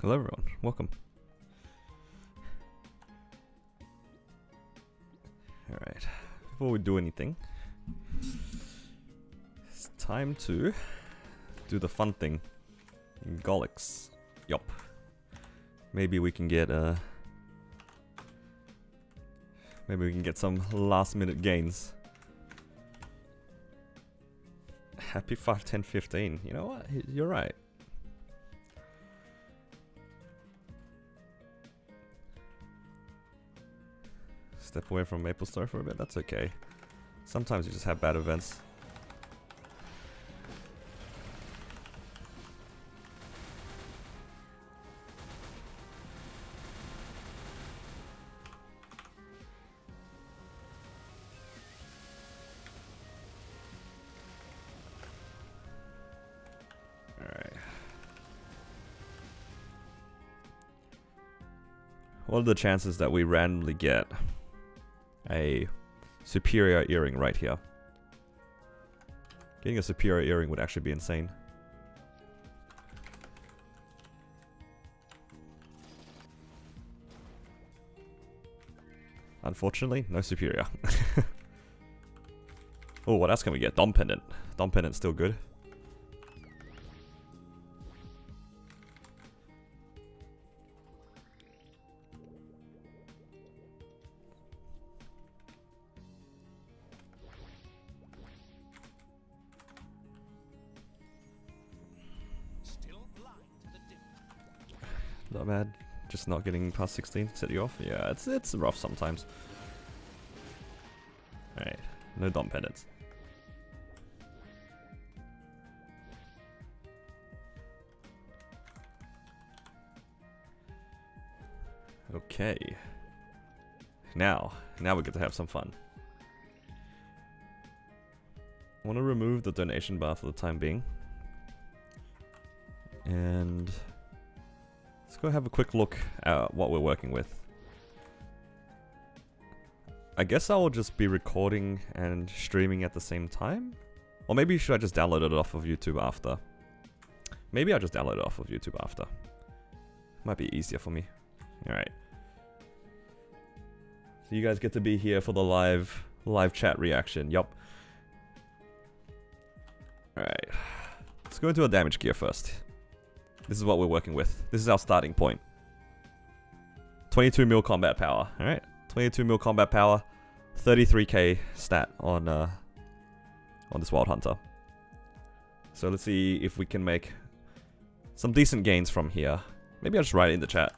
Hello everyone, welcome. Alright, before we do anything, it's time to do the fun thing. Golix. Yup. Maybe we can get some last minute gains. Happy 5, 10, 15. You know what? You're right. Step away from Maple Story for a bit, that's okay. Sometimes you just have bad events. Alright. What are the chances that we randomly get a superior earring right here? Getting a superior earring would actually be insane. Unfortunately, no superior. Oh, what else can we get? Dom Pendant. Dom Pendant's still good. Not bad. Just not getting past 16 set you off. Yeah, it's rough sometimes. Alright, no Dom Pendants. Okay. Now we get to have some fun. I want to remove the donation bar for the time being. And let's go have a quick look at what we're working with. I guess I will just be recording and streaming at the same time? Or maybe should I just download it off of YouTube after? Maybe I'll just download it off of YouTube after. Might be easier for me. Alright. So you guys get to be here for the live chat reaction. Yup. Alright. Let's go into a damage gear first. This is what we're working with. This is our starting point. 22 mil combat power. Alright. 22 mil combat power. 33k stat on this Wild Hunter. So let's see if we can make some decent gains from here. Maybe I'll just write it in the chat.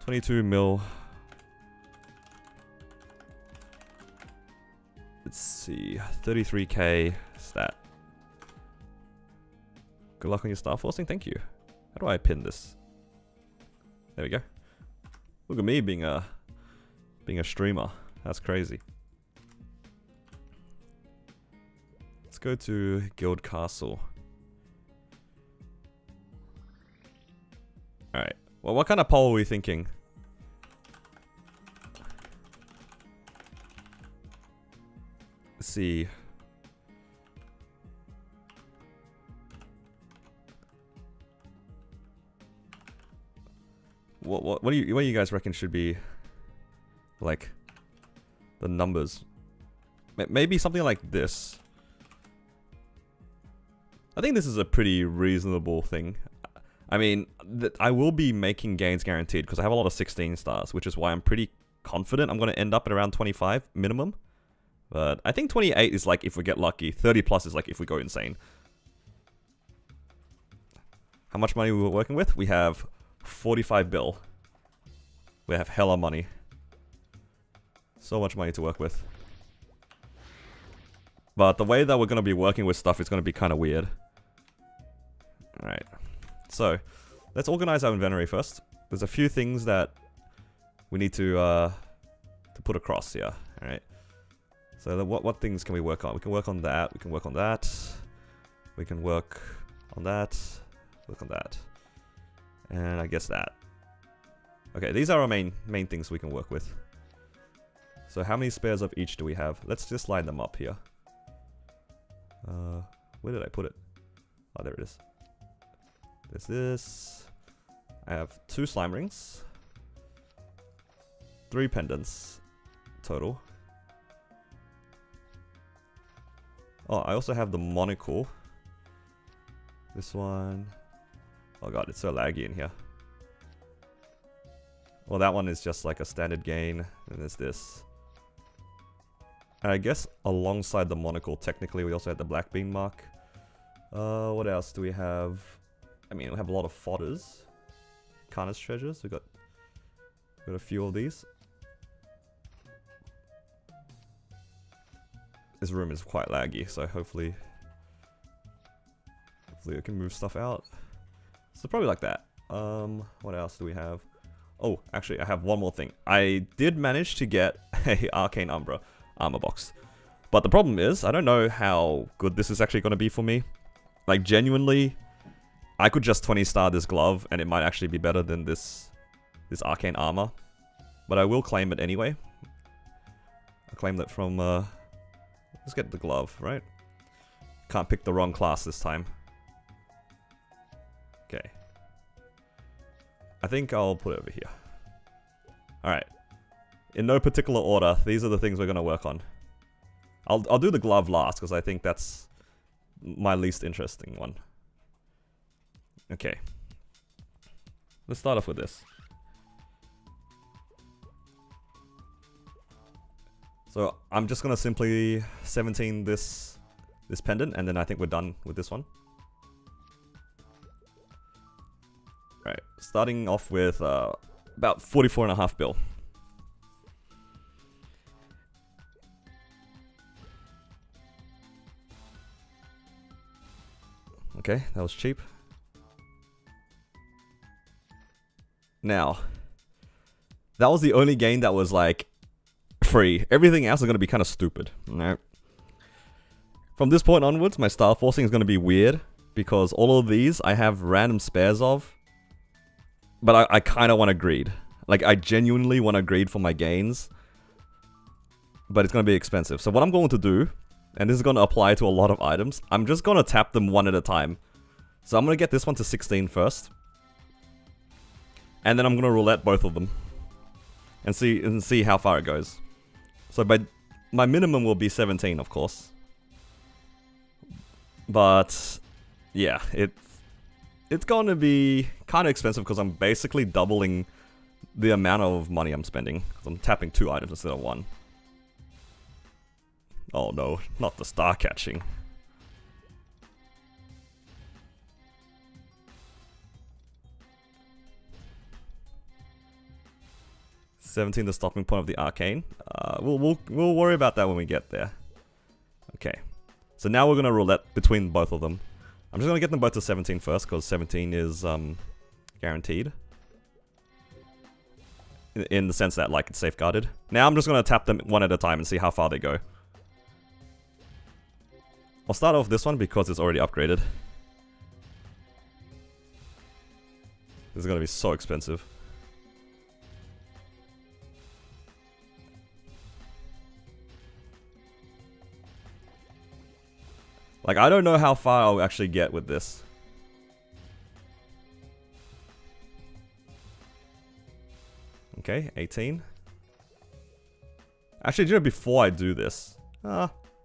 22 mil. Let's see. 33k stat. Good luck on your star forcing, thank you. How do I pin this? There we go. Look at me being a streamer. That's crazy. Let's go to Guild Castle. Alright. Well, what kind of poll are we thinking? Let's see. What do you guys reckon should be like the numbers? Maybe something like this. I think this is a pretty reasonable thing. I mean, I will be making gains guaranteed because I have a lot of 16 stars, which is why I'm pretty confident I'm going to end up at around 25 minimum. But I think 28 is like if we get lucky. 30 plus is like if we go insane. How much money we were working with? We have 45 bill. We have hella money. So much money to work with. But the way that we're going to be working with stuff is going to be kind of weird. Alright. So, let's organize our inventory first. There's a few things that we need to put across here. Alright. So, what things can we work on? We can work on that. We can work on that. We can work on that. Work on that. And I guess that. Okay, these are our main things we can work with. So how many spares of each do we have? Let's just line them up here. Where did I put it? Oh, there it is. There's this. I have 2 slime rings. 3 pendants total. Oh, I also have the monocle. This one. Oh god, it's so laggy in here. Well, that one is just like a standard gain. And there's this. And I guess alongside the monocle, technically, we also had the black bean mark. What else do we have? I mean, we have a lot of fodders. Carnage treasures. We got a few of these. This room is quite laggy, so hopefully we can move stuff out. So probably like that. What else do we have? Oh, actually, I have one more thing. I did manage to get a Arcane Umbra armor box. But the problem is, I don't know how good this is actually going to be for me. Like, genuinely, I could just 20-star this glove, and it might actually be better than this Arcane armor. But I will claim it anyway. I'll claim that from, let's get the glove, right? Can't pick the wrong class this time. Okay. I think I'll put it over here. Alright. In no particular order, these are the things we're going to work on. I'll do the glove last, because I think that's my least interesting one. Okay. Let's start off with this. So I'm just going to simply 17 this pendant, and then I think we're done with this one. Right, starting off with about 44.5 bill. Okay, that was cheap. Now, that was the only game that was like free. Everything else is going to be kind of stupid. Right? From this point onwards, my star forcing is going to be weird because all of these I have random spares of. But I kind of want to greed. Like, I genuinely want to greed for my gains. But it's going to be expensive. So what I'm going to do, and this is going to apply to a lot of items, I'm just going to tap them one at a time. So I'm going to get this one to 16 first. And then I'm going to roulette both of them. And see how far it goes. So my minimum will be 17, of course. But yeah, it's going to be kind of expensive because I'm basically doubling the amount of money I'm spending. I'm tapping 2 items instead of 1. Oh no, not the star catching. $17, the stopping point of the arcane. We'll worry about that when we get there. Okay, so now we're gonna roulette between both of them. I'm just gonna get them both to 17 first, because 17 is guaranteed. In the sense that, like, it's safeguarded. Now I'm just gonna tap them one at a time and see how far they go. I'll start off this one because it's already upgraded. This is gonna be so expensive. Like, I don't know how far I'll actually get with this. Okay, 18. Actually, do you know, before I do this...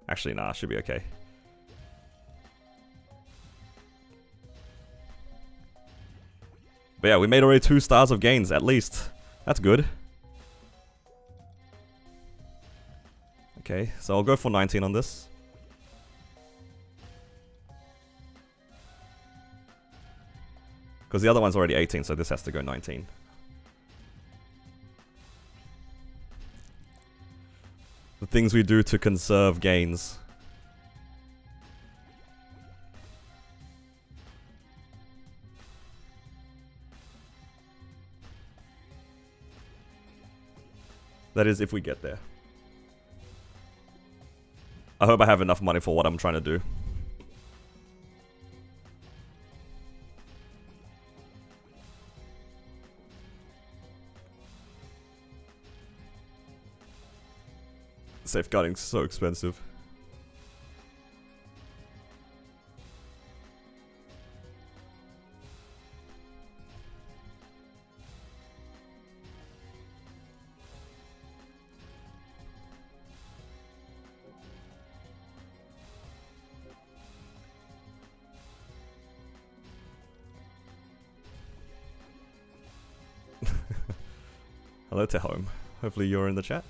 actually, nah, should be okay. But yeah, we made already 2 stars of gains, at least. That's good. Okay, so I'll go for 19 on this. Because the other one's already 18, so this has to go 19. The things we do to conserve gains. That is, if we get there. I hope I have enough money for what I'm trying to do. Safeguarding's so expensive. Hello to home. Hopefully you're in the chat.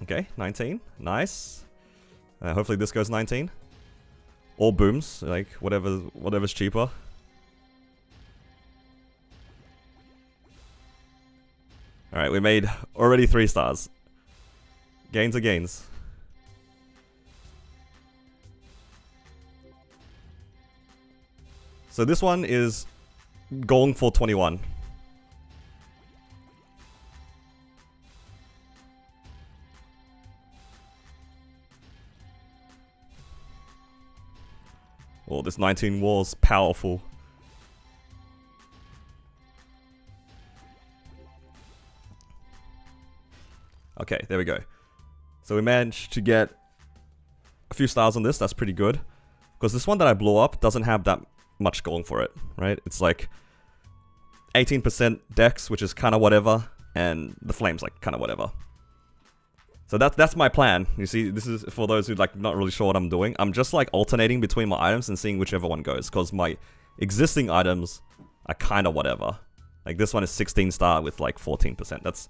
Okay, 19. Nice. Hopefully this goes 19. Or booms, like whatever's cheaper. Alright, we made already 3 stars. Gains are gains. So this one is going for 21. Oh, this 19 was powerful. Okay, there we go. So we managed to get a few stars on this. That's pretty good. Because this one that I blew up doesn't have that much going for it, right? It's like 18% dex, which is kind of whatever, and the flame's like kind of whatever. So that's my plan. You see, this is for those who like not really sure what I'm doing. I'm just like alternating between my items and seeing whichever one goes, because my existing items are kind of whatever. Like this one is 16 star with like 14%.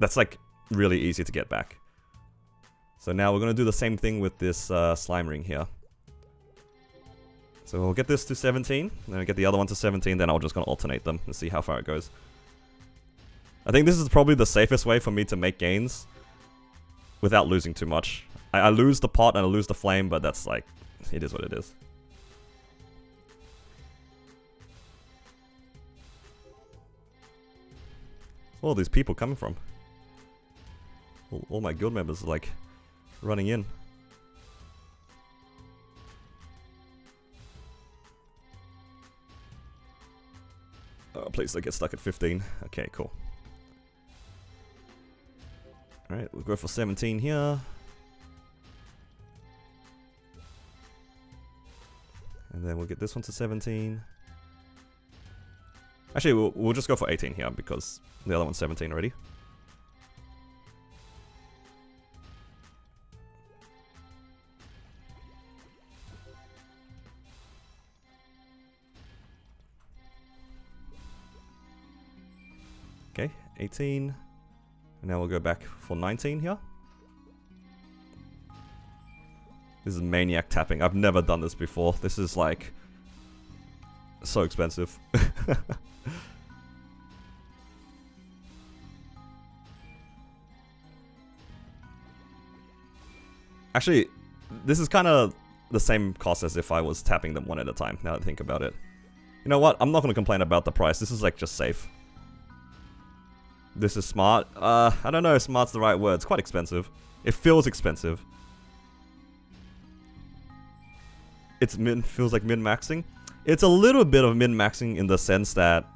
That's like really easy to get back. So now we're gonna do the same thing with this slime ring here. So we'll get this to 17, then I'll get the other one to 17, then I'm just gonna alternate them and see how far it goes. I think this is probably the safest way for me to make gains without losing too much. I lose the pot and I lose the flame, but that's like, it is what it is. Where are all these people coming from? All my guild members are like running in. Oh, please don't get stuck at 15. Okay, cool. Alright, we'll go for 17 here. And then we'll get this one to 17. Actually, we'll just go for 18 here because the other one's 17 already. Okay, 18. And now we'll go back for 19 here. This is maniac tapping. I've never done this before. This is like so expensive. Actually, this is kind of the same cost as if I was tapping them one at a time, now that I think about it. You know what? I'm not going to complain about the price. This is like just safe. This is smart. I don't know if smart's the right word. It's quite expensive. It feels expensive. It's feels like min-maxing. It's a little bit of min-maxing in the sense that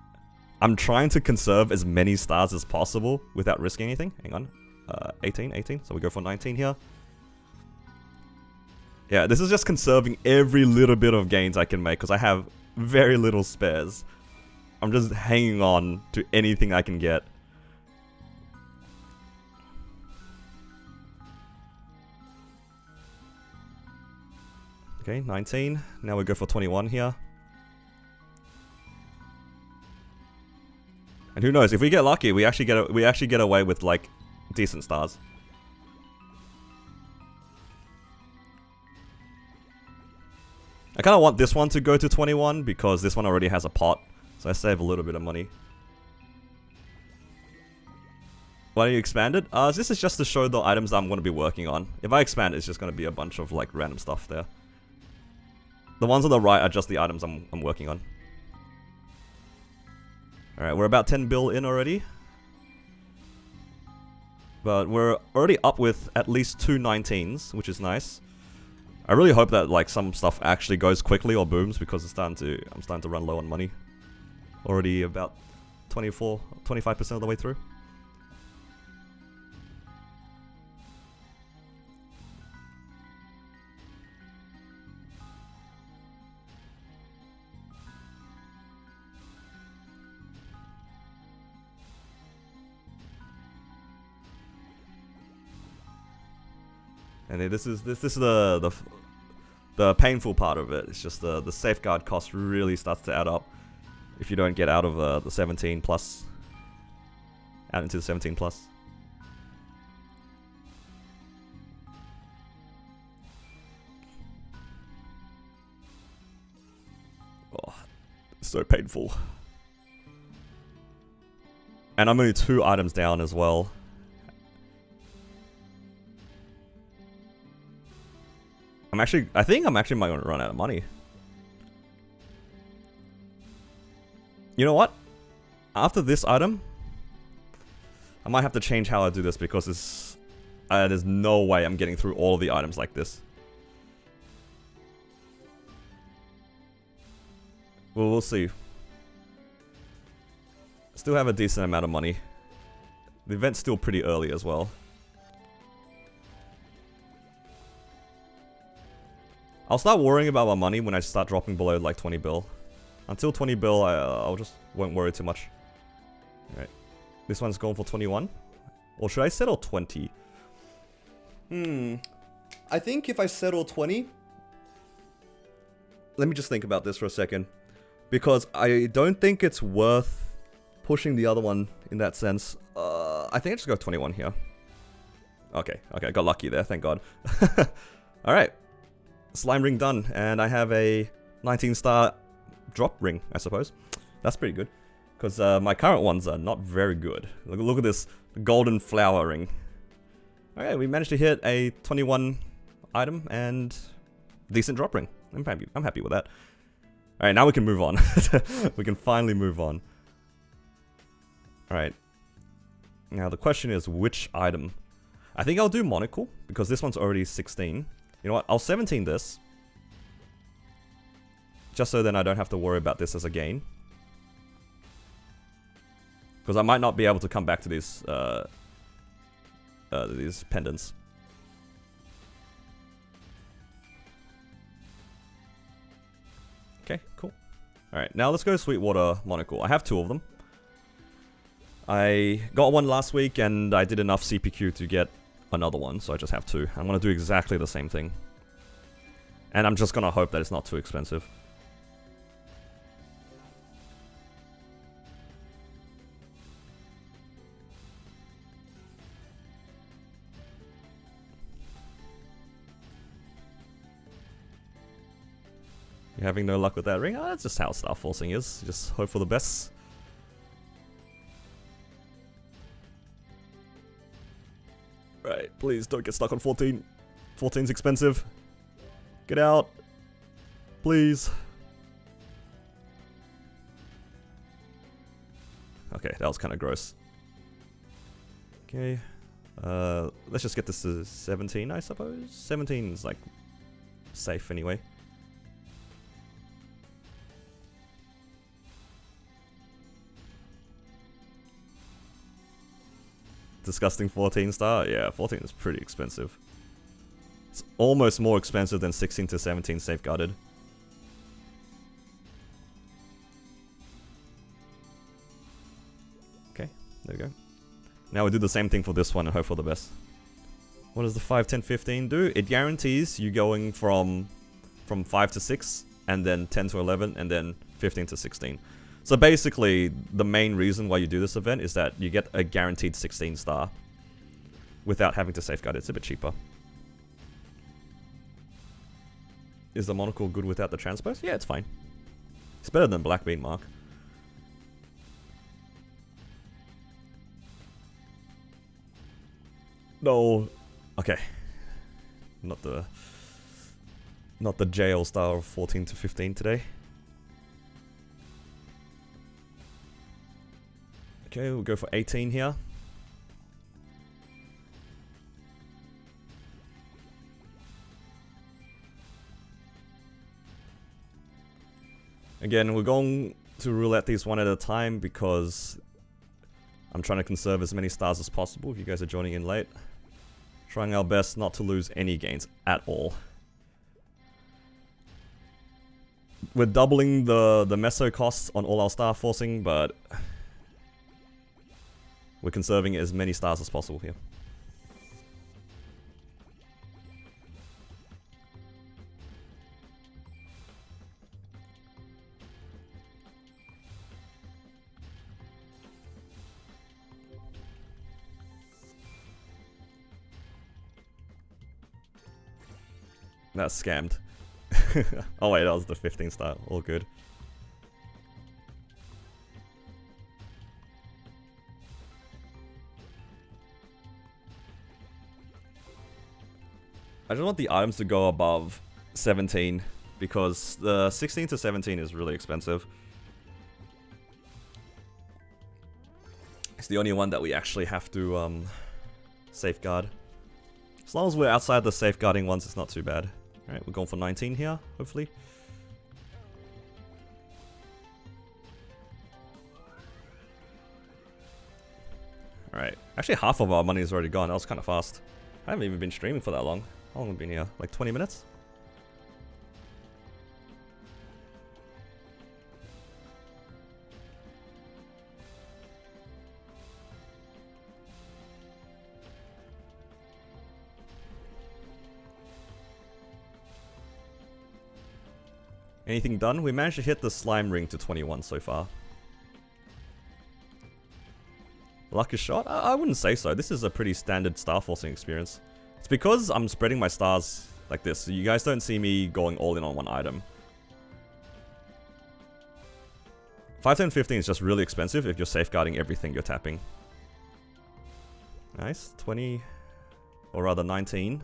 I'm trying to conserve as many stars as possible without risking anything. Hang on. 18. So we go for 19 here. Yeah, this is just conserving every little bit of gains I can make because I have very little spares. I'm just hanging on to anything I can get. Okay, 19. Now we go for 21 here. And who knows, if we get lucky, we actually get away with like decent stars. I kind of want this one to go to 21 because this one already has a pot, so I save a little bit of money. Why don't you expand it? This is just to show the items that I'm going to be working on. If I expand it, it's just going to be a bunch of like random stuff there. The ones on the right are just the items I'm working on. Alright, we're about 10 bill in already. But we're already up with at least 2 19s, which is nice. I really hope that like some stuff actually goes quickly or booms because I'm starting to run low on money. Already about 25% of the way through. And this is the painful part of it. It's just the safeguard cost really starts to add up if you don't get out of the 17 plus. out into the 17 plus. Oh, so painful. And I'm only 2 items down as well. I think I'm actually might going to run out of money. You know what? After this item, I might have to change how I do this because there's no way I'm getting through all of the items like this. Well, we'll see. Still have a decent amount of money. The event's still pretty early as well. I'll start worrying about my money when I start dropping below like 20 bill. Until 20 bill, I'll just won't worry too much. Alright. This one's going for 21. Or should I settle 20? I think if I settle 20... Let me just think about this for a second. Because I don't think it's worth pushing the other one in that sense. I think I just go 21 here. Okay, I got lucky there, thank God. Alright. Slime ring done, and I have a 19-star drop ring, I suppose. That's pretty good. Because my current ones are not very good. Look at this golden flower ring. Okay, we managed to hit a 21 item and decent drop ring. I'm happy with that. Alright, now we can move on. We can finally move on. Alright. Now the question is which item? I think I'll do Monocle, because this one's already 16. You know what, I'll 17 this. Just so then I don't have to worry about this as a gain. Because I might not be able to come back to these pendants. Okay, cool. Alright, now let's go Sweetwater Monocle. I have 2 of them. I got one last week and I did enough CPQ to get another one, so I just have 2. I'm going to do exactly the same thing. And I'm just going to hope that it's not too expensive. You're having no luck with that ring? Oh, that's just how star forcing is. Just hope for the best. Right, please don't get stuck on 14. 14's expensive. Get out. Please. Okay, that was kind of gross. Okay. Let's just get this to 17, I suppose. 17 is like safe anyway. Disgusting 14 star? Yeah, 14 is pretty expensive. It's almost more expensive than 16 to 17 safeguarded. Okay, there we go. Now we do the same thing for this one and hope for the best. What does the 5, 10, 15 do? It guarantees you going from 5 to 6, and then 10 to 11, and then 15 to 16. So basically, the main reason why you do this event is that you get a guaranteed 16 star without having to safeguard it. It's a bit cheaper. Is the Monocle good without the transpose? Yeah, it's fine. It's better than Black Bean Mark. No. Okay. Not the jail star of 14 to 15 today. Okay, we'll go for 18 here. Again, we're going to roulette these one at a time because I'm trying to conserve as many stars as possible if you guys are joining in late. Trying our best not to lose any gains at all. We're doubling the meso costs on all our star forcing, but we're conserving as many stars as possible here. That's scammed. Oh wait, that was the 15 style. All good. I just want the items to go above 17 because the 16 to 17 is really expensive. It's the only one that we actually have to safeguard. As long as we're outside the safeguarding ones, it's not too bad. Alright, we're going for 19 here, hopefully. Alright, actually half of our money is already gone. That was kind of fast. I haven't even been streaming for that long. How long have I been here? Like 20 minutes? Anything done? We managed to hit the slime ring to 21 so far. Lucky shot? I wouldn't say so. This is a pretty standard star forcing experience. It's because I'm spreading my stars like this, so you guys don't see me going all in on one item. 5, 10, 15 is just really expensive if you're safeguarding everything you're tapping. Nice, 20, or rather 19.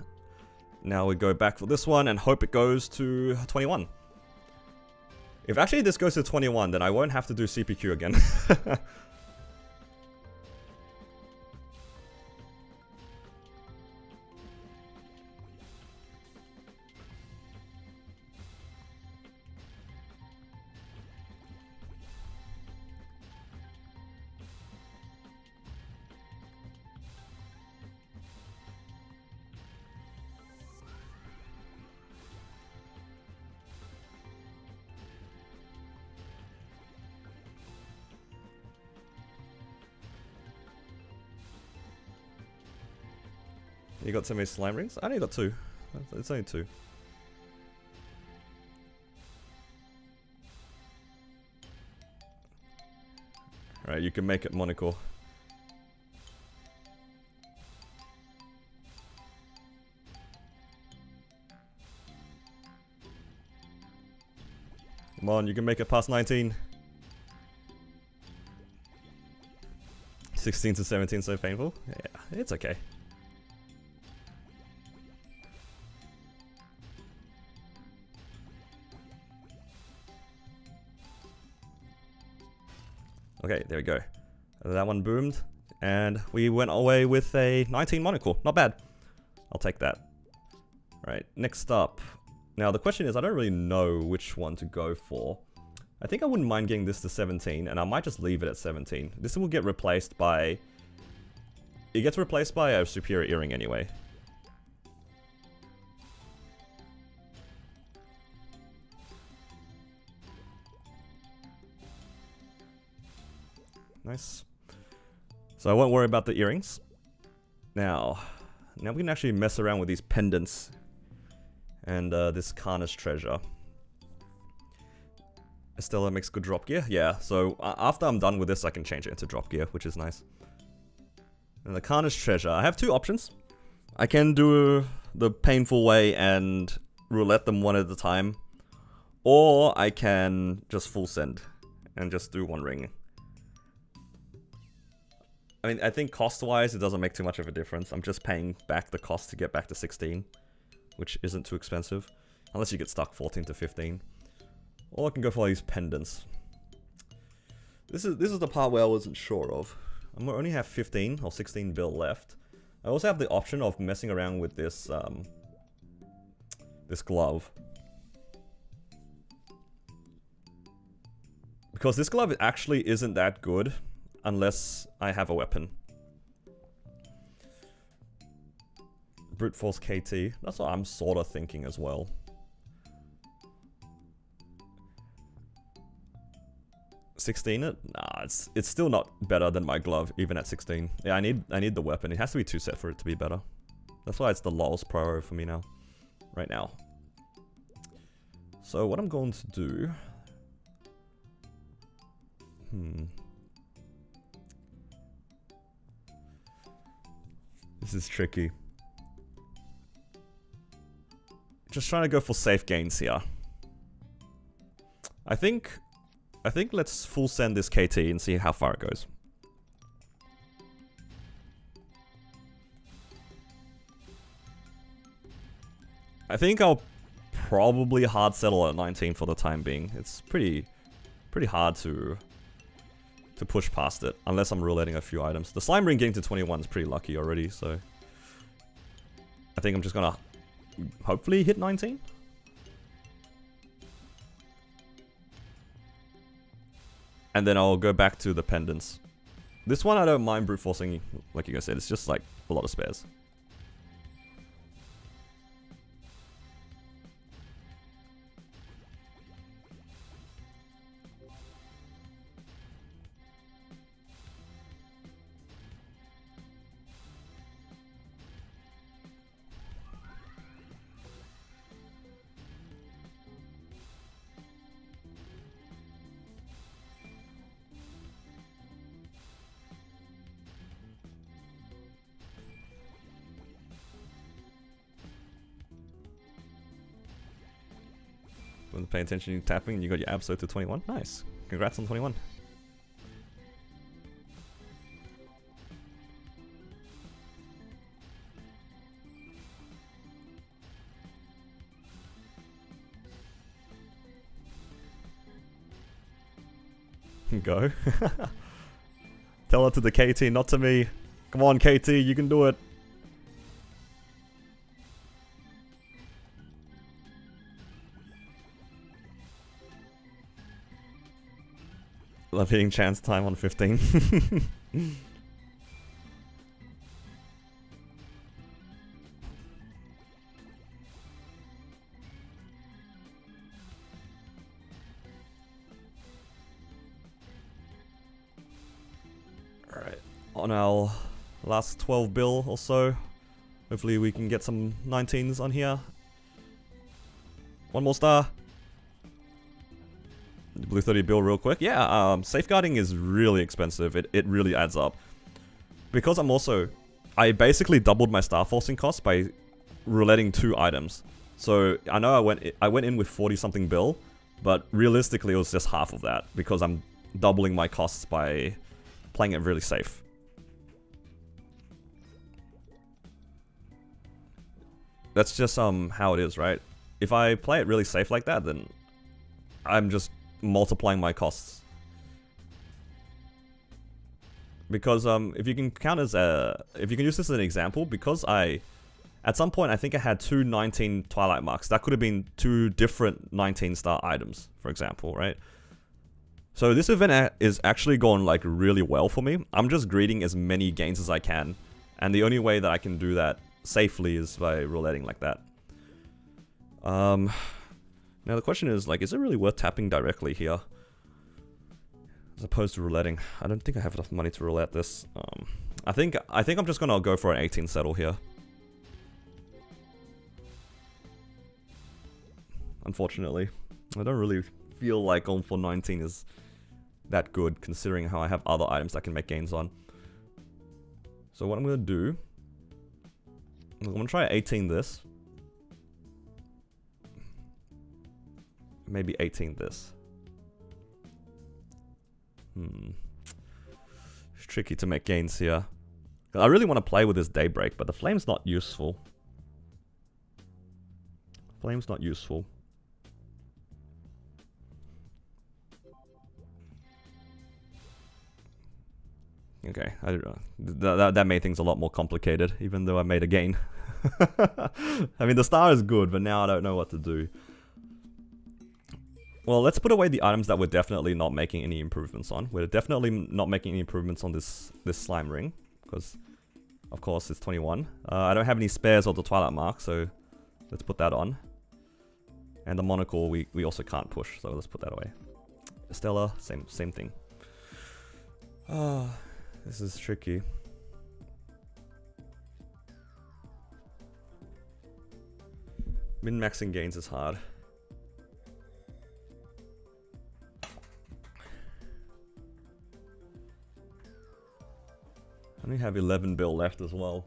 Now we go back for this one and hope it goes to 21. If actually this goes to 21, then I won't have to do CPQ again. You got so many slime rings? I only got 2. It's only 2. Alright, you can make it monocle. Come on, you can make it past 19. 16 to 17 so painful? Yeah, it's okay. Okay, there we go. That one boomed, and we went away with a 19 monocle. Not bad. I'll take that. Right, next up. Now the question is, I don't really know which one to go for. I think I wouldn't mind getting this to 17, and I might just leave it at 17. This will get replaced by... It gets replaced by a superior earring anyway. Nice. So I won't worry about the earrings. Now we can actually mess around with these pendants and this Carnage treasure. Estella makes good drop gear. Yeah, so after I'm done with this, I can change it into drop gear, which is nice. And the Carnage treasure, I have 2 options. I can do the painful way and roulette them one at a time, or I can just full send and just do 1 ring. I mean, I think cost-wise, it doesn't make too much of a difference. I'm just paying back the cost to get back to 16, which isn't too expensive. Unless you get stuck 14 to 15. Or I can go for all these pendants. This is the part where I wasn't sure of. I only have 15 or 16 bill left. I also have the option of messing around with this, this glove. Because this glove actually isn't that good unless I have a weapon. Brute Force KT. That's what I'm sort of thinking as well. $16 it? Nah, it's still not better than my glove, even at 16. Yeah, I need the weapon. It has to be 2 set for it to be better. That's why it's the lowest priority for me now. Right now. So what I'm going to do... This is tricky. Just trying to go for safe gains here. I think let's full send this KT and see how far it goes. I think I'll probably hard settle at 19 for the time being. It's pretty hard to push past it, unless I'm rouletting a few items. The slime ring getting to 21 is pretty lucky already, so I think I'm just gonna hopefully hit 19. And then I'll go back to the pendants. This one I don't mind brute forcing, like you guys said, it's just like a lot of spares. When paying attention, you're tapping, and you got your absolute to 21. Nice. Congrats on 21. Go. Tell it to the KT, not to me. Come on, KT, you can do it. Love hitting chance time on 15. Alright, on our last 12 bill or so. Hopefully we can get some 19s on here. One more star. Blue 30 bill real quick. Yeah, safeguarding is really expensive. It really adds up. Because I basically doubled my star forcing cost by rouletting 2 items. So I know I went in with 40 something bill, but realistically it was just half of that because I'm doubling my costs by playing it really safe. That's just how it is, right? If I play it really safe like that, then I'm just multiplying my costs. Because if you can count as if you can use this as an example, because at some point I think I had 2 19 Twilight marks. That could have been 2 different 19 star items, for example, right? So this event is actually going like really well for me. I'm just greeting as many gains as I can, and the only way that I can do that safely is by rouletting like that. Now the question is, like, is it really worth tapping directly here? As opposed to rouletting. I don't think I have enough money to roulette this. I think I'm just gonna go for an 18 settle here. Unfortunately. I don't really feel like going for 19 is that good, considering how I have other items I can make gains on. So what I'm gonna do, I'm gonna try 18 this. Maybe 18 this. It's tricky to make gains here. I really want to play with this Daybreak, but the flame's not useful. Flame's not useful. Okay, I don't know. That made things a lot more complicated, even though I made a gain. I mean, the star is good, but now I don't know what to do. Well, let's put away the items that we're definitely not making any improvements on. We're definitely not making any improvements on this slime ring, because, of course, it's 21. I don't have any spares of the Twilight mark, so let's put that on. And the monocle, we also can't push, so let's put that away. Stella, same thing. Oh, this is tricky. Min-maxing gains is hard. I only have 11 bill left as well.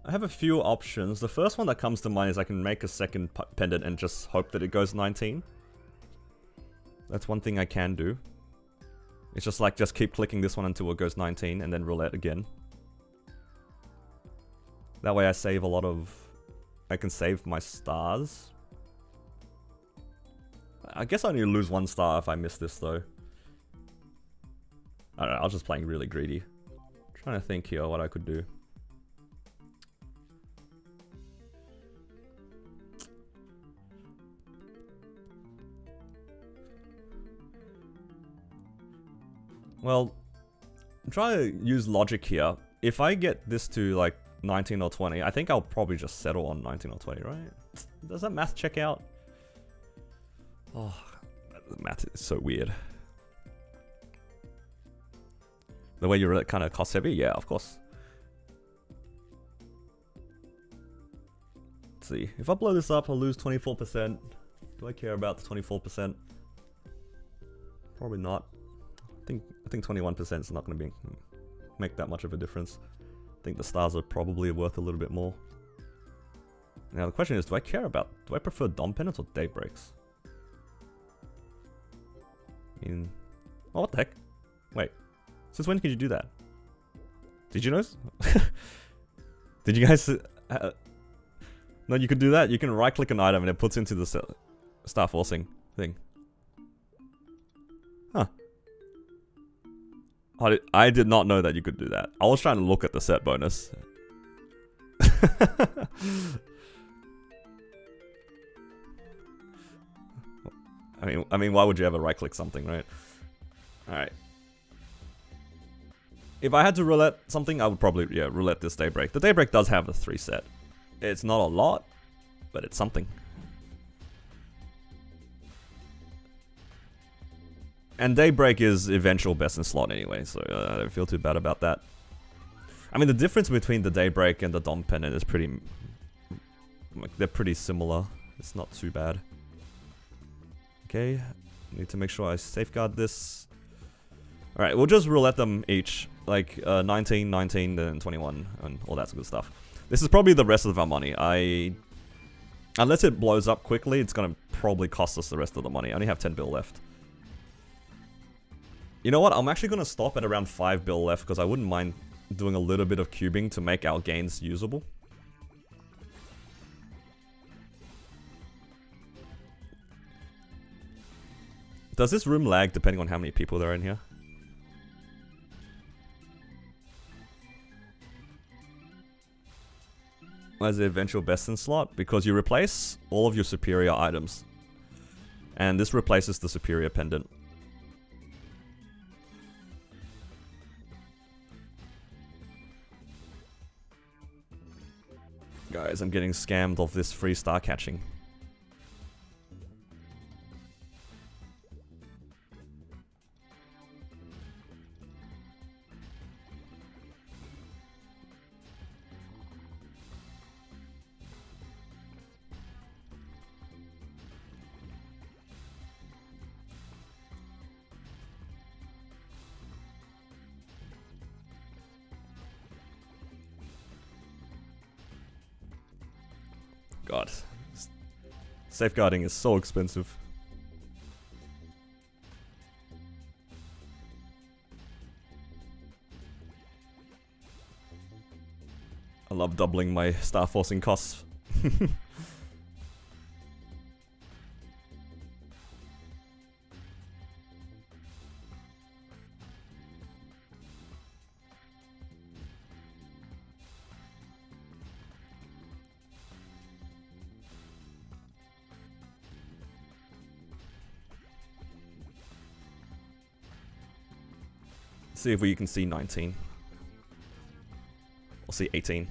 I have a few options. The first one that comes to mind is I can make a second pendant and just hope that it goes 19. That's one thing I can do. It's just like, just keep clicking this one until it goes 19 and then roulette again. That way I save a lot of... I can save my stars. I guess I only lose 1 star if I miss this though. I don't know, I was just playing really greedy. Trying to think here what I could do. Well, try to use logic here. If I get this to like 19 or 20, I think I'll probably just settle on 19 or 20, right? Does that math check out? Oh, the math is so weird. The way you're kind of cost heavy? Yeah, of course. Let's see. If I blow this up, I'll lose 24%. Do I care about the 24%? Probably not. I think 21% is not going to make that much of a difference. I think the stars are probably worth a little bit more. Now the question is, do I prefer Dom Pendants or Daybreaks? Oh, what the heck? Wait, since when could you do that? Did you notice? Did you guys... no, you could do that. You can right click an item and it puts into the star forcing thing. Huh. I did not know that you could do that. I was trying to look at the set bonus. I mean, why would you ever right-click something, right? Alright. If I had to roulette something, I would probably, yeah, roulette this Daybreak. The Daybreak does have a 3 set. It's not a lot, but it's something. And Daybreak is eventual best in slot anyway, so I don't feel too bad about that. I mean, the difference between the Daybreak and the Dom Pendant is pretty... like, they're pretty similar. It's not too bad. Okay, need to make sure I safeguard this. Alright, we'll just roulette them each. Like, 19, 19, then 21, and all that good stuff. This is probably the rest of our money. Unless it blows up quickly, it's gonna probably cost us the rest of the money. I only have 10 bill left. You know what? I'm actually going to stop at around 5 bill left because I wouldn't mind doing a little bit of cubing to make our gains usable. Does this room lag depending on how many people there are in here? Why is the eventual best in slot? Because you replace all of your superior items. And this replaces the superior pendant. Guys, I'm getting scammed of this free star catching. God. Safeguarding is so expensive. I love doubling my star forcing costs. See if we can see 19. We'll see 18.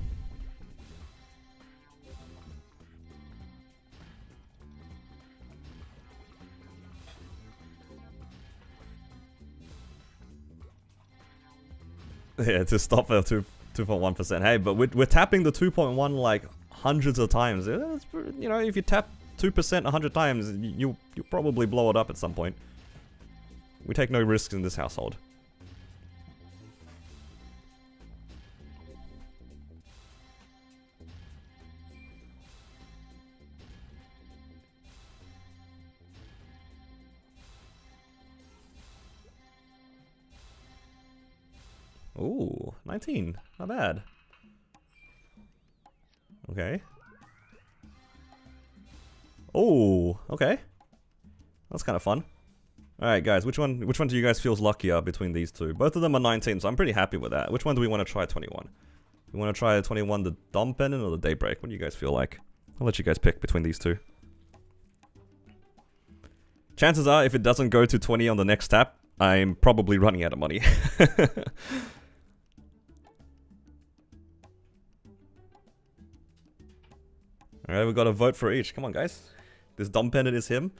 Yeah, to stop at 2.1%. Hey, but we're tapping the 2.1 like hundreds of times. It's, you know, if you tap 2% 100 times, you'll probably blow it up at some point. We take no risks in this household. Ooh, 19. Not bad. Okay. Oh, okay. That's kind of fun. Alright guys, which one do you guys feels luckier between these two? Both of them are 19, so I'm pretty happy with that. Which one do we want to try 21? We want to try 21 the Dom Pendant or the Daybreak? What do you guys feel like? I'll let you guys pick between these two. Chances are, if it doesn't go to 20 on the next tap, I'm probably running out of money. Alright, we got a vote for each. Come on, guys. This Dom Pendant is him.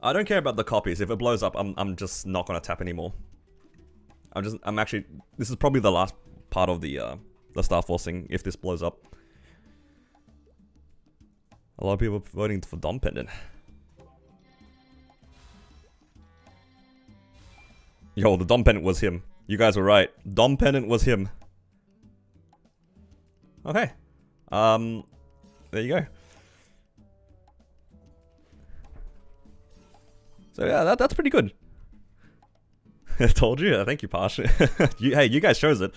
I don't care about the copies. If it blows up, I'm just not gonna tap anymore. I'm actually, this is probably the last part of the star forcing if this blows up. A lot of people voting for Dom Pendant. Yo, the Dom Pendant was him. You guys were right. Dom Pendant was him. Okay. There you go. So yeah, that's pretty good. I told you. Thank you, Pash. Hey, you guys chose it.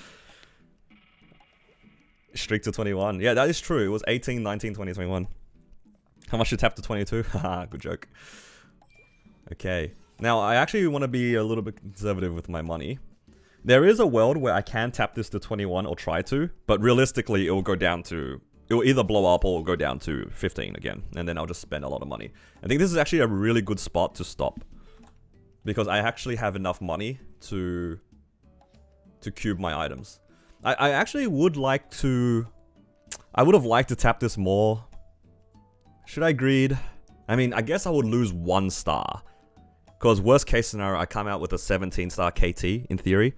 Streak to 21. Yeah, that is true. It was 18, 19, 20, 21. How much you tap to 22? Haha, good joke. Okay. Now, I actually want to be a little bit conservative with my money. There is a world where I can tap this to 21 or try to, but realistically, it will go down to... It will either blow up or go down to 15 again, and then I'll just spend a lot of money. I think this is actually a really good spot to stop. Because I actually have enough money to cube my items. I actually would like to... I would have liked to tap this more. Should I greed? I mean, I guess I would lose 1 star. Because worst case scenario, I come out with a 17 star KT, in theory.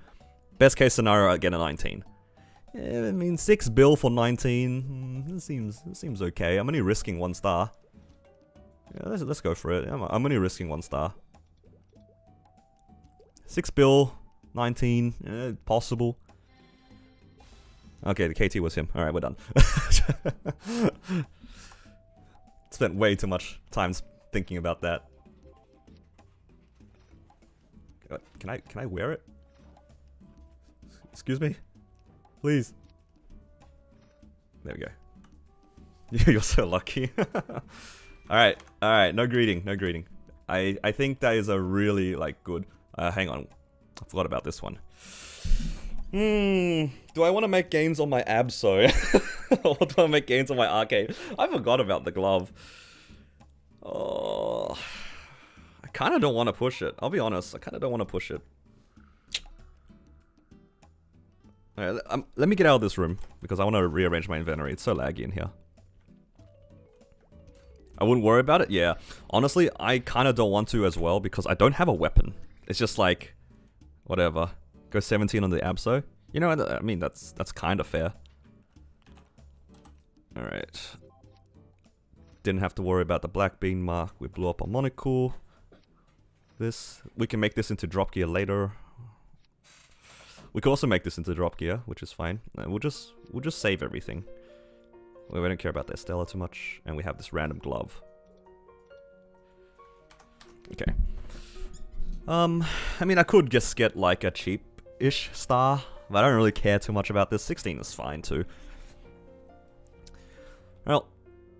Best case scenario, I get a 19. Yeah, I mean, 6 bill for 19. It seems okay. I'm only risking 1 star. Yeah, let's go for it. I'm only risking 1 star. 6 bill, 19, possible. Okay, the KT was him. Alright, we're done. Spent way too much time thinking about that. Can I wear it? Excuse me? Please. There we go. You're so lucky. Alright, no greeting, no greeting. I think that is a really, like, good... hang on. I forgot about this one. Do I want to make gains on my Absol? Or do I make gains on my Arcade? I forgot about the glove. Oh... I kind of don't want to push it. I'll be honest, I kind of don't want to push it. Alright, let me get out of this room, because I want to rearrange my inventory. It's so laggy in here. I wouldn't worry about it? Yeah. Honestly, I kind of don't want to as well, because I don't have a weapon. It's just like, whatever. Go 17 on the Abso. You know, I mean, that's kind of fair. Alright. Didn't have to worry about the black bean mark. We blew up a monocle. This, we can make this into drop gear later. We can also make this into drop gear, which is fine. We'll just save everything. We don't care about the Estella too much, and we have this random glove. Okay. I mean, I could just get like a cheap-ish star, but I don't really care too much about this. 16 is fine too. Well,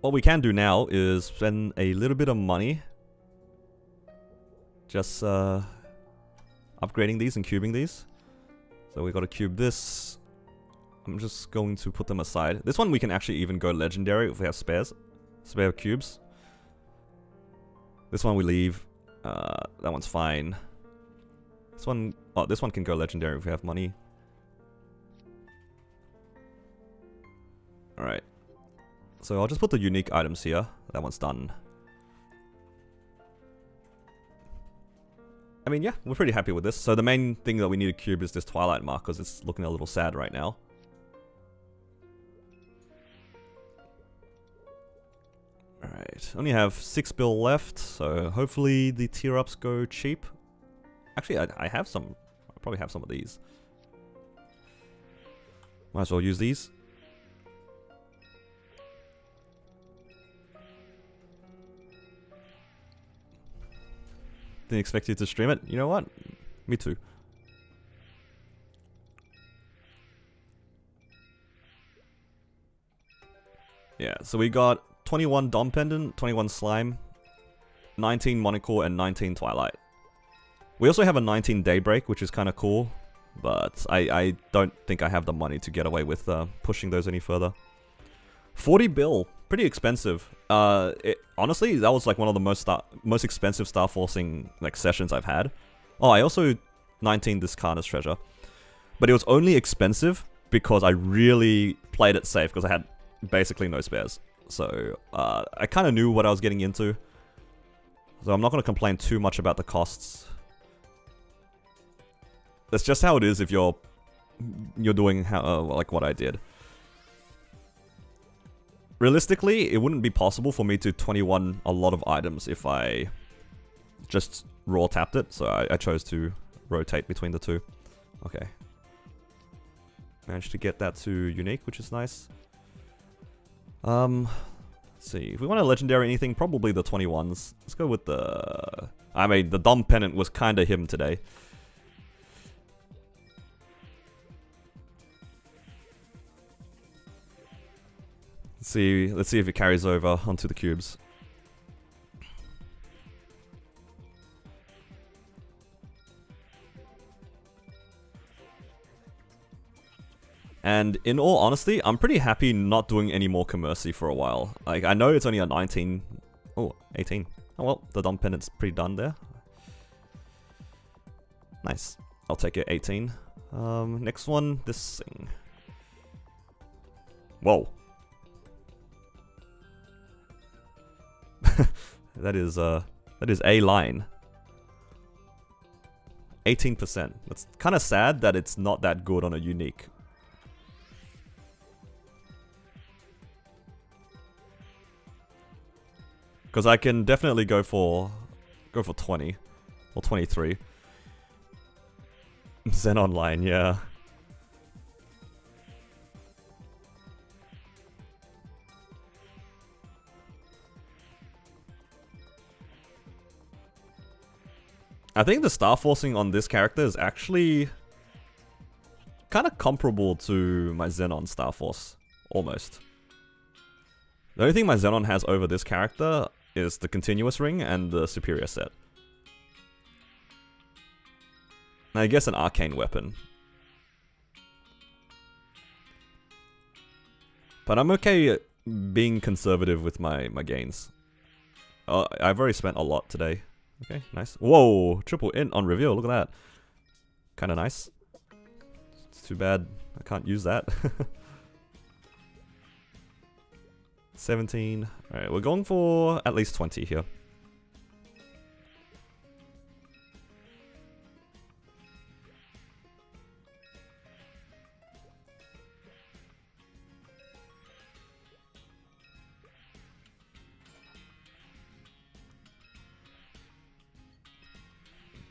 what we can do now is spend a little bit of money. Just upgrading these and cubing these. So we got to cube this. I'm just going to put them aside. This one we can actually even go legendary if we have spares. Spare cubes. This one we leave. That one's fine. This one... Oh, this one can go legendary if we have money. Alright. So I'll just put the unique items here. That one's done. I mean, yeah, we're pretty happy with this. So the main thing that we need to cube is this Twilight mark, because it's looking a little sad right now. Alright, only have 6 bill left, so hopefully the tier ups go cheap. Actually, I have some. I probably have some of these. Might as well use these. Didn't expect you to stream it. You know what? Me too. Yeah, so we got 21 Dom Pendant, 21 Slime, 19 Monocle, and 19 Twilight. We also have a 19 Daybreak, which is kind of cool, but I don't think I have the money to get away with pushing those any further. 40 bill, pretty expensive. Honestly, that was like one of the most expensive Star Forcing like sessions I've had. Oh, I also 19 this Karna's Treasure, but it was only expensive because I really played it safe because I had basically no spares. So I kind of knew what I was getting into. So I'm not going to complain too much about the costs. That's just how it is if you're doing like what I did. Realistically, it wouldn't be possible for me to 21 a lot of items if I just raw tapped it. So I chose to rotate between the two. Okay. Managed to get that to unique, which is nice. Let's see. If we want a legendary anything, probably the 21s. Let's go with the... I mean, the Dom Pennant was kind of him today. Let's see if it carries over onto the cubes. And in all honesty, I'm pretty happy not doing any more Commercy for a while. Like, I know it's only a 19... Oh, 18. Oh well, the Dom Pendant's pretty done there. Nice. I'll take it, 18. Next one, this thing. Whoa. That is a line. 18%. It's kind of sad that it's not that good on a unique. Because I can definitely go for 20 or 23. Zen Online, yeah. I think the Star Forcing on this character is actually kind of comparable to my Xenon Star Force, almost. The only thing my Xenon has over this character is the continuous ring and the superior set. And I guess an arcane weapon. But I'm okay being conservative with my gains. I've already spent a lot today. Okay, nice. Whoa, triple int on reveal, look at that. Kinda nice. It's too bad I can't use that. 17. Alright, we're going for at least 20 here.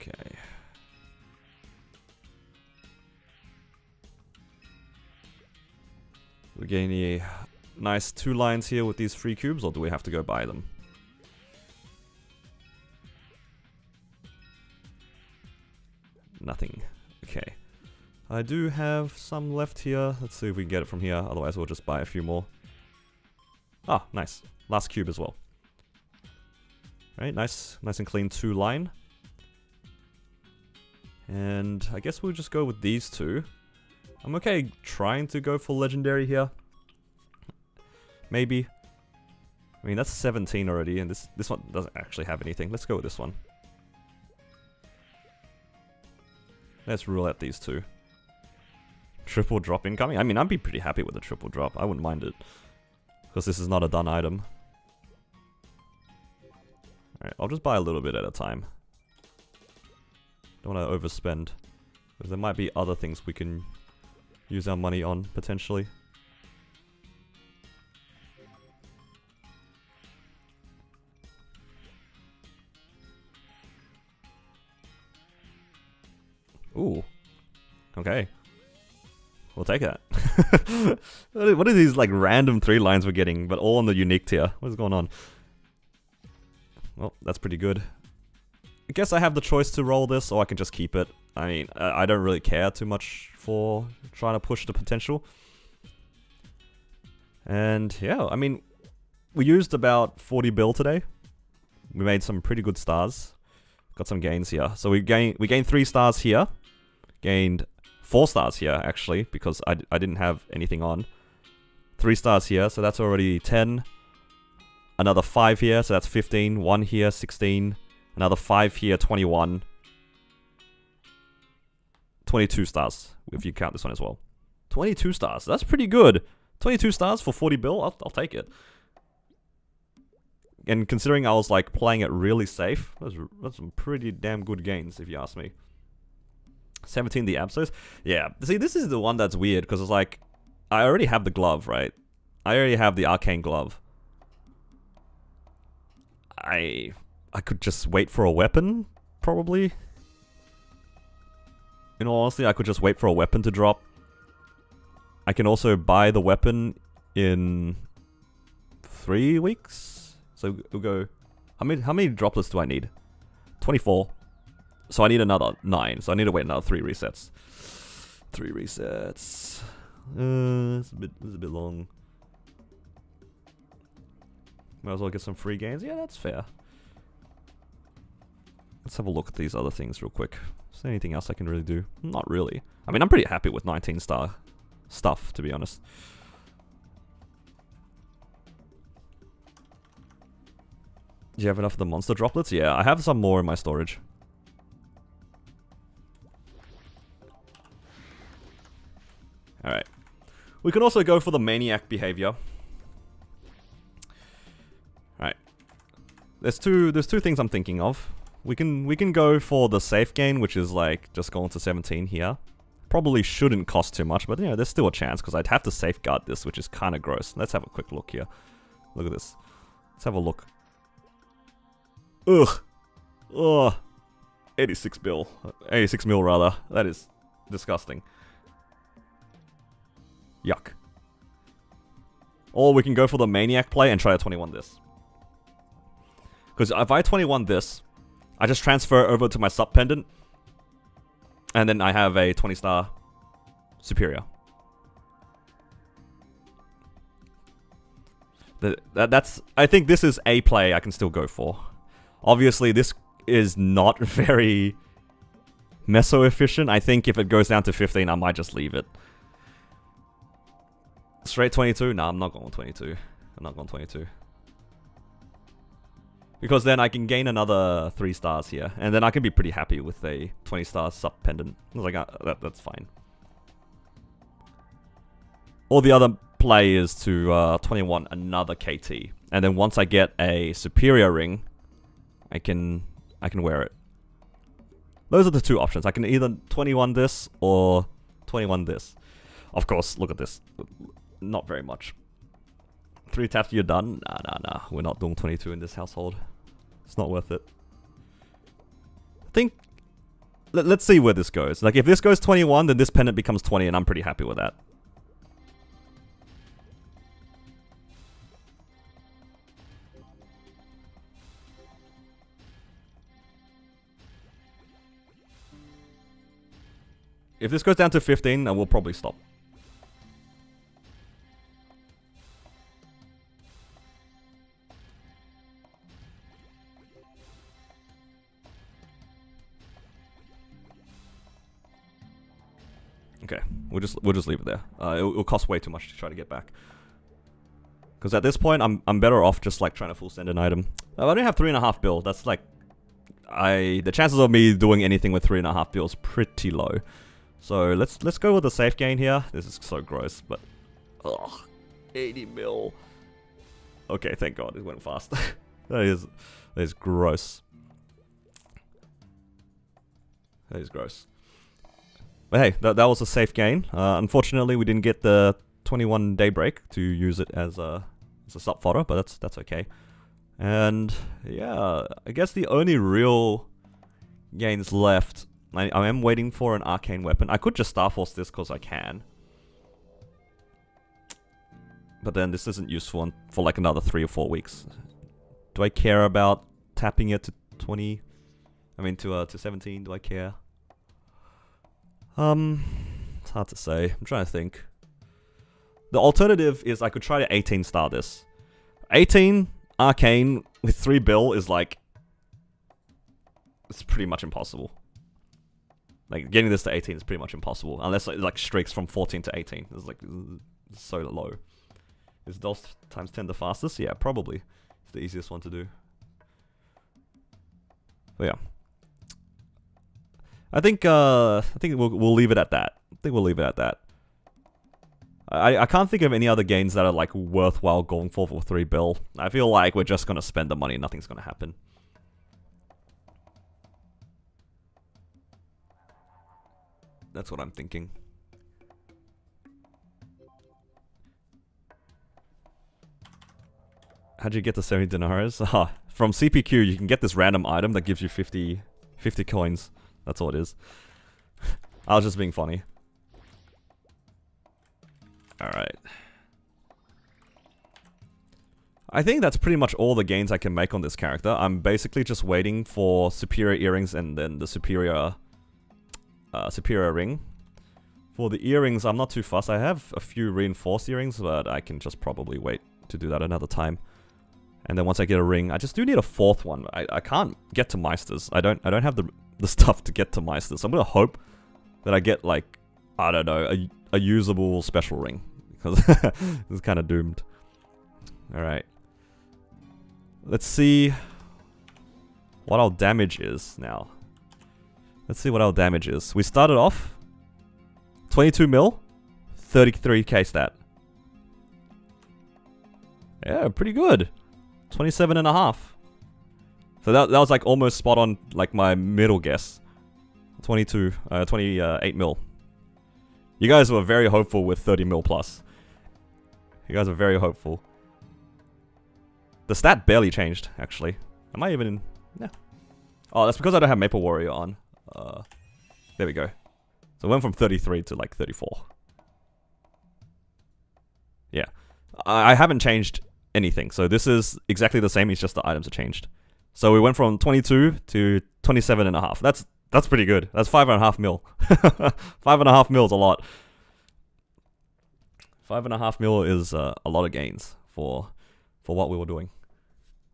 Okay. We're getting a nice 2 lines here with these free cubes, or do we have to go buy them? Nothing. Okay. I do have some left here. Let's see if we can get it from here, otherwise we'll just buy a few more. Ah, nice. Last cube as well. Right, nice and clean 2 line. And I guess we'll just go with these two. I'm okay trying to go for legendary here. Maybe. I mean, that's 17 already, and this one doesn't actually have anything. Let's go with this one. Let's rule out these two. Triple drop incoming? I mean, I'd be pretty happy with a triple drop. I wouldn't mind it. Because this is not a done item. Alright, I'll just buy a little bit at a time. Don't want to overspend. Because there might be other things we can use our money on, potentially. Ooh. Okay. We'll take that. What are these like random 3 lines we're getting, but all on the unique tier? What is going on? Well, that's pretty good. I guess I have the choice to roll this, or I can just keep it. I mean, I don't really care too much for trying to push the potential. And yeah, I mean, we used about 40 bill today. We made some pretty good stars. Got some gains here. So we gained 3 stars here. Gained 4 stars here, actually, because I didn't have anything on. 3 stars here, so that's already 10. Another 5 here, so that's 15. 1 here, 16. Another 5 here, 21. 22 stars, if you count this one as well. 22 stars, that's pretty good. 22 stars for 40 bill, I'll take it. And considering I was like playing it really safe, that's some pretty damn good gains, if you ask me. 17 the Absols. Yeah, see, this is the one that's weird, because it's like, I already have the glove, right? I already have the arcane glove. I could just wait for a weapon, probably. In all honesty, I could just wait for a weapon to drop. I can also buy the weapon in 3 weeks. So we'll go. How many droplets do I need? 24. So I need another 9. So I need to wait another 3 resets. 3 resets. It's a bit long. Might as well get some free gains. Yeah, that's fair. Let's have a look at these other things real quick. Is there anything else I can really do? Not really. I mean, I'm pretty happy with 19 star stuff, to be honest. Do you have enough of the monster droplets? Yeah, I have some more in my storage. Alright. We can also go for the maniac behavior. Alright. There's two things I'm thinking of. We can go for the safe gain, which is like just going to 17 here. Probably shouldn't cost too much, but you know, there's still a chance because I'd have to safeguard this, which is kind of gross. Let's have a quick look here. Look at this. Let's have a look. Ugh. Ugh. 86 bill. 86 mil rather. That is disgusting. Yuck. Or we can go for the maniac play and try to 21 this. Because if I 21 this, I just transfer over to my sub pendant, and then I have a 20 star superior. That's. I think this is a play I can still go for. Obviously, this is not very meso efficient. I think if it goes down to 15, I might just leave it. Straight 22? Nah, I'm not going 22. I'm not going 22. Because then I can gain another 3 stars here. And then I can be pretty happy with a 20 star sub pendant. I was like, that's fine. Or the other play is to 21 another KT. And then once I get a superior ring, I can wear it. Those are the 2 options. I can either 21 this or 21 this. Of course, look at this. Not very much. 3 taps, you're done? Nah. We're not doing 22 in this household. It's not worth it. I think... Let's see where this goes. Like, if this goes 21, then this pendant becomes 20, and I'm pretty happy with that. If this goes down to 15, then we'll probably stop. Okay, we'll just leave it there. It'll cost way too much to try to get back. Because at this point, I'm better off just like trying to full send an item. I don't have 3.5 bill. That's like, the chances of me doing anything with 3.5 bill is pretty low. So let's go with the safe gain here. This is so gross, but 80 mil. Okay, thank God it went fast. that is gross. That is gross. But hey, that was a safe gain. Unfortunately, we didn't get the 21 daybreak to use it as a sub fodder, but that's okay. And yeah, I guess the only real gains left. I am waiting for an arcane weapon. I could just Starforce this because I can. But then this isn't useful for like another 3 or 4 weeks. Do I care about tapping it to 20? I mean, to 17. Do I care? It's hard to say. I'm trying to think. The alternative is I could try to 18 star this. 18 arcane with 3 bill is like, it's pretty much impossible. Like getting this to 18 is pretty much impossible unless it like streaks from 14 to 18. It's like so low. Is DOS times 10 the fastest? Yeah, probably. It's the easiest one to do. But yeah. I think we'll leave it at that. I think we'll leave it at that. I can't think of any other games that are like worthwhile going for 3 bill. I feel like we're just gonna spend the money, nothing's gonna happen. That's what I'm thinking. How'd you get the 70 dinars? From CPQ you can get this random item that gives you 50 coins. That's all it is. I was just being funny. Alright. I think that's pretty much all the gains I can make on this character. I'm basically just waiting for superior earrings and then the superior ring. For the earrings, I'm not too fussed. I have a few reinforced earrings, but I can just probably wait to do that another time. And then once I get a ring, I just do need a 4th one. I can't get to Meisters. I don't have the stuff to get to Meisters. So I'm gonna hope that I get like, I don't know, a usable special ring, because it's kind of doomed. Alright. Let's see what our damage is now. Let's see what our damage is. We started off 22 mil, 33k stat. Yeah, pretty good. 27.5. So that was like almost spot on, like my middle guess. 28 mil. You guys were very hopeful with 30 mil plus. You guys are very hopeful. The stat barely changed, actually. Am I even in... Yeah. Oh, that's because I don't have Maple Warrior on. There we go. So it went from 33 to like 34. Yeah. I haven't changed anything. So this is exactly the same, it's just the items have changed. So we went from 22 to 27.5. That's pretty good. That's 5.5 mil. 5.5 mil is a lot. 5.5 mil is a lot of gains for what we were doing.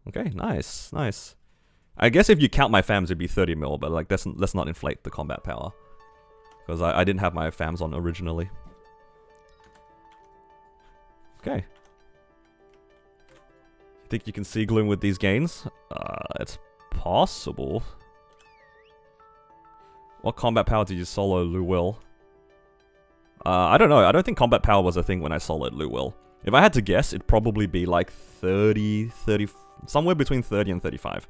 Okay, nice, nice. I guess if you count my fams, it'd be 30 mil, but like let's not inflate the combat power, because I didn't have my fams on originally. Okay. Think you can see Gloom with these gains? It's possible. What combat power did you solo Lu Will? I don't know. I don't think combat power was a thing when I soloed Lu Will. If I had to guess, it'd probably be like 30, somewhere between 30 and 35.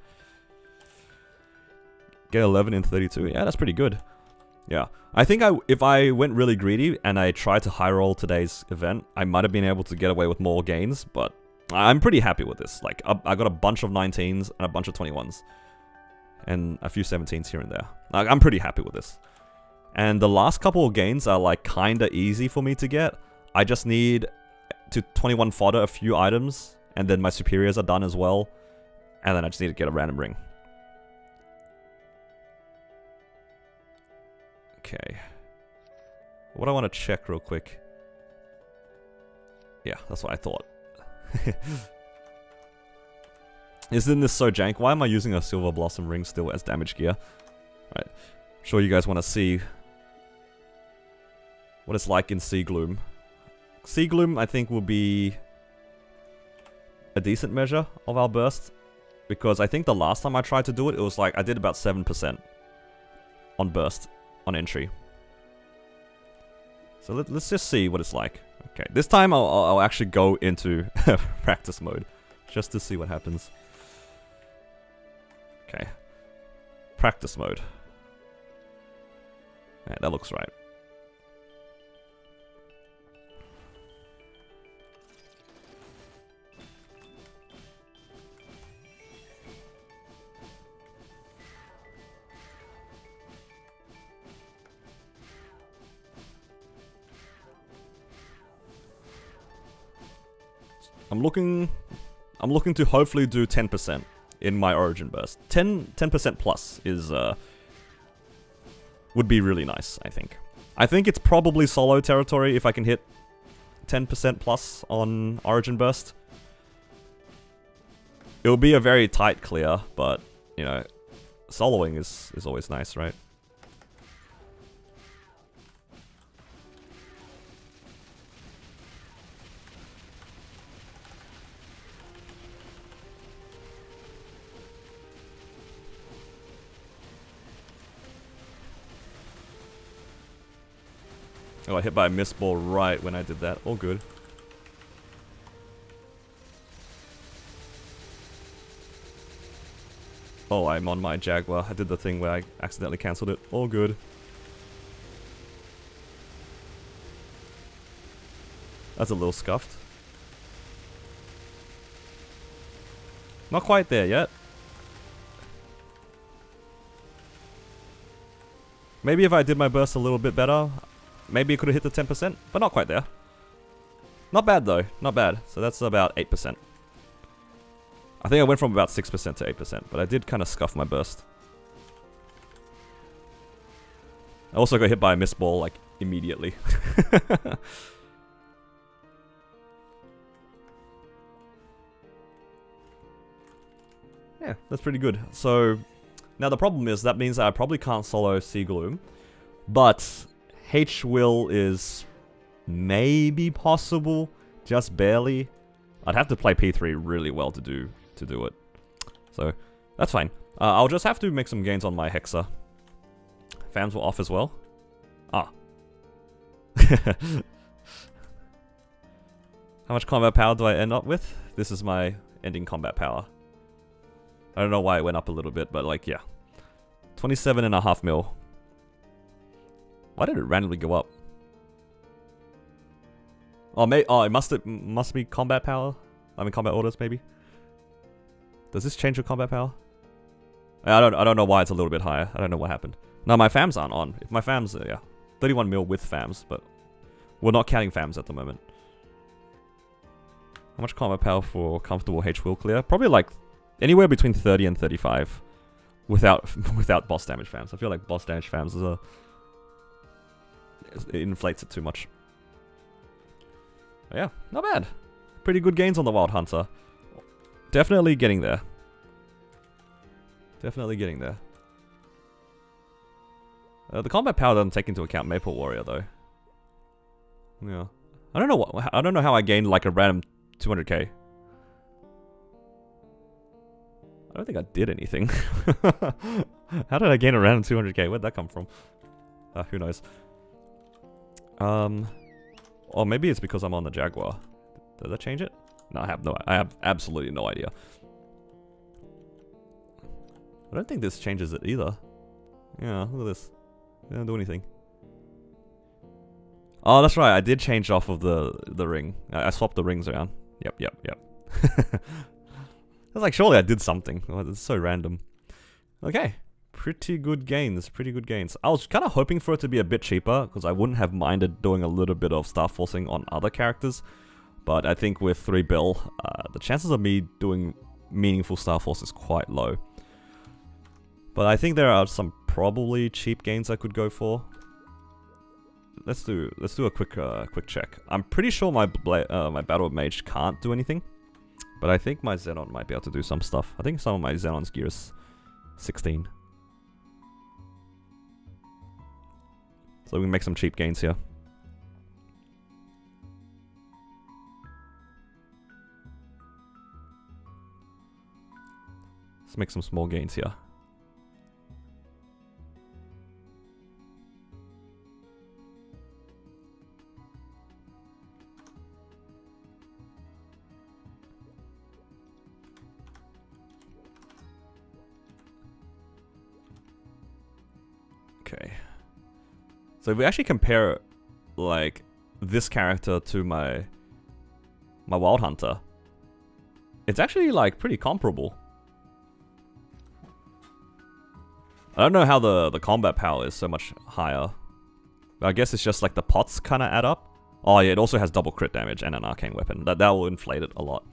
Get 11 in 32. Yeah, that's pretty good. Yeah. I think if I went really greedy and I tried to high roll today's event, I might have been able to get away with more gains, but I'm pretty happy with this. Like, I got a bunch of 19s and a bunch of 21s. And a few 17s here and there. Like, I'm pretty happy with this. And the last couple of gains are like kinda easy for me to get. I just need to 21 fodder a few items, and then my superiors are done as well. And then I just need to get a random ring. Okay. What I want to check real quick. Yeah, that's what I thought. Isn't this so jank? Why am I using a Silver Blossom ring still as damage gear? Right. I'm sure you guys want to see what it's like in Sea Gloom. Sea Gloom, I think, will be a decent measure of our burst, because I think the last time I tried to do it, it was like I did about 7% on burst on entry. So let's just see what it's like. Okay, this time I'll actually go into practice mode just to see what happens. Okay, practice mode. Yeah, that looks right. I'm looking to hopefully do 10%. in my Origin burst. 10% plus is would be really nice, I think. I think it's probably solo territory if I can hit 10% plus on Origin burst. It will be a very tight clear, but, you know, soloing is always nice, right? Oh, I hit by a missed ball right when I did that. All good. Oh, I'm on my Jaguar. I did the thing where I accidentally cancelled it. All good. That's a little scuffed. Not quite there yet. Maybe if I did my burst a little bit better, maybe it could have hit the 10%, but not quite there. Not bad though, not bad. So that's about 8%. I think I went from about 6% to 8%, but I did kind of scuff my burst. I also got hit by a missed ball, like, immediately. Yeah, that's pretty good. So, now the problem is, that means that I probably can't solo Sea Gloom, but H-Will is maybe possible, just barely. I'd have to play P3 really well to do it. So, that's fine. I'll just have to make some gains on my Hexa. Fams were off as well. Ah. How much combat power do I end up with? This is my ending combat power. I don't know why it went up a little bit, but like, yeah. 27.5 mil. Why did it randomly go up? Oh, it must be combat power. I mean, combat orders, maybe. Does this change your combat power? I don't know why it's a little bit higher. I don't know what happened. No, my fams aren't on. If my fams, yeah, 31 mil with fams, but we're not counting fams at the moment. How much combat power for comfortable H-Will clear? Probably like anywhere between 30 and 35, without boss damage fams. I feel like boss damage fams is it inflates it too much. But yeah, not bad. Pretty good gains on the Wild Hunter. Definitely getting there. Definitely getting there. The combat power doesn't take into account Maple Warrior though. Yeah, I don't know how I gained like a random 200k. I don't think I did anything. How did I gain a random 200k? Where'd that come from? Who knows? Or maybe it's because I'm on the Jaguar. Does that change it? No, I have absolutely no idea. I don't think this changes it either. Yeah, look at this. It doesn't do anything. Oh, that's right. I did change off of the ring. I swapped the rings around. Yep. I was like, surely I did something. Oh, it's so random. Okay. Pretty good gains. I was kind of hoping for it to be a bit cheaper, because I wouldn't have minded doing a little bit of star forcing on other characters. But I think with 3 bill, the chances of me doing meaningful star force is quite low. But I think there are some probably cheap gains I could go for. Let's do a quick check. I'm pretty sure my Battle Mage can't do anything, but I think my Xenon might be able to do some stuff. I think some of my Xenon's gear is 16. So we can make some cheap gains here. Let's make some small gains here. Okay. So if we actually compare, like, this character to my Wild Hunter, it's actually, like, pretty comparable. I don't know how the combat power is so much higher. But I guess it's just, like, the pots kind of add up. Oh, yeah, it also has double crit damage and an arcane weapon. That will inflate it a lot.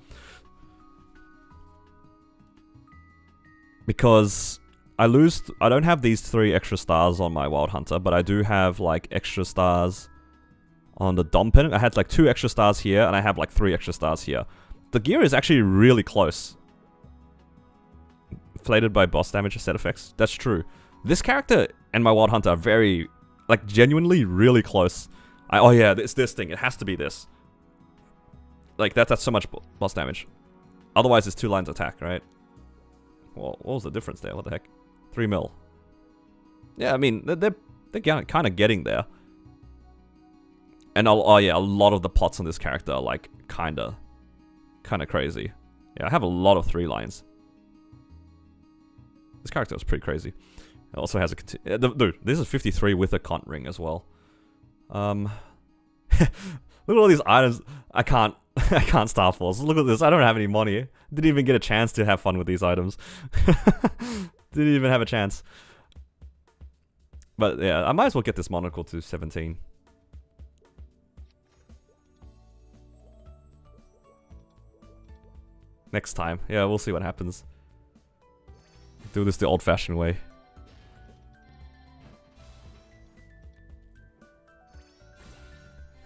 because I don't have these 3 extra stars on my Wild Hunter, but I do have like extra stars on the Dom Pendant. I had like 2 extra stars here, and I have like 3 extra stars here. The gear is actually really close. Inflated by boss damage or set effects. That's true. This character and my Wild Hunter are very, like, genuinely really close. Oh yeah, it's this thing. It has to be this. Like, that's so much boss damage. Otherwise, it's 2 lines attack, right? Well, what was the difference there? What the heck? 3 mil. Yeah, I mean, they're kind of getting there. And oh yeah, a lot of the pots on this character are like kind of crazy. Yeah, I have a lot of 3 lines. This character is pretty crazy. It also has a dude, this is 53 with a cont ring as well. Look at all these items. I can't Star Force. Look at this. I don't have any money. Didn't even get a chance to have fun with these items. Didn't even have a chance. But yeah, I might as well get this monocle to 17. Next time. Yeah, we'll see what happens. Do this the old-fashioned way.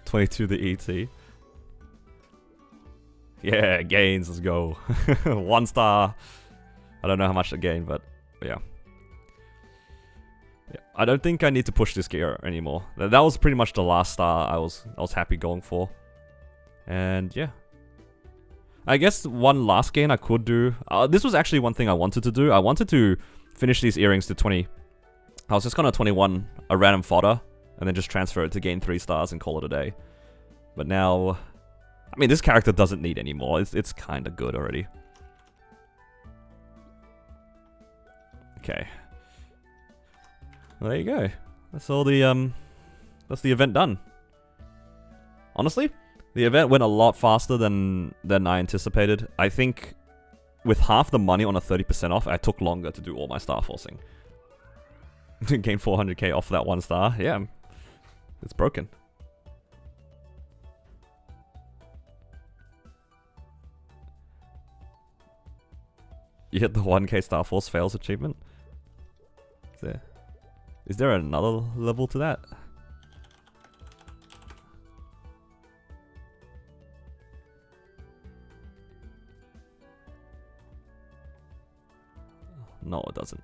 $22 the ET. Yeah, gains, let's go. 1 star. I don't know how much to gain, but yeah. I don't think I need to push this gear anymore. That was pretty much the last star I was happy going for. And yeah. I guess one last gain I could do. This was actually one thing I wanted to do. I wanted to finish these earrings to 20. I was just gonna 21 a random fodder and then just transfer it to gain 3 stars and call it a day. But now, I mean, this character doesn't need any more. It's kind of good already. Okay. Well, there you go. That's all the that's the event done. Honestly, the event went a lot faster than I anticipated. I think with half the money on a 30% off, I took longer to do all my star forcing. Gain 400k off that 1 star. Yeah, it's broken. You hit the 1k Star Force fails achievement. Is there another level to that? No, it doesn't.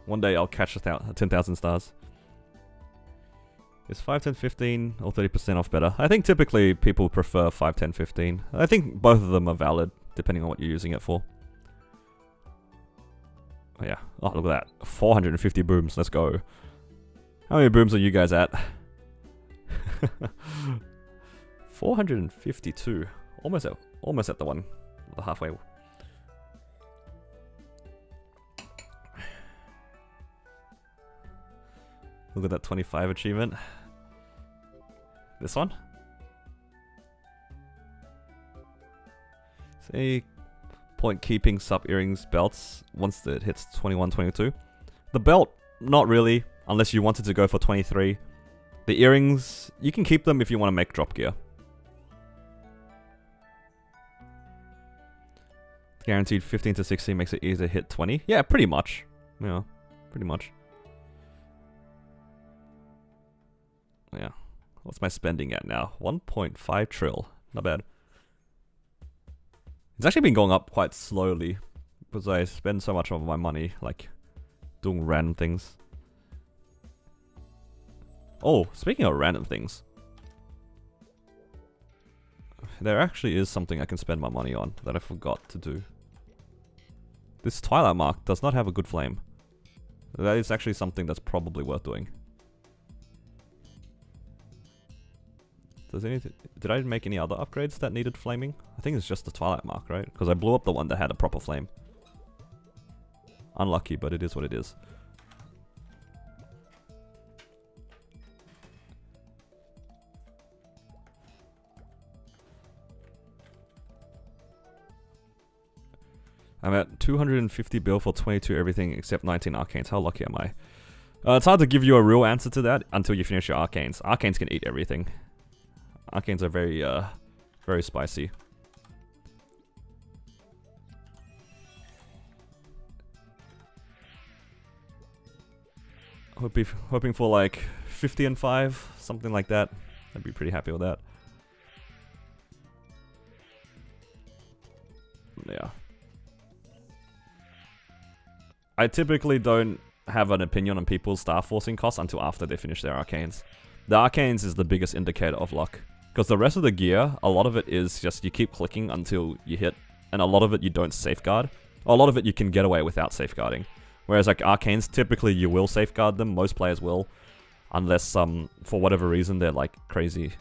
One day I'll catch 10,000 stars. Is 5, 10, 15 or 30% off better? I think typically people prefer 5, 10, 15. I think both of them are valid, depending on what you're using it for. Oh yeah. Oh, look at that. 450 booms. Let's go. How many booms are you guys at? 452. Almost at the halfway. Look at that 25 achievement. This one? Say point keeping sub earrings belts once it hits 21, 22. The belt, not really, unless you wanted to go for 23. The earrings, you can keep them if you want to make drop gear. Guaranteed 15 to 16 makes it easier to hit 20. Yeah, pretty much. Yeah, pretty much. Yeah. What's my spending at now? 1.5 trill. Not bad. It's actually been going up quite slowly because I spend so much of my money, like, doing random things. Oh, speaking of random things. There actually is something I can spend my money on that I forgot to do. This Twilight Mark does not have a good flame. That is actually something that's probably worth doing. Did I make any other upgrades that needed flaming? I think it's just the Twilight Mark, right? Because I blew up the one that had a proper flame. Unlucky, but it is what it is. I'm at 250 bill for 22 everything except 19 arcanes. How lucky am I? It's hard to give you a real answer to that until you finish your arcanes. Arcanes can eat everything. Arcanes are very, very spicy. Hoping for like 50 and 5, something like that. I'd be pretty happy with that. Yeah. I typically don't have an opinion on people's star forcing costs until after they finish their arcanes. The arcanes is the biggest indicator of luck. Because the rest of the gear, a lot of it is just you keep clicking until you hit, and a lot of it you don't safeguard. A lot of it you can get away without safeguarding. Whereas like arcanes, typically you will safeguard them, most players will. Unless for whatever reason they're like crazy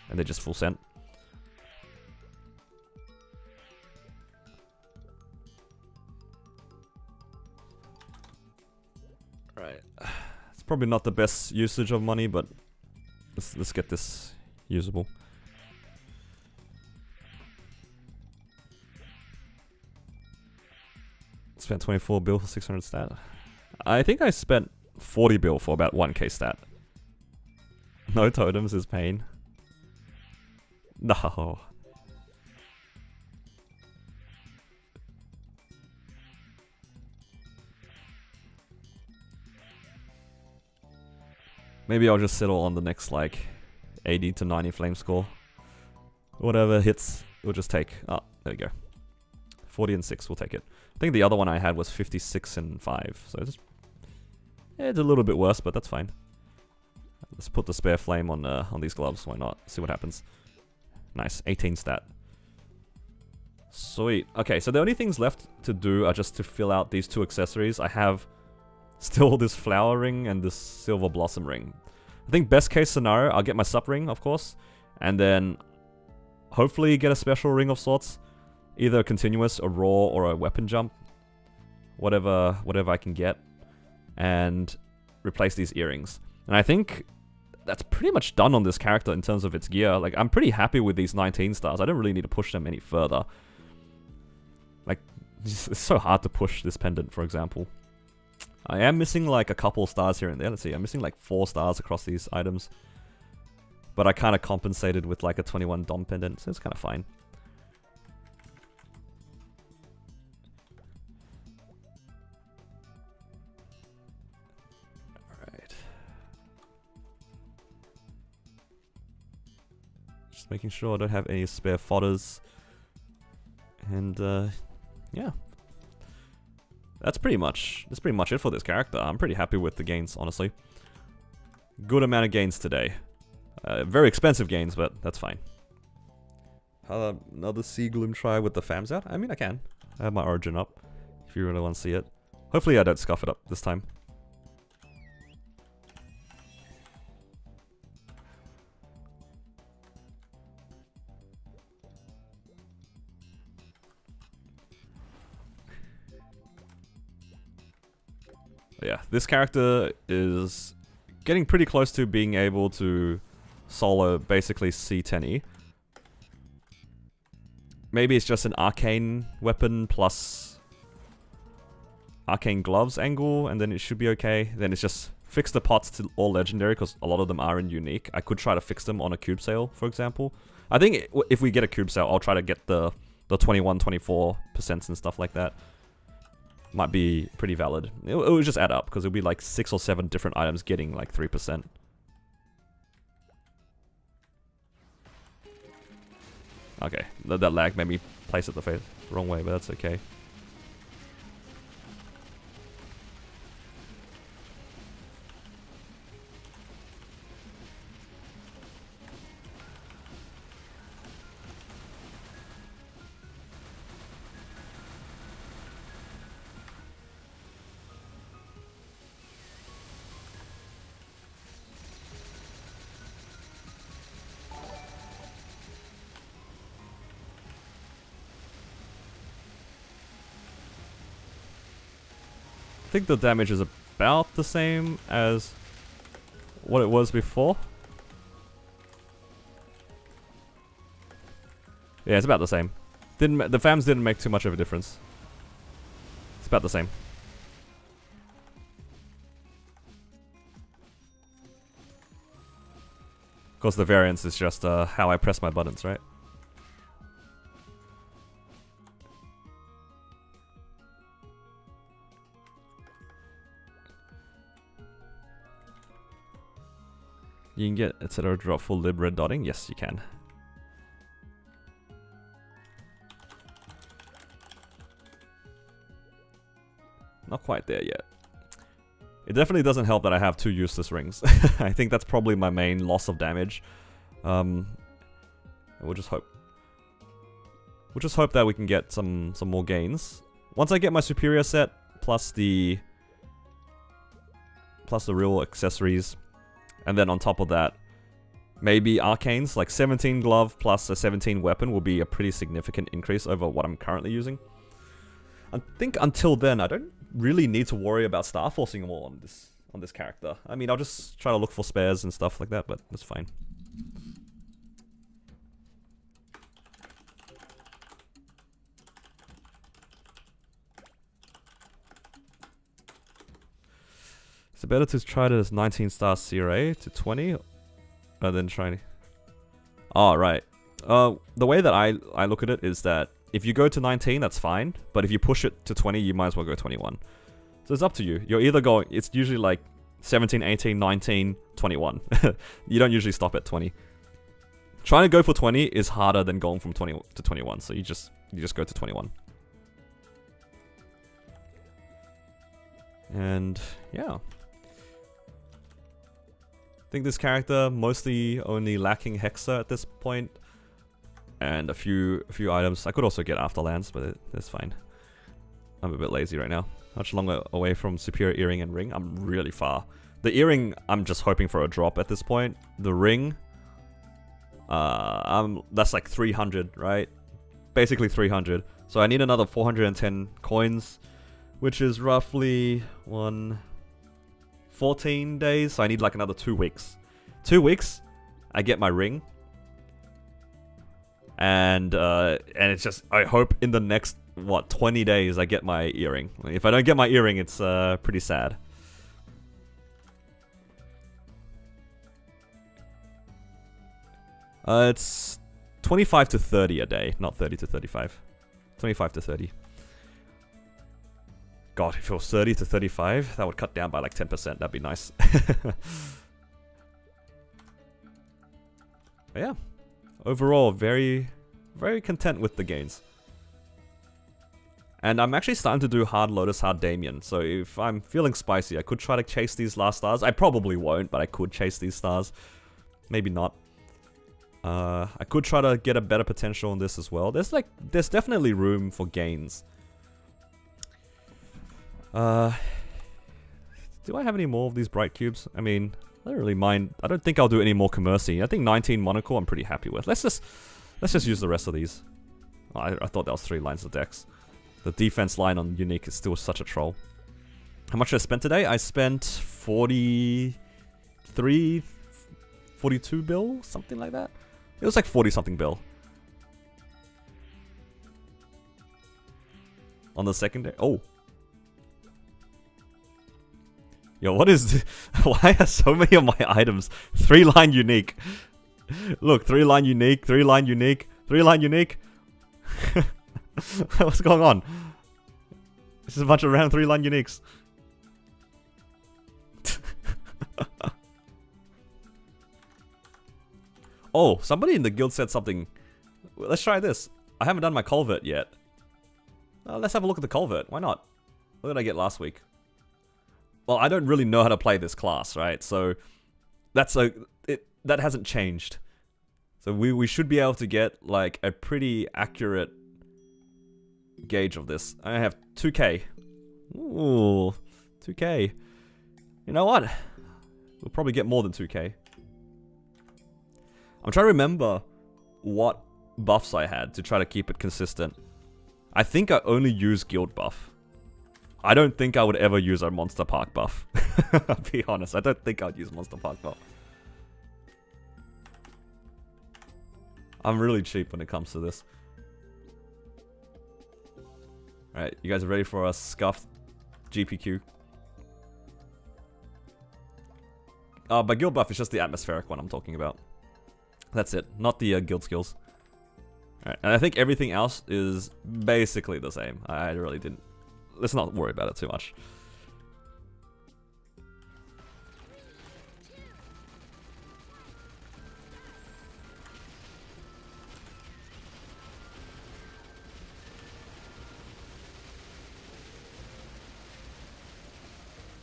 and they're just full sent. Right. It's probably not the best usage of money, but let's get this usable. Spent 24 bill for 600 stat. I think I spent 40 bill for about 1k stat. No totems is pain. No. Maybe I'll just settle on the next like 80 to 90 flame score. Whatever hits, we'll just take. Oh, there we go. 40 and 6, we'll take it. I think the other one I had was 56 and 5, so it's a little bit worse, but that's fine. Let's put the spare flame on these gloves, why not? See what happens. Nice, 18 stat. Sweet. Okay, so the only things left to do are just to fill out these 2 accessories. I have still this flower ring and this silver blossom ring. I think best case scenario, I'll get my sup ring, of course, and then hopefully get a special ring of sorts. Either a continuous, a raw, or a weapon jump. Whatever I can get. And replace these earrings. And I think that's pretty much done on this character in terms of its gear. Like, I'm pretty happy with these 19 stars. I don't really need to push them any further. Like, it's so hard to push this pendant, for example. I am missing like a couple stars here and there. Let's see, I'm missing like 4 stars across these items. But I kind of compensated with like a 21 Dom pendant, so it's kind of fine. Making sure I don't have any spare fodders. And yeah. That's pretty much it for this character. I'm pretty happy with the gains, honestly. Good amount of gains today. Very expensive gains, but that's fine. Another Sea Gloom try with the fams out? I mean, I can. I have my origin up, if you really want to see it. Hopefully I don't scuff it up this time. Yeah, this character is getting pretty close to being able to solo basically C10E. Maybe it's just an arcane weapon plus arcane gloves angle, and then it should be okay. Then it's just fix the pots to all legendary, because a lot of them are in unique. I could try to fix them on a cube sale, for example. I think if we get a cube sale, I'll try to get the 21, 24% and stuff like that. Might be pretty valid. It will just add up, because it'll be like 6 or 7 different items getting like 3%. Okay, that lag made me place it the wrong way, but that's okay. I think the damage is about the same as what it was before. Yeah, it's about the same. The fams didn't make too much of a difference. It's about the same. Of course, the variance is just how I press my buttons, right? You can get etc. drop full lib red dotting. Yes, you can. Not quite there yet. It definitely doesn't help that I have 2 useless rings. I think that's probably my main loss of damage. We'll just hope. We'll just hope that we can get some more gains. Once I get my superior set plus the real accessories, and then on top of that, maybe arcanes, like 17 glove plus a 17 weapon will be a pretty significant increase over what I'm currently using. I think until then, I don't really need to worry about star forcing more on this character. I mean, I'll just try to look for spares and stuff like that, but that's fine. Is it better to try this 19 star CRA to 20, rather than trying? Oh, right. The way that I look at it is that if you go to 19, that's fine. But if you push it to 20, you might as well go 21. So it's up to you. You're either going... It's usually like 17, 18, 19, 21. You don't usually stop at 20. Trying to go for 20 is harder than going from 20 to 21. So you just go to 21. And yeah. I think this character mostly only lacking Hexa at this point. And a few items. I could also get Afterlands, but that's fine. I'm a bit lazy right now. Much longer away from Superior Earring and Ring. I'm really far. The Earring, I'm just hoping for a drop at this point. The Ring, that's like 300, right? Basically 300. So I need another 410 coins, which is roughly 14 days. So I need like another 2 weeks. 2 weeks, I get my Ring. And it's just, I hope in the next, 20 days I get my earring. If I don't get my earring, it's pretty sad. It's 25 to 30 a day, not 30 to 35. 25 to 30. God, if it was 30 to 35, that would cut down by like 10%. That'd be nice. But yeah. Overall, very, very content with the gains. And I'm actually starting to do hard Lotus, hard Damien. So if I'm feeling spicy, I could try to chase these last stars. I probably won't, but I could chase these stars. Maybe not. I could try to get a better potential on this as well. There's definitely room for gains. Do I have any more of these bright cubes? I mean, I don't really mind. I don't think I'll do any more Commercy. I think 19 Monocle I'm pretty happy with. Let's just use the rest of these. Oh, I thought that was 3 lines of decks. The defense line on Unique is still such a troll. How much did I spend today? I spent 43, 42 bill? Something like that? It was like 40 something bill. On the second day? Oh. Yo, what is this? Why are so many of my items 3-line unique? Look, 3-line unique, 3-line unique, 3-line unique. What's going on? This is a bunch of random 3-line uniques. Oh, somebody in the guild said something. Let's try this. I haven't done my culvert yet. Let's have a look at the culvert. Why not? What did I get last week? Well, I don't really know how to play this class, right? So that hasn't changed. So we should be able to get like a pretty accurate gauge of this. I have 2k. Ooh, 2k. You know what? We'll probably get more than 2k. I'm trying to remember what buffs I had to try to keep it consistent. I think I only use guild buff. I don't think I would ever use a Monster Park buff. I'll be honest, I don't think I'd use Monster Park buff. I'm really cheap when it comes to this. Alright, you guys are ready for a scuffed GPQ? By guild buff, it's just the atmospheric one I'm talking about. That's it, not the guild skills. Alright, and I think everything else is basically the same. I really didn't... Let's not worry about it too much.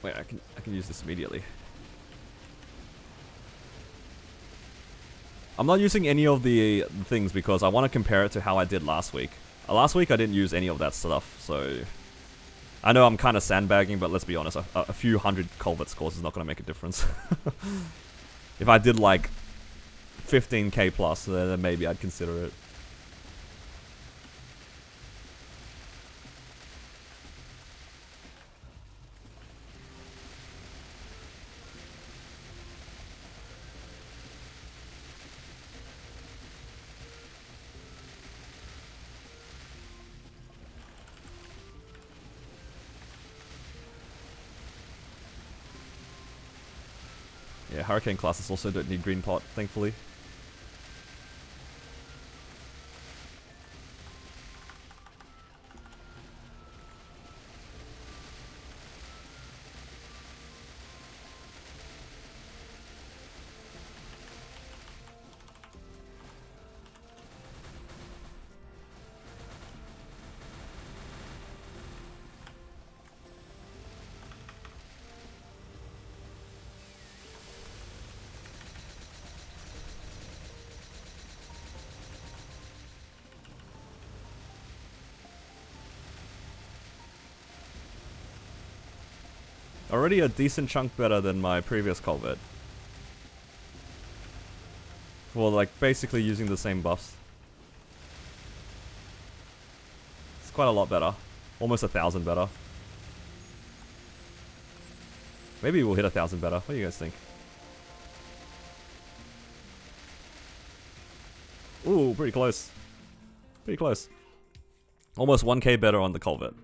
Wait, I can use this immediately. I'm not using any of the things because I want to compare it to how I did last week. Last week I didn't use any of that stuff, so... I know I'm kind of sandbagging, but let's be honest, a few hundred culvert scores is not going to make a difference. If I did like 15k plus, then maybe I'd consider it. Yeah, Hurricane classes also don't need green pot, thankfully. Already a decent chunk better than my previous culvert. For like basically using the same buffs. It's quite a lot better. Almost 1,000 better. Maybe we'll hit 1,000 better. What do you guys think? Ooh, pretty close. Pretty close. Almost 1k better on the culvert.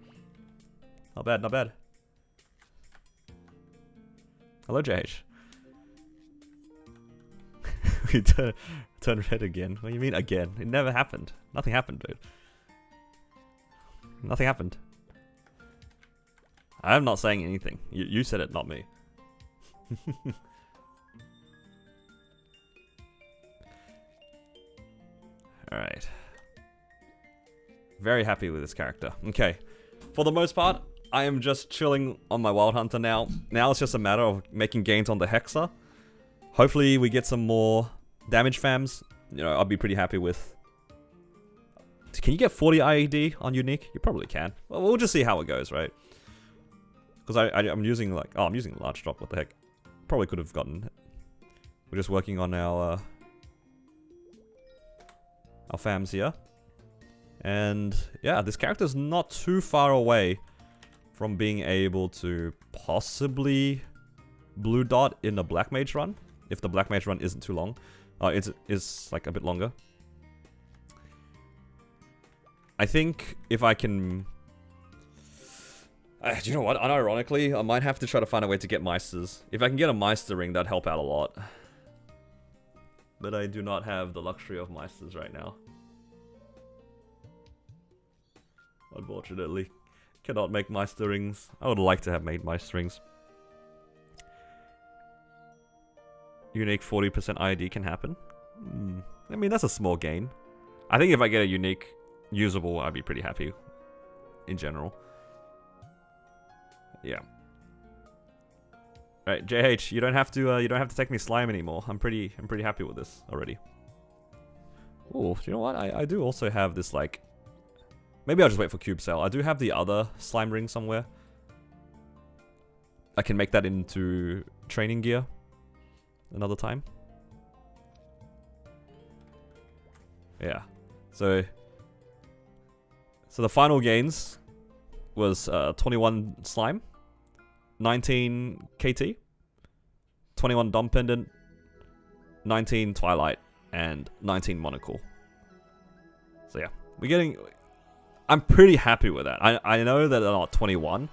Not bad, not bad. Hello, JH. We turn red again. What do you mean again? It never happened. Nothing happened, dude. Nothing happened. I'm not saying anything. You said it, not me. Alright. Very happy with this character. Okay. For the most part, I am just chilling on my Wild Hunter now. Now it's just a matter of making gains on the Hexer. Hopefully we get some more damage fams. You know, I'll be pretty happy with... Can you get 40 IED on Unique? You probably can. Well, we'll just see how it goes, right? Because I'm using like... Oh, I'm using Large Drop. What the heck? Probably could have gotten it. We're just working on our fams here. And yeah, this character's not too far away from being able to possibly blue dot in a Black Mage run, if the Black Mage run isn't too long. It's like a bit longer. I think if I can... do you know what? Unironically, I might have to try to find a way to get Meisters. If I can get a Meister ring, that'd help out a lot. But I do not have the luxury of Meisters right now. Unfortunately. Cannot make Meister rings. I would like to have made Meister rings. Unique 40% IED can happen. I mean, that's a small gain. I think if I get a unique usable, I'd be pretty happy. In general. Yeah. Alright, JH, you don't have to take me slime anymore. I'm pretty happy with this already. Oh, do you know what? I do also have this like... Maybe I'll just wait for Cube Sale. I do have the other slime ring somewhere. I can make that into training gear another time. Yeah. So the final gains was 21 slime, 19 KT, 21 Dom Pendant, 19 Twilight, and 19 Monocle. So yeah, we're getting... I'm pretty happy with that. I know that they're not 21,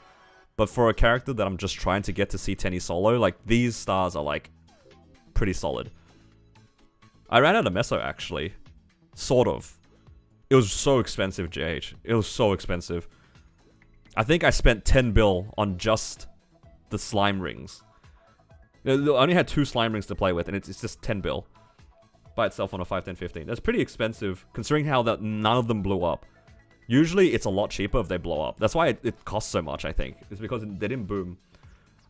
but for a character that I'm just trying to get to see Tenny solo, like, these stars are, like, pretty solid. I ran out of Meso, actually. Sort of. It was so expensive, JH. It was so expensive. I think I spent 10 bill on just the slime rings. I only had 2 slime rings to play with, and it's just 10 bill. By itself on a 5, 10, 15. That's pretty expensive, considering how that none of them blew up. Usually, it's a lot cheaper if they blow up. That's why it costs so much, I think. It's because they didn't boom.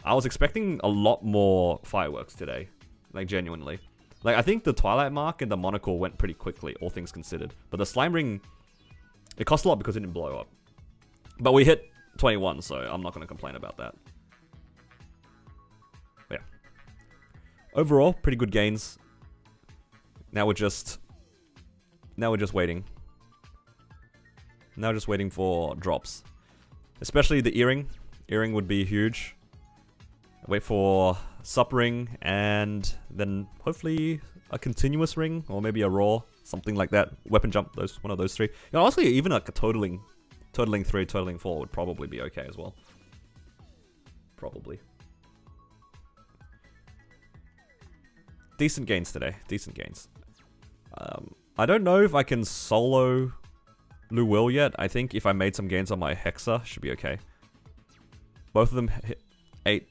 I was expecting a lot more fireworks today. Like, genuinely. Like, I think the Twilight Mark and the Monocle went pretty quickly, all things considered. But the Slime Ring, it cost a lot because it didn't blow up. But we hit 21, so I'm not going to complain about that. But yeah. Overall, pretty good gains. Now we're just waiting. Now just waiting for drops. Especially the earring. Earring would be huge. Wait for sup ring, and then hopefully a continuous ring, or maybe a raw, something like that. Weapon jump, one of those three. You know, honestly, even like a totaling 3, totaling 4 would probably be okay as well. Probably. Decent gains today, decent gains. I don't know if I can solo Lu Will yet. I think if I made some gains on my Hexa, should be okay. Both of them hit 8,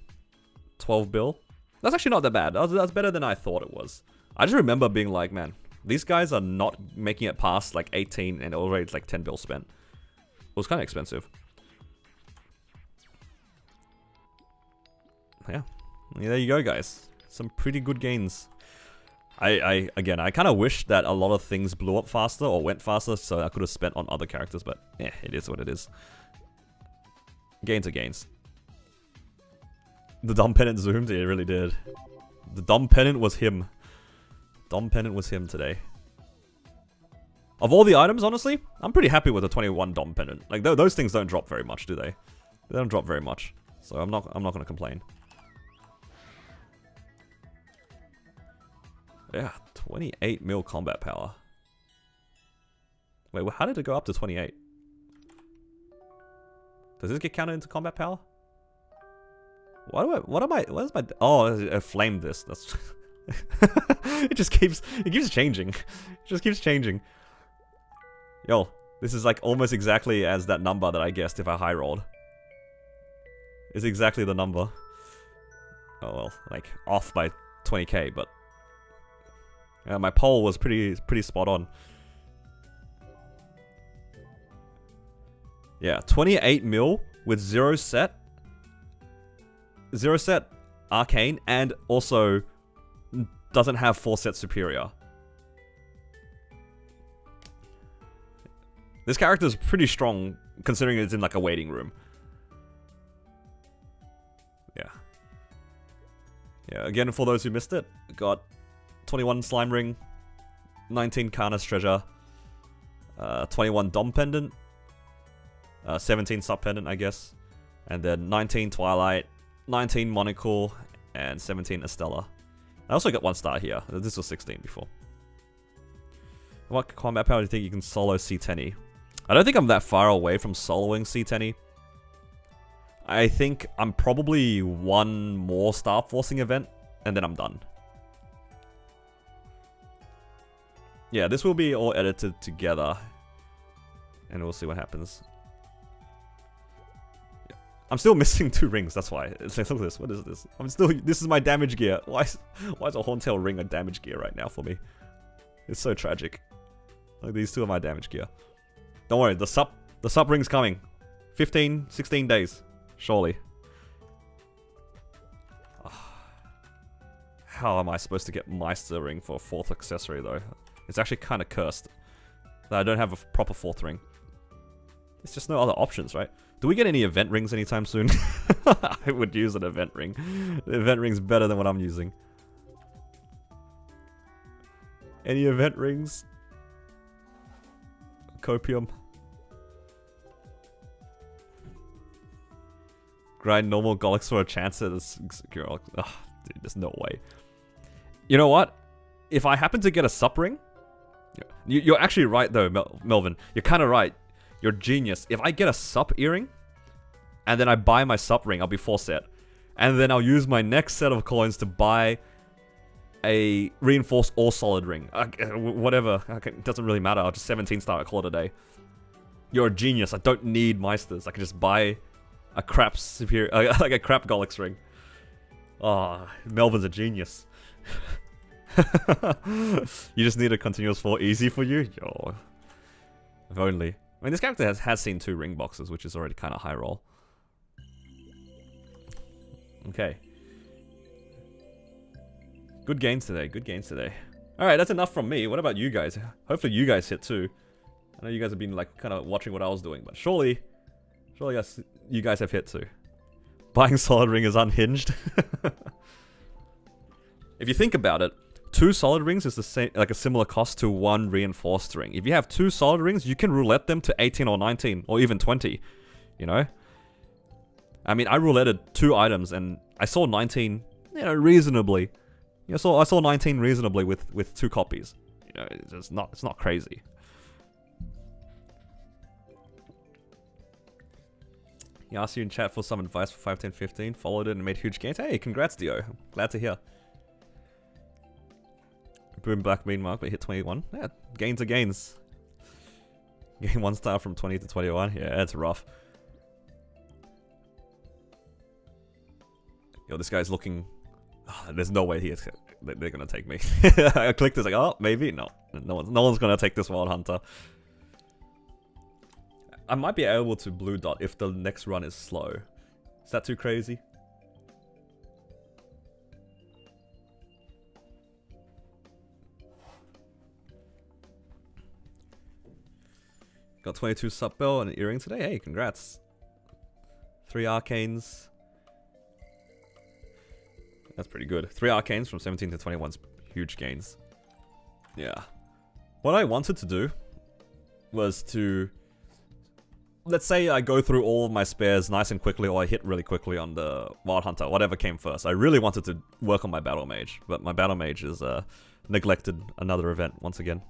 12 bill. That's actually not that bad. That's better than I thought it was. I just remember being like, man, these guys are not making it past like 18 and already it's like 10 bill spent. It was kind of expensive. Yeah, there you go, guys. Some pretty good gains. Again, I kind of wish that a lot of things blew up faster or went faster, so I could have spent on other characters, but yeah, it is what it is. Gains are gains. The Dom Pennant zoomed, it really did. The Dom Pennant was him. Dom Pennant was him today. Of all the items, honestly, I'm pretty happy with the 21 Dom Pennant. Like, those things don't drop very much, do they? They don't drop very much, so I'm not gonna complain. Yeah, 28 mil combat power. Wait, how did it go up to 28? Does this get counted into combat power? What is my, oh, I flamed this. That's, it keeps changing. It just keeps changing. Yo, this is like almost exactly as that number that I guessed if I high rolled. It's exactly the number. Oh well, like off by 20k, but my poll was pretty spot on. Yeah, 28 mil with 0 set. 0 set arcane, and also doesn't have 4 set superior. This character is pretty strong considering it's in like a waiting room. Yeah. Yeah, again, for those who missed it, got 21 Slime Ring, 19 Karna's Treasure, 21 Dom Pendant, 17 Sub Pendant, I guess, and then 19 Twilight, 19 Monocle, and 17 Estella. I also got 1 star here. This was 16 before. What combat power do you think you can solo C10E? I don't think I'm that far away from soloing C10E. I think I'm probably 1 more Star Forcing event, and then I'm done. Yeah, this will be all edited together, and we'll see what happens. Yeah. I'm still missing 2 rings, that's why. It's like, look at this, what is this? This is my damage gear. Why is a Horntail ring a damage gear right now for me? It's so tragic. Like, these 2 are my damage gear. Don't worry, the sub ring's coming. 15, 16 days, surely. How am I supposed to get Meister ring for a 4th accessory though? It's actually kind of cursed that I don't have a proper 4th ring. There's just no other options, right? Do we get any event rings anytime soon? I would use an event ring. The event ring's better than what I'm using. Any event rings? Copium. Grind normal Golix for a chance at this girl. Ugh, dude, there's no way. You know what? If I happen to get a sup ring, you're actually right though, Melvin. You're kind of right. You're a genius. If I get a sup earring, and then I buy my sup ring, I'll be 4 set. And then I'll use my next set of coins to buy a reinforced or solid ring. Whatever. Okay, it doesn't really matter. I'll just 17 star it, call it a day. You're a genius. I don't need Meisters. I can just buy a crap superior, like a crap Golix ring. Oh, Melvin's a genius. You just need a continuous 4 easy for you? Yo. If only. I mean, this character has seen 2 ring boxes, which is already kind of high roll. Okay. Good gains today. Good gains today. Alright, that's enough from me. What about you guys? Hopefully you guys hit too. I know you guys have been like kind of watching what I was doing, but surely you guys have hit too. Buying solid ring is unhinged. If you think about it, 2 solid rings is the same, like a similar cost to 1 reinforced ring. If you have 2 solid rings, you can roulette them to 18 or 19 or even 20. You know? I mean, I rouletted 2 items and I saw 19, you know, reasonably. You know, I saw 19 reasonably with 2 copies. You know, it's not crazy. He asked you in chat for some advice for 5, 10, 15. Followed it and made huge gains. Hey, congrats, Dio. Glad to hear. Boom, black mean mark, but hit 21. Yeah, gains are gains. Gain 1 star from 20 to 21. Yeah, that's rough. Yo, this guy's looking... Oh, there's no way they're gonna take me. I clicked this like, oh, maybe? No. No one's gonna take this Wild Hunter. I might be able to blue dot if the next run is slow. Is that too crazy? Got 22 sub bell and an earring today. Hey, congrats. 3 arcanes. That's pretty good. 3 arcanes from 17 to 21's huge gains. Yeah. What I wanted to do was to... Let's say I go through all of my spares nice and quickly, or I hit really quickly on the Wild Hunter, whatever came first. I really wanted to work on my Battle Mage, but my Battle Mage is neglected another event once again.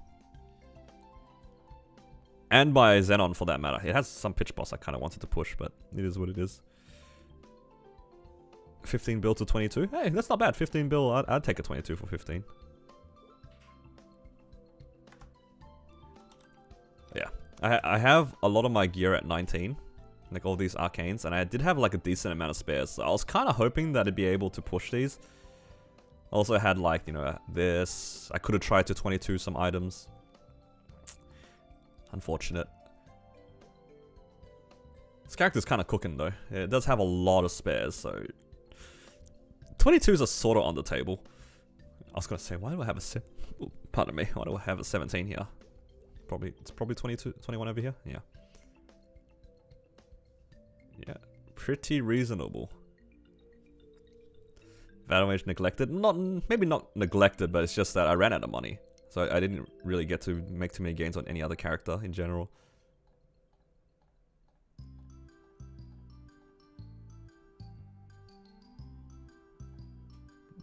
And my Xenon for that matter. It has some pitch boss I kind of wanted to push, but it is what it is. 15 bill to 22. Hey, that's not bad. 15 bill, I'd take a 22 for 15. Yeah. I have a lot of my gear at 19. Like all these arcanes. And I did have like a decent amount of spares. So I was kind of hoping that I'd be able to push these. I also had like, you know, this. I could have tried to 22 some items. Unfortunate. This character's kind of cooking though. It does have a lot of spares, so... 22s are sort of on the table. I was gonna say, why do I have a pardon me, why do I have a 17 here? It's probably 22, 21 over here. Yeah. Yeah, pretty reasonable. Battle Mage neglected. Maybe not neglected, but it's just that I ran out of money. So I didn't really get to make too many gains on any other character in general.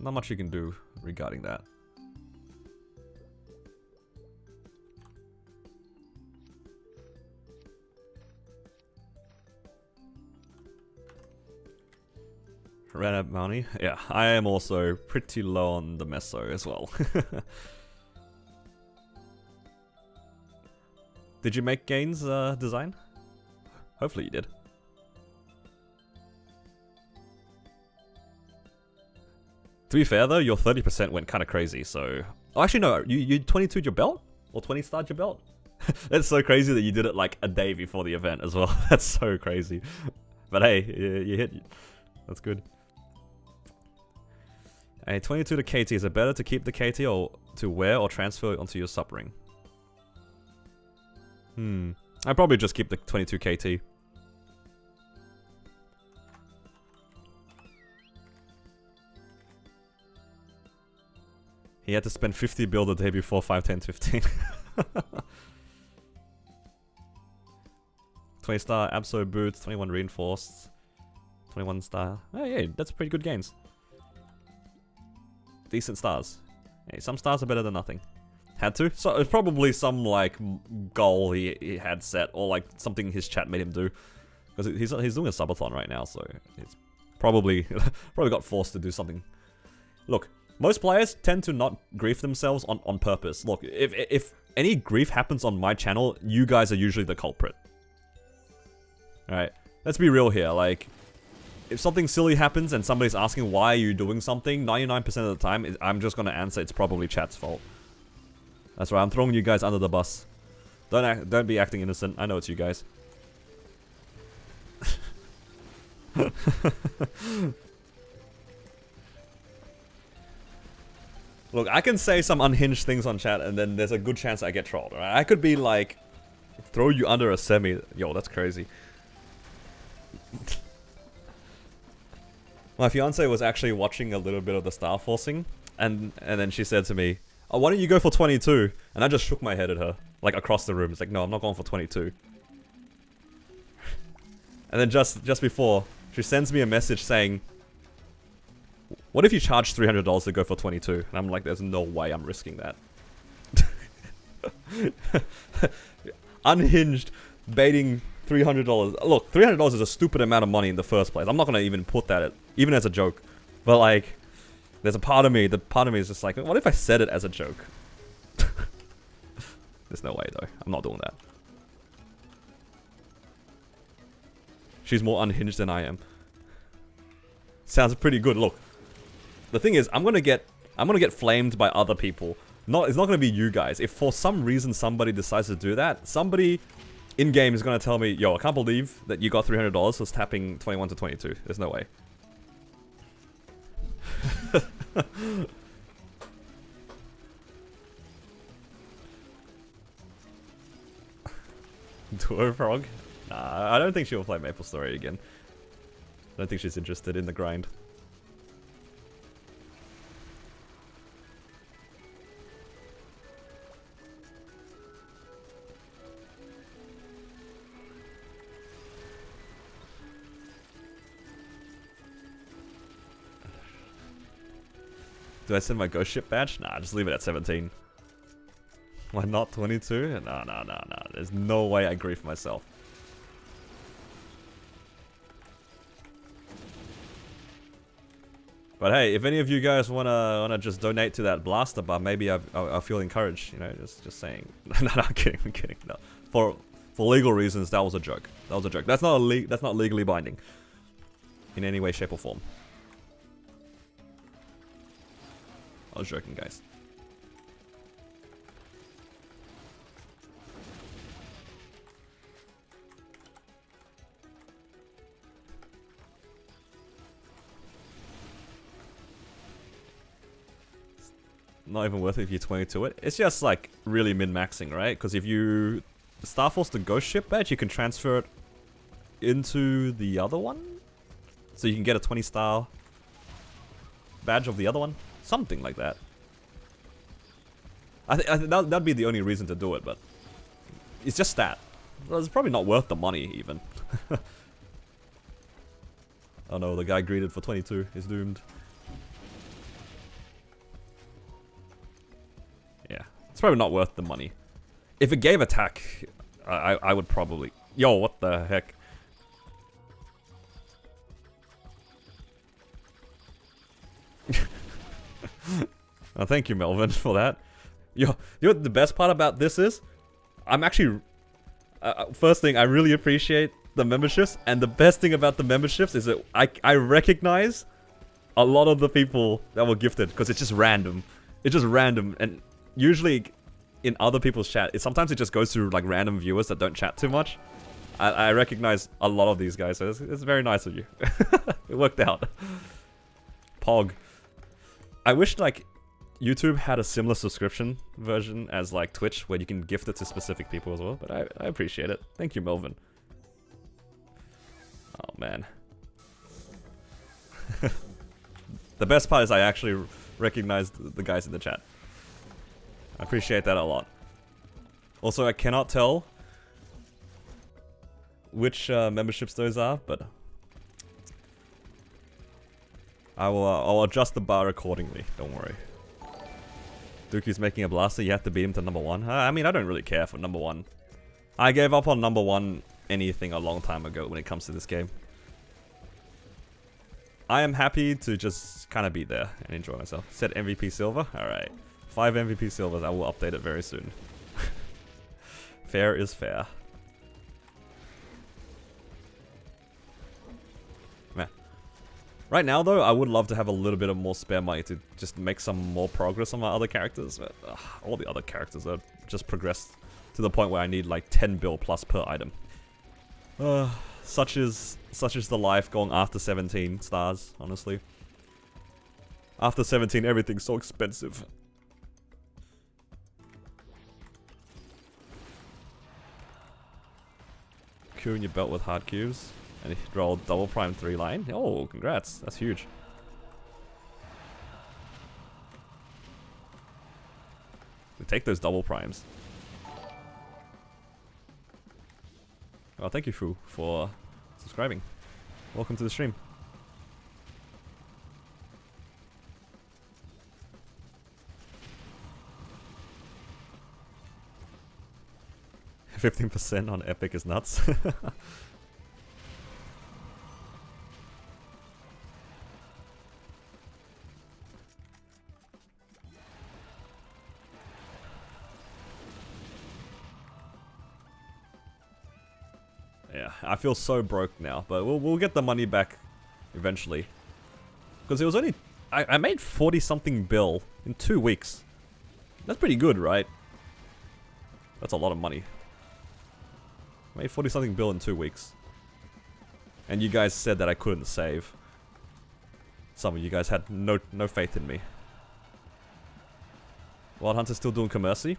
Not much you can do regarding that. Ran out of money? Yeah, I am also pretty low on the meso as well. Did you make gains design? Hopefully you did. To be fair though, your 30% went kind of crazy, so... Oh, actually no, you 22'd your belt? Or 20 starred your belt? That's so crazy that you did it like a day before the event as well. That's so crazy. But hey, you hit. That's good. A 22 to KT, is it better to keep the KT or to wear or transfer onto your sub ring? I'd probably just keep the 22 KT. He had to spend 50 bill the day before 5, 10, 15. 20 star Abso boots, 21 reinforced, 21 star. Oh yeah, that's pretty good gains. Decent stars. Hey, some stars are better than nothing. Had to? So it's probably some like goal he had set, or like something his chat made him do. Because he's doing a subathon right now, so it's probably got forced to do something. Look, most players tend to not grief themselves on purpose. Look, if any grief happens on my channel, you guys are usually the culprit. Alright, let's be real here, like, if something silly happens and somebody's asking why are you doing something, 99% of the time, I'm just gonna answer it's probably chat's fault. That's right, I'm throwing you guys under the bus. Don't be acting innocent, I know it's you guys. Look, I can say some unhinged things on chat, and then there's a good chance I get trolled, right? I could be like, throw you under a semi. Yo, that's crazy. My fiance was actually watching a little bit of the star forcing, and then she said to me, "Oh, why don't you go for 22?" And I just shook my head at her, like across the room. It's like, no, I'm not going for 22. And then just before, she sends me a message saying, "What if you charge $300 to go for 22?" And I'm like, there's no way I'm risking that. Unhinged, baiting $300. Look, $300 is a stupid amount of money in the first place. I'm not gonna even put that even as a joke. But like, there's a part of me, is just like, what if I said it as a joke? There's no way though. I'm not doing that. She's more unhinged than I am. Sounds pretty good. Look, the thing is, I'm gonna get flamed by other people. It's not gonna be you guys. If for some reason somebody decides to do that, somebody in game is gonna tell me, "Yo, I can't believe that you got $300 for tapping 21 to 22." There's no way. Dwarf Frog? Nah, I don't think she will play MapleStory again. I don't think she's interested in the grind. Do I send my ghost ship badge? Nah, just leave it at 17. Why not 22? No. There's no way I grief myself. But hey, if any of you guys wanna just donate to that blaster bar, maybe I feel encouraged. You know, just saying. No, I'm kidding. No, for legal reasons, that was a joke. That's not legally binding in any way, shape, or form. I was joking, guys. Not even worth it if you 22 it. It's just like really min-maxing, right? Because if you Starforce the ghost ship badge, you can transfer it into the other one. So you can get a 20-star badge of the other one. Something like that. I think that'd be the only reason to do it, but it's just that. Well, it's probably not worth the money, even. Oh no, the guy greeted for 22 is doomed. Yeah, it's probably not worth the money. If it gave attack, I would probably... Yo, what the heck? Oh, thank you, Melvin, for that. Yo, you know what the best part about this is? I'm actually... first thing, I really appreciate the memberships, and the best thing about the memberships is that I recognize a lot of the people that were gifted, because it's just random. It's just random, and usually in other people's chat, sometimes it just goes through like random viewers that don't chat too much. I recognize a lot of these guys, so it's very nice of you. It worked out. Pog. I wish like YouTube had a similar subscription version as like Twitch, where you can gift it to specific people as well, but I appreciate it. Thank you, Melvin. Oh man. The best part is I actually recognized the guys in the chat. I appreciate that a lot. Also, I cannot tell which memberships those are, but I'll adjust the bar accordingly. Don't worry. Dooku's making a blaster. You have to beat him to number 1. I mean, I don't really care for number 1. I gave up on number 1 anything a long time ago when it comes to this game. I am happy to just kind of be there and enjoy myself. Set MVP silver. All right. 5 MVP silvers. I will update it very soon. Fair is fair. Man. Right now, though, I would love to have a little bit of more spare money to just make some more progress on my other characters. But all the other characters are just progressed to the point where I need like 10 bill plus per item. Such is the life going after 17 stars, honestly. After 17, everything's so expensive. coup in your belt with hard cubes. And he rolled double prime 3 line. Oh, congrats. That's huge. We take those double primes. Well, thank you, Fu, for subscribing. Welcome to the stream. %15% on Epic is nuts. Yeah, I feel so broke now, but we'll get the money back eventually. Because it was only... I made 40-something bill in 2 weeks. That's pretty good, right? That's a lot of money. I made 40-something bill in 2 weeks. And you guys said that I couldn't save. Some of you guys had no faith in me. Wild Hunter's still doing commercy?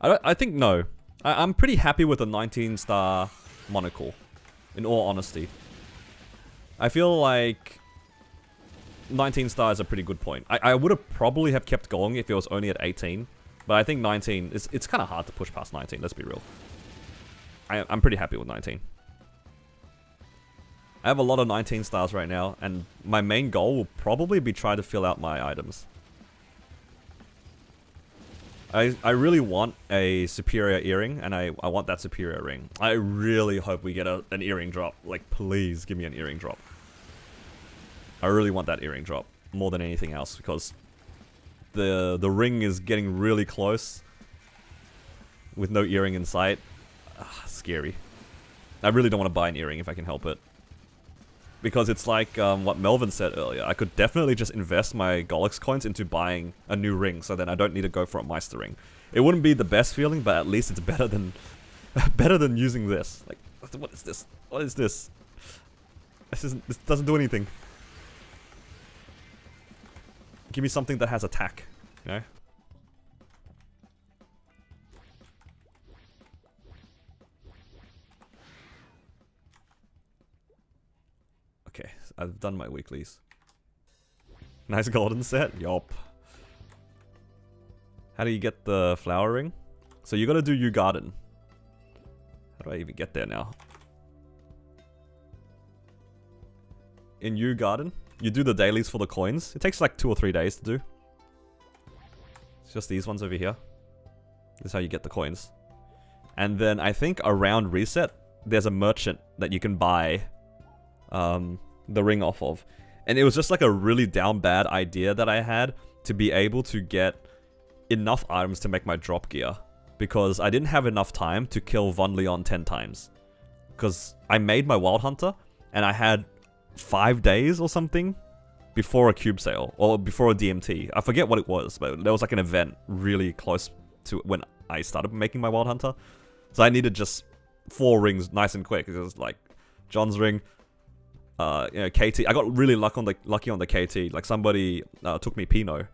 I think no. I'm pretty happy with the 19-star monocle, in all honesty. I feel like 19 stars is a pretty good point. I would have probably have kept going if it was only at 18, but I think 19 it's kind of hard to push past 19. Let's be real. I'm pretty happy with 19. I have a lot of 19 stars right now, and my main goal will probably be try to fill out my items. I really want a superior earring, and I want that superior ring. I really hope we get an earring drop. Like, please give me an earring drop. I really want that earring drop more than anything else, because the ring is getting really close with no earring in sight. Scary. I really don't want to buy an earring if I can help it. Because it's like what Melvin said earlier. I could definitely just invest my Golix coins into buying a new ring, so then I don't need to go for a Meister ring. It wouldn't be the best feeling, but at least it's better than using this. Like, what is this? What is this? This doesn't do anything. Give me something that has attack, you know? Okay, I've done my weeklies. Nice golden set? Yup. How do you get the flower ring? So you gotta do Yew Garden. How do I even get there now? In Yew Garden, you do the dailies for the coins. It takes like 2 or 3 days to do. It's just these ones over here. This is how you get the coins. And then I think around reset, there's a merchant that you can buy the ring off of. And it was just like a really down bad idea that I had to be able to get enough items to make my drop gear. Because I didn't have enough time to kill Von Leon 10 times. Because I made my Wild Hunter, and I had 5 days or something before a cube sale, or before a DMT. I forget what it was, but there was like an event really close to when I started making my Wild Hunter. So I needed just 4 rings nice and quick. It was like John's ring, you know, KT. I got really lucky on the KT. Like somebody took me Pinot.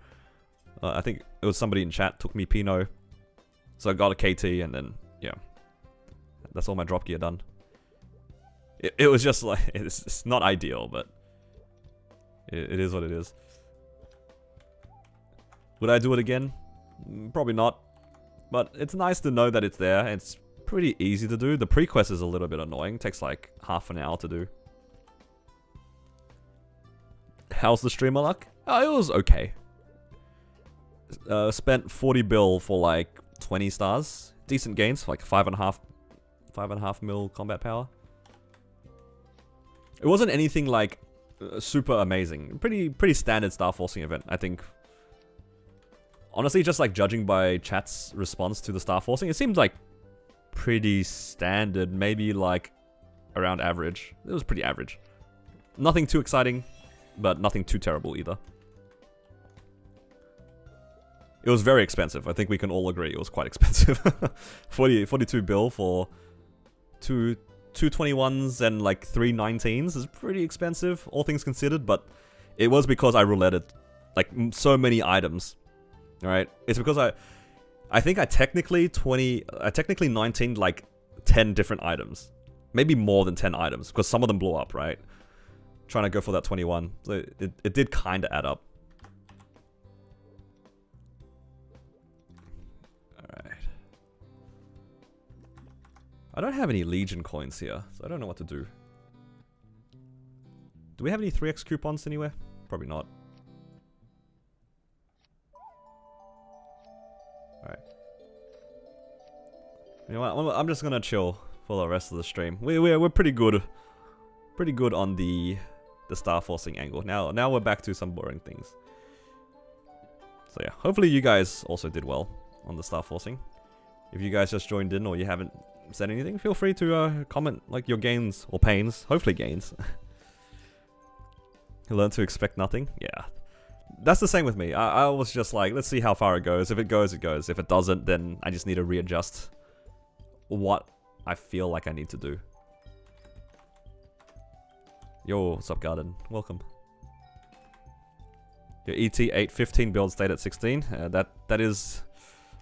I think it was somebody in chat took me Pinot. So I got a KT, and then yeah, that's all my drop gear done. It was just like, it's not ideal, but it is what it is. Would I do it again? Probably not. But it's nice to know that it's there. It's pretty easy to do. The pre-quest is a little bit annoying. It takes like half an hour to do. How's the streamer luck? Oh, it was okay. Spent 40 bill for like 20 stars. Decent gains, like 5.5 mil combat power. It wasn't anything like super amazing. Pretty standard star forcing event, I think. Honestly, just like judging by chat's response to the star forcing, it seemed like pretty standard, maybe like around average. It was pretty average. Nothing too exciting, but nothing too terrible either. It was very expensive. I think we can all agree it was quite expensive. 42 bill for two 21s and like 3 19s is pretty expensive, all things considered, but it was because I rouletted like so many items. Alright? It's because I think I technically 19'd like 10 different items. maybe more than 10 items, because some of them blew up, right? Trying to go for that 21. So it did kind of add up. Alright. I don't have any Legion coins here, so I don't know what to do. Do we have any 3x coupons anywhere? Probably not. Alright. You know what? I'm just gonna chill for the rest of the stream. We're pretty good. Pretty good on the star forcing angle. Now we're back to some boring things. So yeah, hopefully you guys also did well on the star forcing. If you guys just joined in or you haven't said anything, feel free to comment like your gains or pains. Hopefully gains. You learn to expect nothing. Yeah. That's the same with me. I was just like, let's see how far it goes. If it goes, it goes. If it doesn't, then I just need to readjust what I feel like I need to do. Yo, what's up, Garden? Welcome. Your ET 815 build stayed at 16. That is,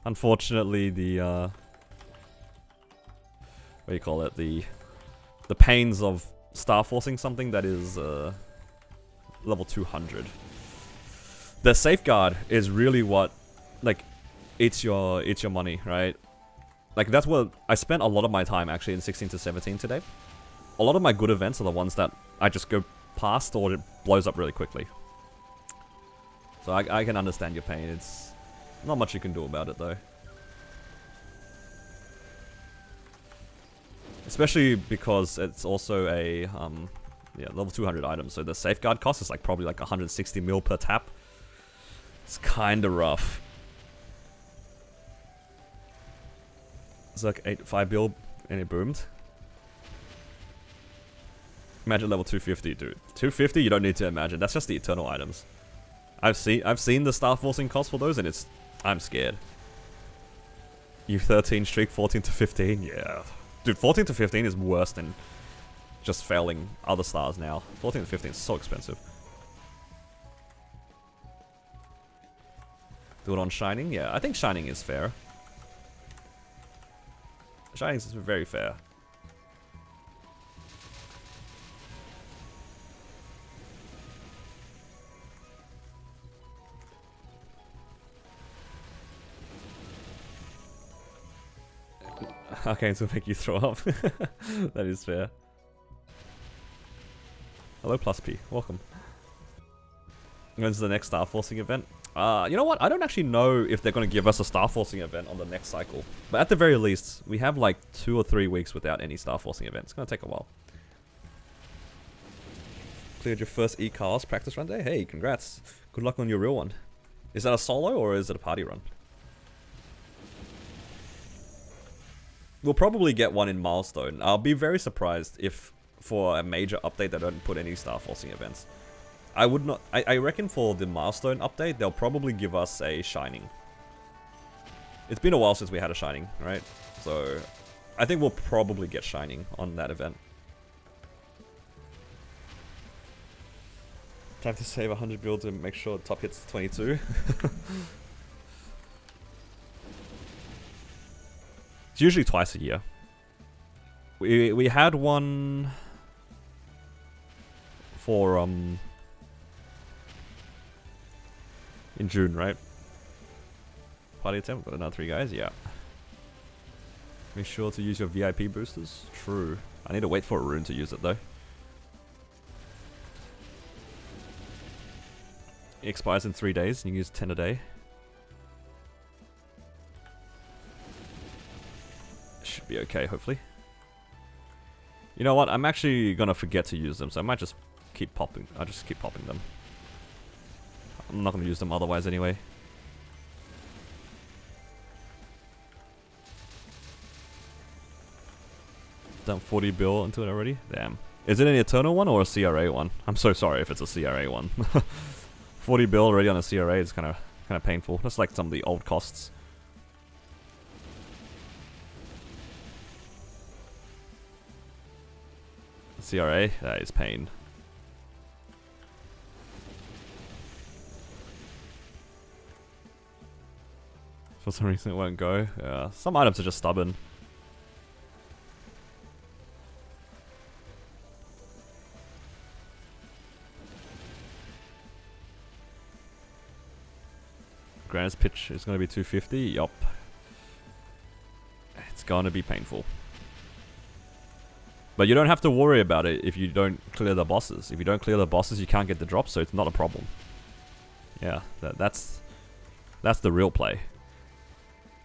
unfortunately, the what do you call it? The pains of star forcing something that is level 200. The safeguard is really what, like, eats your money, right? Like, that's what I spent a lot of my time actually in 16 to 17 today. A lot of my good events are the ones that I just go past or it blows up really quickly. So I can understand your pain. It's not much you can do about it though. Especially because it's also a yeah, level 200 item. So the safeguard cost is like probably like 160 mil per tap. It's kind of rough. It's like 5 build and it boomed. Imagine level 250, dude. 250, you don't need to imagine. That's just the eternal items. I've seen the star forcing cost for those, and I'm scared. U13 streak 14 to 15, yeah, dude. 14 to 15 is worse than just failing other stars now. 14 to 15 is so expensive. Do it on Shining, yeah. I think Shining is fair. Shining is very fair. Arcanes will make you throw up. That is fair. Hello, Plus P. Welcome. When's the next Star Forcing event? You know what? I don't actually know if they're going to give us a Star Forcing event on the next cycle. But at the very least, we have like 2 or 3 weeks without any Star Forcing events. It's going to take a while. Cleared your first E-Cars practice run day? Hey, congrats. Good luck on your real one. Is that a solo or is it a party run? We'll probably get one in Milestone. I'll be very surprised if for a major update they don't put any Star Forcing events. I would not. I reckon for the Milestone update, they'll probably give us a Shining. It's been a while since we had a Shining, right? So I think we'll probably get Shining on that event. Time to save 100 builds and make sure top hits 22. It's usually twice a year. We had one for in June, right? Party attempt, got another 3 guys, yeah. Make sure to use your VIP boosters. True. I need to wait for a rune to use it though. It expires in 3 days and you can use 10 a day. Should be okay, hopefully. You know what? I'm actually gonna forget to use them, so I might just keep popping. I'll just keep popping them. I'm not gonna use them otherwise anyway. Done 40 bill into it already? Damn. Is it an Eternal one or a CRA one? I'm so sorry if it's a CRA one. 40 bill already on a CRA is kind of painful. That's like some of the old costs. CRA, that is pain. For some reason it won't go. Yeah, some items are just stubborn. Grand's pitch is going to be 250. Yup. It's going to be painful. But you don't have to worry about it if you don't clear the bosses. If you don't clear the bosses, you can't get the drops, so it's not a problem. Yeah, that's the real play.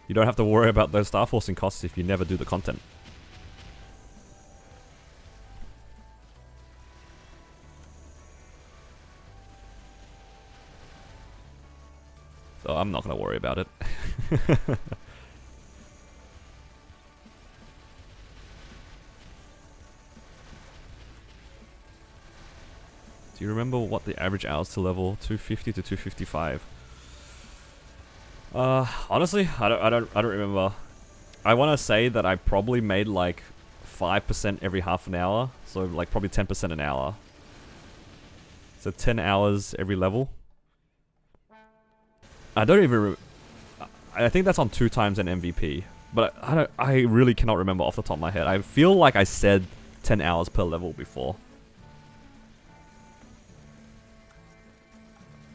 You don't have to worry about those star forcing costs if you never do the content. So I'm not going to worry about it. Do you remember what the average hours to level 250 to 255? Honestly, I don't remember. I want to say that I probably made like 5% every half an hour, so like probably 10% an hour. So 10 hours every level. I don't even. I think that's on 2 times an MVP, but I really cannot remember off the top of my head. I feel like I said 10 hours per level before.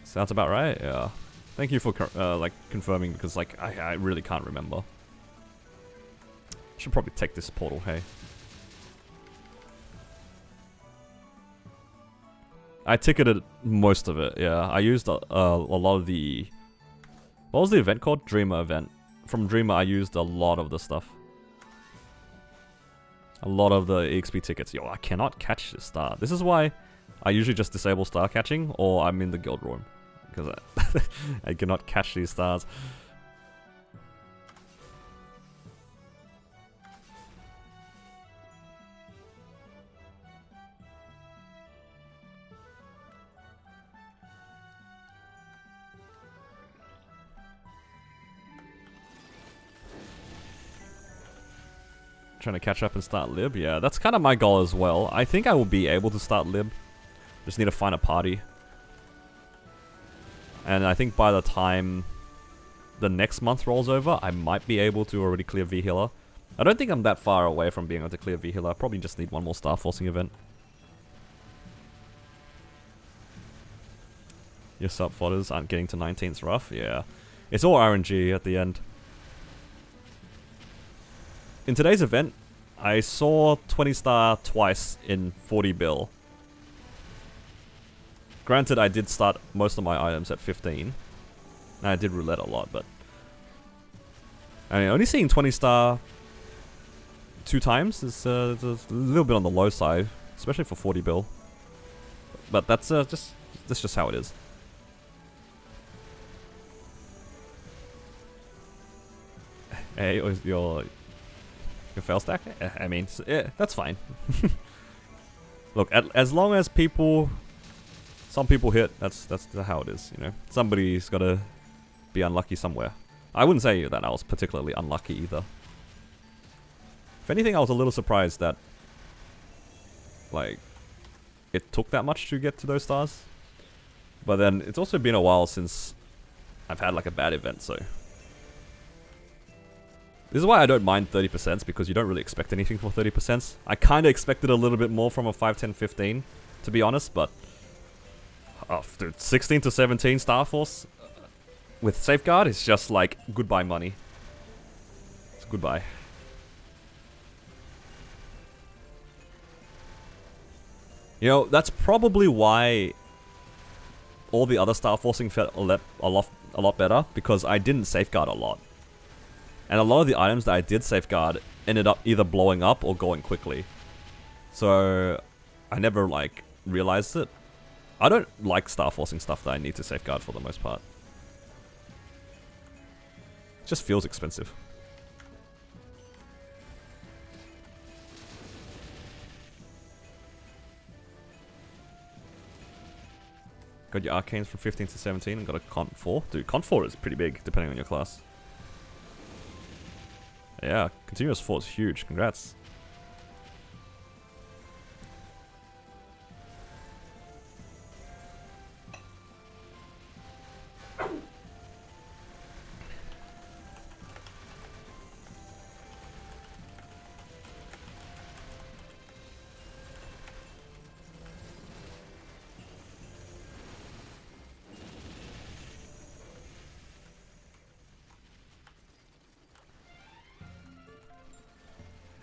Sounds about right. Yeah. Thank you for like confirming, because like I really can't remember. Should probably take this portal. Hey. I ticketed most of it. Yeah, I used a lot of the. What was the event called? Dreamer event. From Dreamer, I used a lot of the stuff. A lot of the EXP tickets. Yo, I cannot catch this star. This is why I usually just disable star catching, or I'm in the guild room. Because I cannot catch these stars. Trying to catch up and start Lib. Yeah, that's kind of my goal as well. I think I will be able to start Lib. Just need to find a party. And I think by the time the next month rolls over, I might be able to already clear V-Healer. I don't think I'm that far away from being able to clear V-Healer. I probably just need one more Star Forcing event. Your sub fodders aren't getting to 19's rough. Yeah. It's all RNG at the end. In today's event, I saw 20 star twice in 40 bill. Granted, I did start most of my items at 15. And I did roulette a lot, but... I mean, only seeing 20 star 2 times is a little bit on the low side. Especially for 40 bill. But that's just how it is. Hey, your fail stack? I mean, yeah, that's fine. Look, as long as some people hit, that's how it is, you know. Somebody's gotta be unlucky somewhere. I wouldn't say that I was particularly unlucky either. If anything, I was a little surprised that, like, it took that much to get to those stars. But then, it's also been a while since I've had, like, a bad event, so... This is why I don't mind 30%, because you don't really expect anything for 30%. I kind of expected a little bit more from a 5, 10, 15, to be honest, but... Oh, dude, 16 to 17 Star Force with Safeguard is just like goodbye money. It's goodbye. You know, that's probably why all the other Star Forcing felt a lot better, because I didn't Safeguard a lot. And a lot of the items that I did Safeguard ended up either blowing up or going quickly. So I never like realized it. I don't like Star Forcing stuff that I need to Safeguard for the most part. It just feels expensive. Got your Arcanes from 15 to 17 and got a Con 4. Dude, Con 4 is pretty big depending on your class. Yeah, Continuous 4 is huge. Congrats.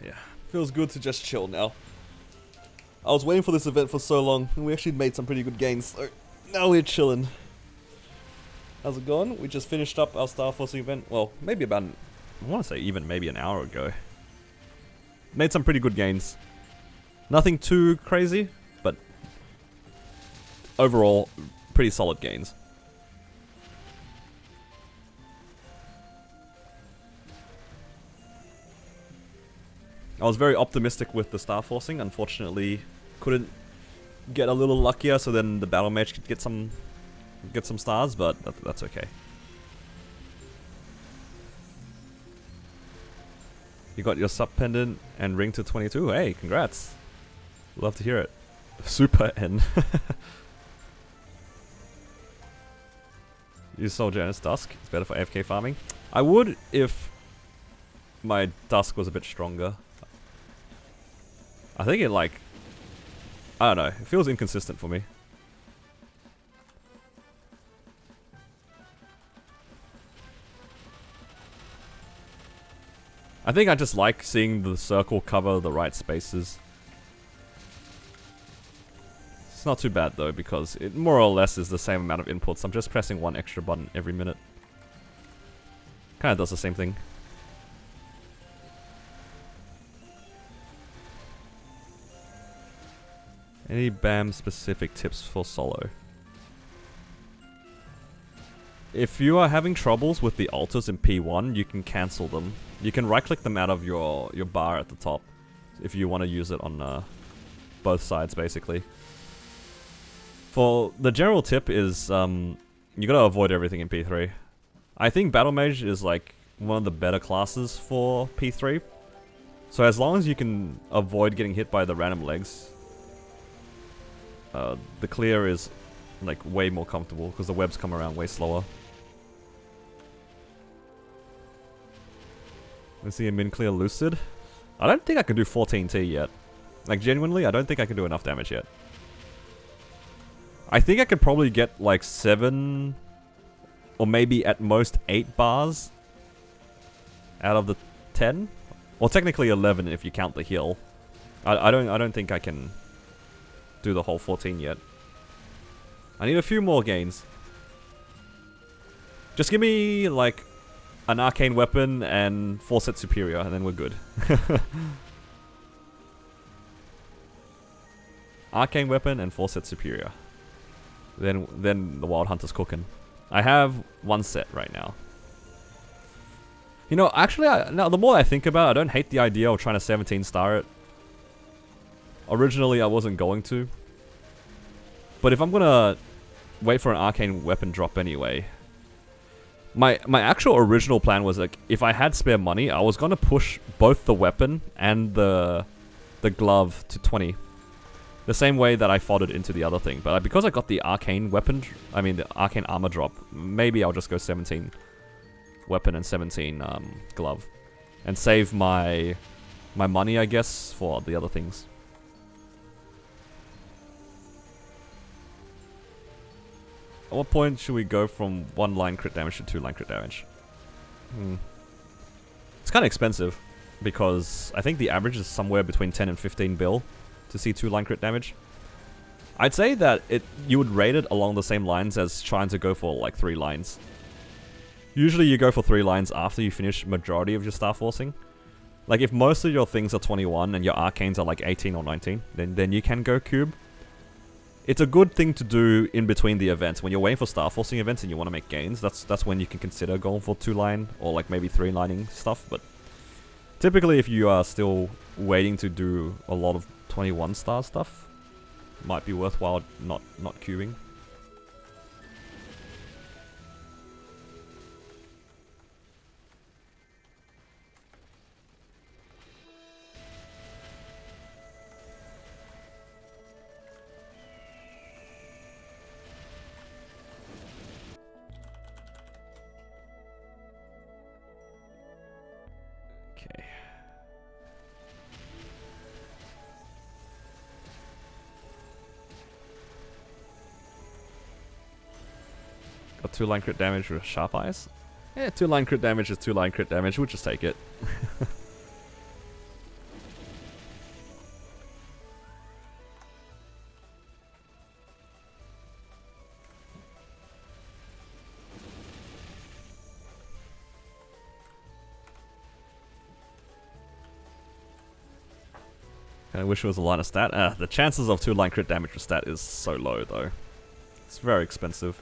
Yeah, feels good to just chill now. I was waiting for this event for so long, and we actually made some pretty good gains, so now we're chilling. How's it going? We just finished up our Star Forcing event, well, maybe about, I want to say even maybe an hour ago. Made some pretty good gains. Nothing too crazy, but overall, pretty solid gains. I was very optimistic with the Star Forcing. Unfortunately, couldn't get a little luckier, so then the Battle Mage could get some stars, but that's okay. You got your sub pendant and ring to 22. Hey, congrats! Love to hear it. Super N. Use Soul Janus Dusk. It's better for AFK farming. I would if my Dusk was a bit stronger. I think it like, I don't know, it feels inconsistent for me. I think I just like seeing the circle cover the right spaces. It's not too bad though, because it more or less is the same amount of inputs. I'm just pressing one extra button every minute. Kinda does the same thing. Any BAM specific tips for solo? If you are having troubles with the altars in P1, you can cancel them. You can right click them out of your bar at the top if you want to use it on both sides basically. For the general tip is you gotta avoid everything in P3. I think Battle Mage is like one of the better classes for P3. So as long as you can avoid getting hit by the random legs, the clear is like way more comfortable because the webs come around way slower. Let's see a min clear lucid. I don't think I can do 14T yet. Like genuinely, I don't think I can do enough damage yet. I think I could probably get like 7 or maybe at most 8 bars out of the 10. Well, technically 11 if you count the heal. I don't think I can do the whole 14 yet. I need a few more gains. Just give me like an arcane weapon and 4 set superior and then we're good. Arcane weapon and 4 set superior. Then the Wild Hunter's cooking. I have 1 set right now. You know, actually, now the more I think about it, I don't hate the idea of trying to 17 star it. Originally, I wasn't going to. But if I'm gonna wait for an arcane weapon drop anyway, my actual original plan was like, if I had spare money, I was gonna push both the weapon and the glove to 20. The same way that I fought it into the other thing. But because I got the arcane weapon, I mean the arcane armor drop, maybe I'll just go 17 weapon and 17 glove. And save my money, I guess, for the other things. At what point should we go from 1 line crit damage to 2 line crit damage? It's kind of expensive, because I think the average is somewhere between 10 and 15 bill to see 2 line crit damage. I'd say that you would rate it along the same lines as trying to go for like 3 lines. Usually you go for 3 lines after you finish majority of your Star Forcing. Like if most of your things are 21 and your arcanes are like 18 or 19, then you can go cube. It's a good thing to do in between the events. When you're waiting for Star Forcing events and you want to make gains, that's when you can consider going for 2 line or like maybe 3 lining stuff. But typically if you are still waiting to do a lot of 21 star stuff, might be worthwhile not queuing. Okay. Got 2 line crit damage with sharp eyes. Yeah, 2 line crit damage is 2 line crit damage. We'll just take it. I wish it was a line of stat. The chances of 2-line crit damage with stat is so low though. It's very expensive.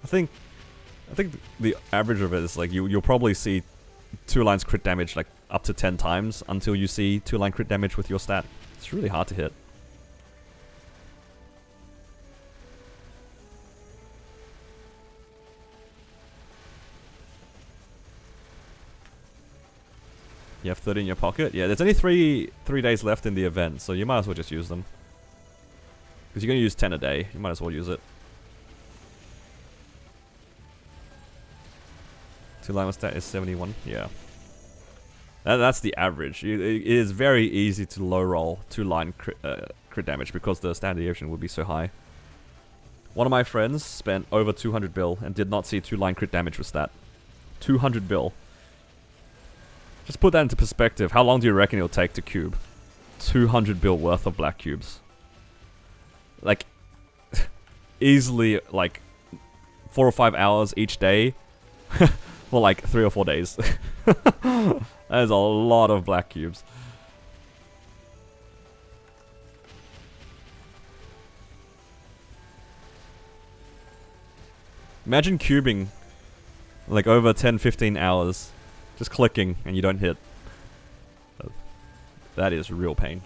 I think the average of it is like you'll probably see 2 lines crit damage like up to 10 times until you see 2-line crit damage with your stat. It's really hard to hit. You have 30 in your pocket? Yeah, there's only three days left in the event, so you might as well just use them. Because you're going to use 10 a day, you might as well use it. 2-line stat is 71, yeah. That's the average. It is very easy to low roll 2-line crit damage because the standard deviation would be so high. One of my friends spent over 200 bill and did not see 2-line crit damage with stat. 200 bill. Just put that into perspective. How long do you reckon it'll take to cube 200 bill worth of black cubes? Like, easily, like, 4 or 5 hours each day for like 3 or 4 days. That is a lot of black cubes. Imagine cubing like over 10-15 hours. Just clicking and you don't hit. That is real pain.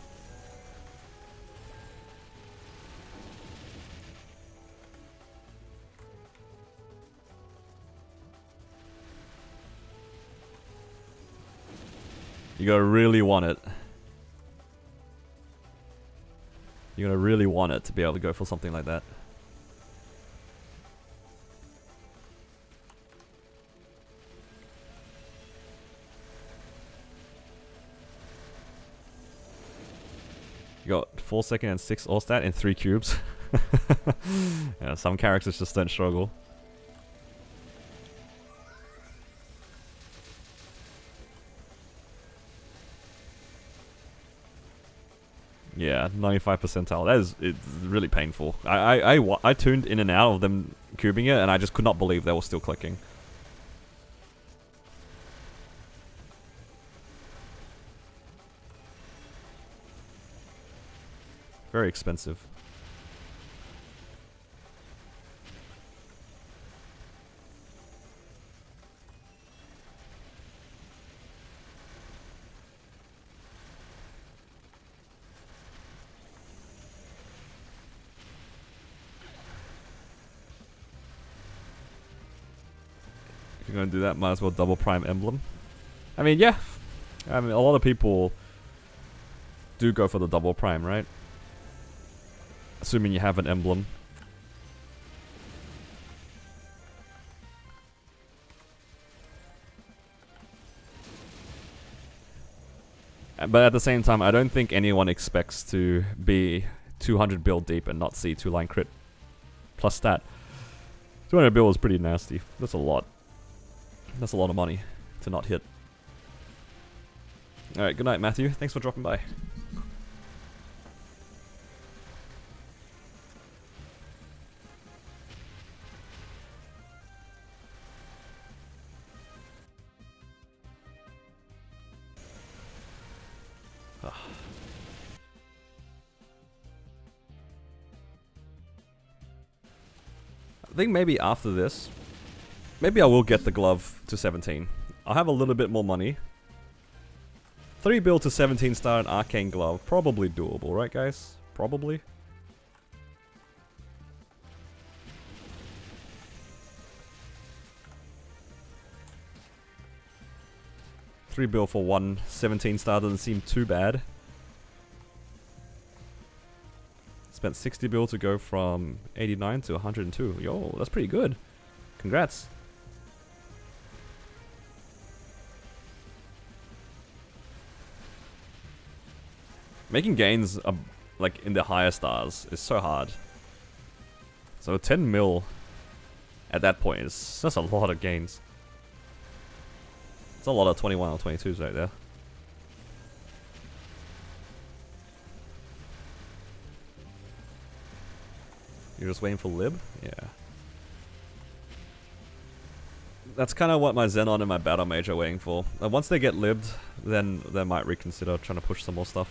You gotta really want it. You gotta really want it to be able to go for something like that. You got 4 second and 6 all stat in 3 cubes. Yeah, some characters just don't struggle. Yeah, 95 percentile. That is, it's really painful. I tuned in and out of them cubing it, and I just could not believe they were still clicking. Very expensive. If you're gonna do that, might as well double prime emblem. I mean, yeah. I mean, a lot of people do go for the double prime, right? Assuming you have an emblem. But at the same time, I don't think anyone expects to be 200 build deep and not see 2-line crit plus stat. 200 build is pretty nasty. That's a lot. That's a lot of money to not hit. Alright, good night, Matthew. Thanks for dropping by. I think maybe after this, maybe I will get the glove to 17. I'll have a little bit more money. 3 build to 17 star and arcane glove. Probably doable, right guys? Probably. Three bill for 1 17 star doesn't seem too bad. Spent 60 bill to go from 89 to 102. Yo, that's pretty good. Congrats. Making gains like in the higher stars is so hard. So 10 mil at that point is just a lot of gains. It's a lot of 21 or 22s right there. You're just waiting for lib? Yeah. That's kind of what my Xenon and my Battle Mage are waiting for. Once they get libbed, then they might reconsider trying to push some more stuff.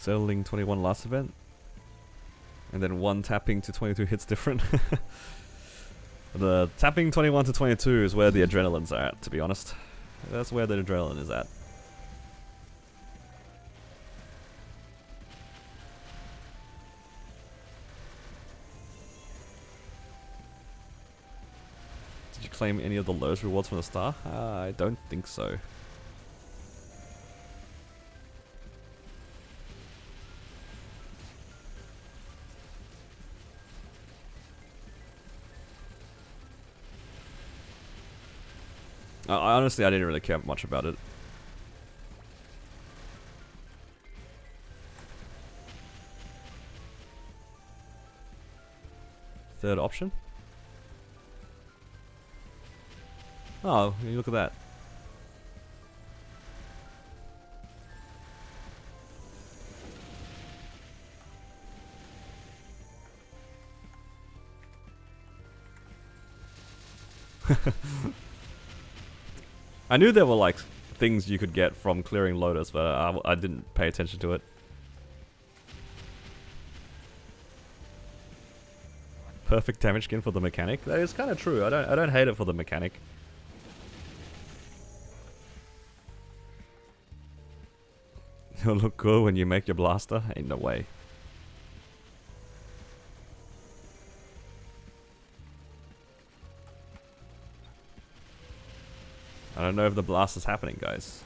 Settling 21 last event. And then 1 tapping to 22 hits different. The tapping 21 to 22 is where the adrenaline's at, to be honest. That's where the adrenaline is at. Did you claim any of the lowest rewards from the star? I don't think so. Honestly, I didn't really care much about it. Third option? Oh, you look at that. I knew there were like things you could get from clearing Lotus, but I didn't pay attention to it. Perfect damage skin for the mechanic. That is kind of true. I don't hate it for the mechanic. You'll look cool when you make your blaster. Ain't no way. I don't know if the blast is happening, guys.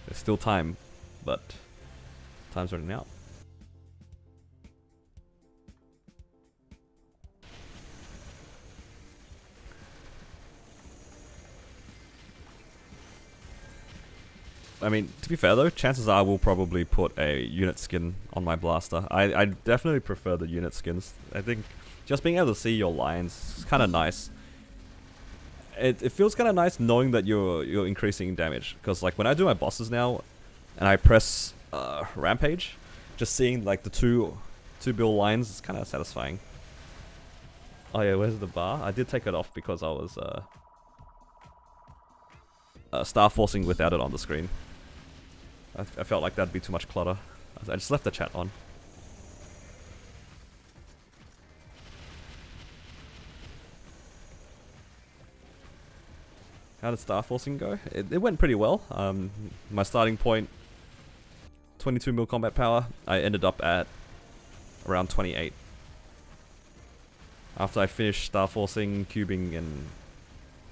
There's still time, but time's running out. I mean, to be fair though, chances are I will probably put a unit skin on my blaster. I definitely prefer the unit skins. I think just being able to see your lines is kind of nice. It feels kind of nice knowing that you're increasing damage. Because like when I do my bosses now, and I press Rampage, just seeing like the two bill lines is kind of satisfying. Oh yeah, where's the bar? I did take it off because I was star forcing without it on the screen. I felt like that'd be too much clutter. I just left the chat on. How did star forcing go? It went pretty well. My starting point, 22 mil combat power. I ended up at around 28. After I finished star forcing, cubing, and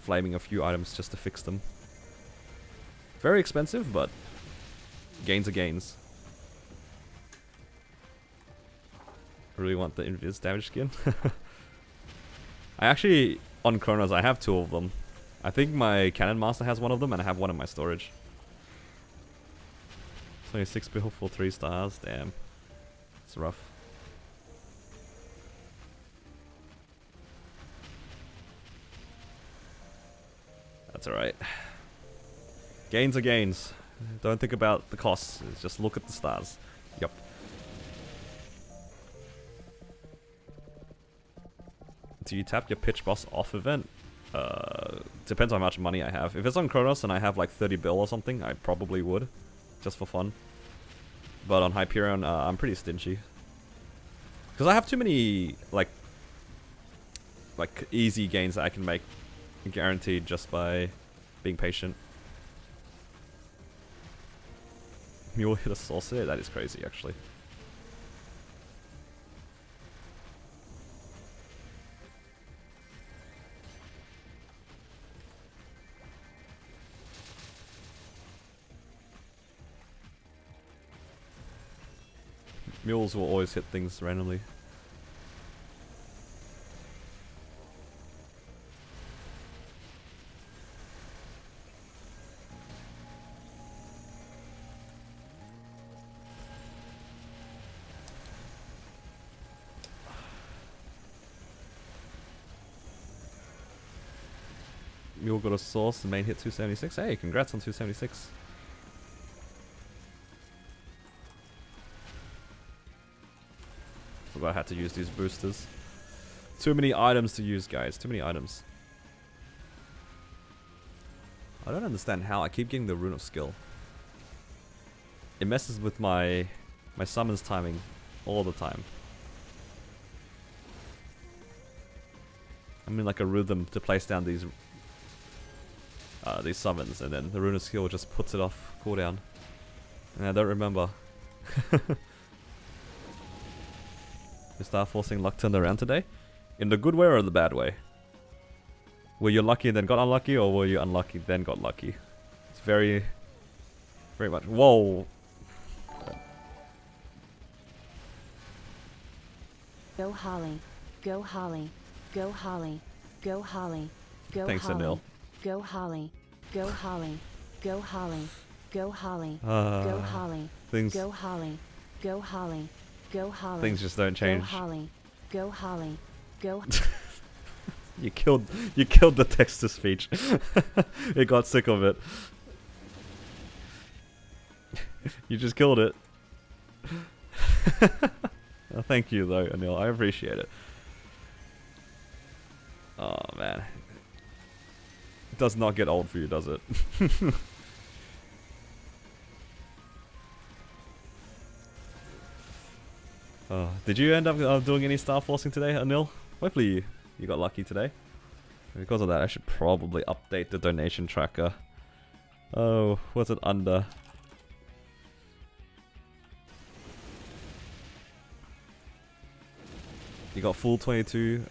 flaming a few items just to fix them. Very expensive, but gains are gains. I really want the invis damage skin. I actually, on Chronos, I have 2 of them. I think my Cannon Master has one of them, and I have one in my storage. 26 bill for 3 stars, damn. It's rough. That's alright. Gains are gains. Don't think about the costs, just look at the stars. Yep. Do you tap your pitch boss off event? Depends on how much money I have. If it's on Chronos and I have like 30 bill or something, I probably would. Just for fun. But on Hyperion, I'm pretty stingy. Because I have too many, like easy gains that I can make guaranteed just by being patient. Mule hit a sorcerer? That is crazy, actually. Mules will always hit things randomly. Mule got a source, the main hit 276. Hey, congrats on 276. Forgot I had to use these boosters. Too many items to use, guys. Too many items. I don't understand how I keep getting the Rune of Skill. It messes with my summons timing all the time. I'm in like a rhythm to place down these summons, and then the Rune of Skill just puts it off cooldown. And I don't remember. Is Star Forcing luck turned around today? In the good way or the bad way? Were you lucky and then got unlucky, or were you unlucky then got lucky? It's very much. Whoa! Go Holly, go Holly, go Holly, go Holly, go Thanks, Holly, Anil. go Holly, go Holly, go Holly, go Holly, Uh, go Holly, things go Holly, go Holly, go Holly. things just don't change. Go Holly, go Holly, go. You killed the text to speech. It got sick of it. You just killed it. Oh, thank you though, Anil. I appreciate it. Oh man. It does not get old for you, does it? Did you end up doing any star forcing today, Anil? Hopefully you got lucky today. Because of that, I should probably update the donation tracker. Oh, what's it under? You got full 22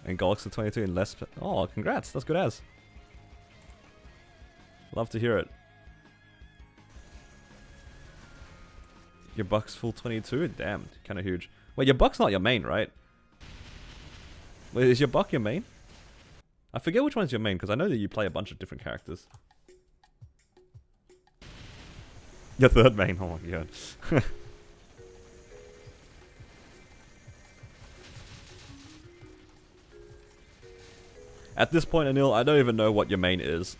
and Galaxy 22 in less. Oh, congrats! That's good as. Love to hear it. Your buck's full 22? Damn, kind of huge. Wait, your buck's not your main, right? Wait, is your buck your main? I forget which one's your main, because I know that you play a bunch of different characters. Your third main, oh my god. At this point, Anil, I don't even know what your main is.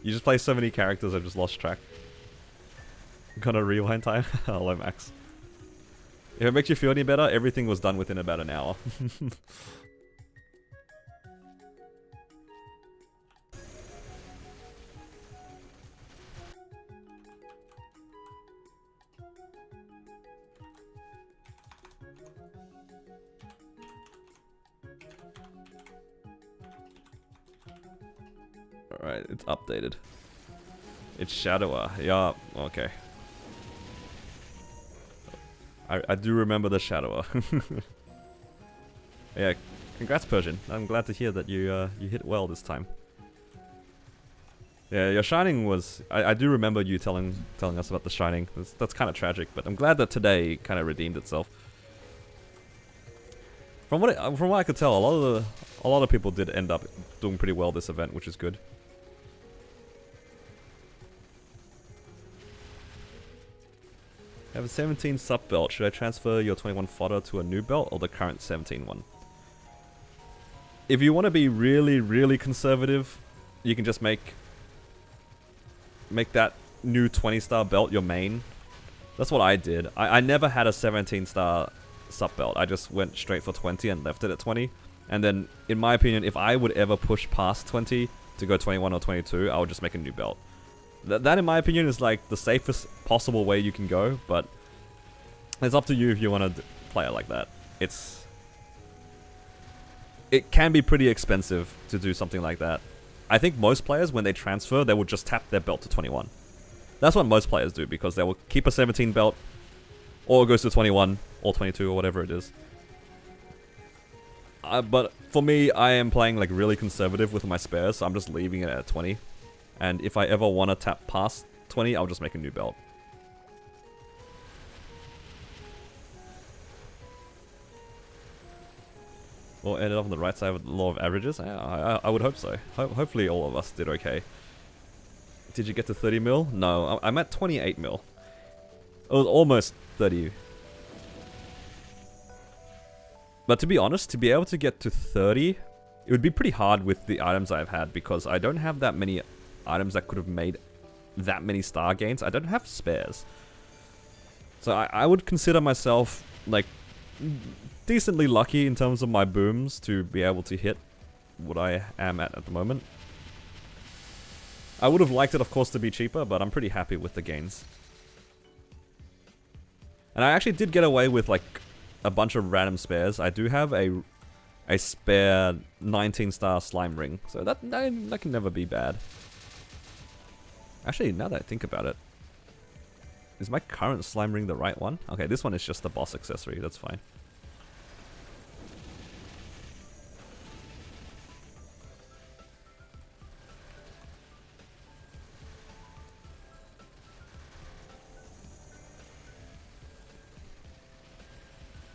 You just play so many characters, I've just lost track. Gonna rewind time? Hello, Max. If it makes you feel any better, everything was done within about an hour. Alright, it's updated. It's Shadower. Yeah, okay. I do remember the Shadower. Yeah, congrats, Persian. I'm glad to hear that you hit well this time. Yeah, your Shining was... I do remember you telling us about the Shining. That's kind of tragic, but I'm glad that today kind of redeemed itself. From what I could tell, a lot of people did end up doing pretty well this event, which is good. I have a 17 sub belt. Should I transfer your 21 fodder to a new belt or the current 17 one? If you want to be really, really conservative, you can just make that new 20 star belt your main. That's what I did. I never had a 17 star sub belt. I just went straight for 20 and left it at 20. And then, in my opinion, if I would ever push past 20 to go 21 or 22, I would just make a new belt. That, in my opinion, is like the safest possible way you can go, but it's up to you if you want to play it like that. It can be pretty expensive to do something like that. I think most players, when they transfer, they will just tap their belt to 21. That's what most players do, because they will keep a 17 belt, or it goes to 21, or 22, or whatever it is. But for me, I am playing like really conservative with my spares, so I'm just leaving it at 20. And if I ever want to tap past 20, I'll just make a new belt. Or ended up on the right side of the law of averages? I would hope so. Hopefully all of us did okay. Did you get to 30 mil? No, I'm at 28 mil. It was almost 30. But to be honest, to be able to get to 30, it would be pretty hard with the items I've had, because I don't have that many items that could have made that many star gains. I don't have spares. So I would consider myself like decently lucky in terms of my booms to be able to hit what I am at the moment. I would have liked it, of course, to be cheaper, but I'm pretty happy with the gains. And I actually did get away with, like, a bunch of random spares. I do have a spare 19-star slime ring, so that can never be bad. Actually, now that I think about it, is my current slime ring the right one? Okay, this one is just the boss accessory, that's fine.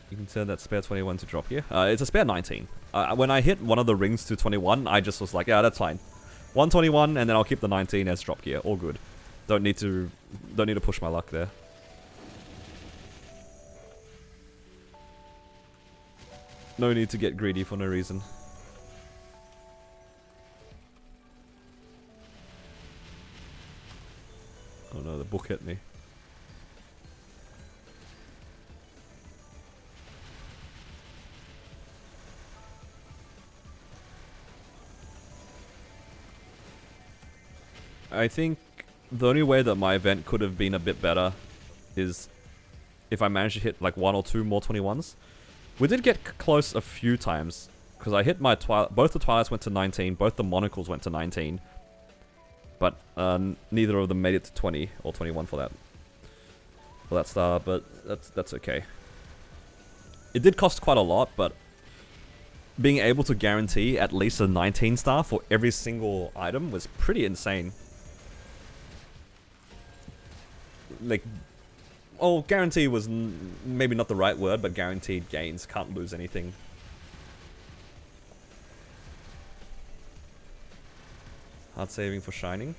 You can turn that spare 21 to drop here. It's a spare 19. When I hit one of the rings to 21, I just was like, yeah, that's fine. 121, and then I'll keep the 19 as drop gear. All good. Don't need to push my luck there. No need to get greedy for no reason. Oh no, the book hit me. I think the only way that my event could have been a bit better is if I managed to hit like 1 or 2 more 21s. We did get close a few times, because I hit my both the Twilights went to 19, both the Monocles went to 19. But neither of them made it to 20 or 21 for that star, but that's okay. It did cost quite a lot, but being able to guarantee at least a 19 star for every single item was pretty insane. Like, oh, guarantee was maybe not the right word, but guaranteed gains. Can't lose anything. Hard saving for shining.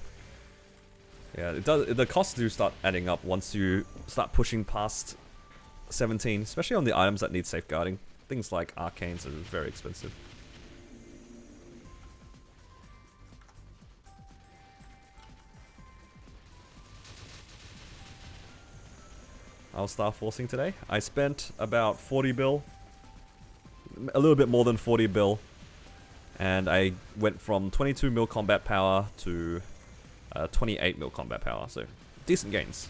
Yeah, it does. The costs do start adding up once you start pushing past 17, especially on the items that need safeguarding. Things like arcanes are very expensive. I'll start forcing today. I spent about 40 bill, a little bit more than 40 bill, and I went from 22 mil combat power to 28 mil combat power, so decent gains.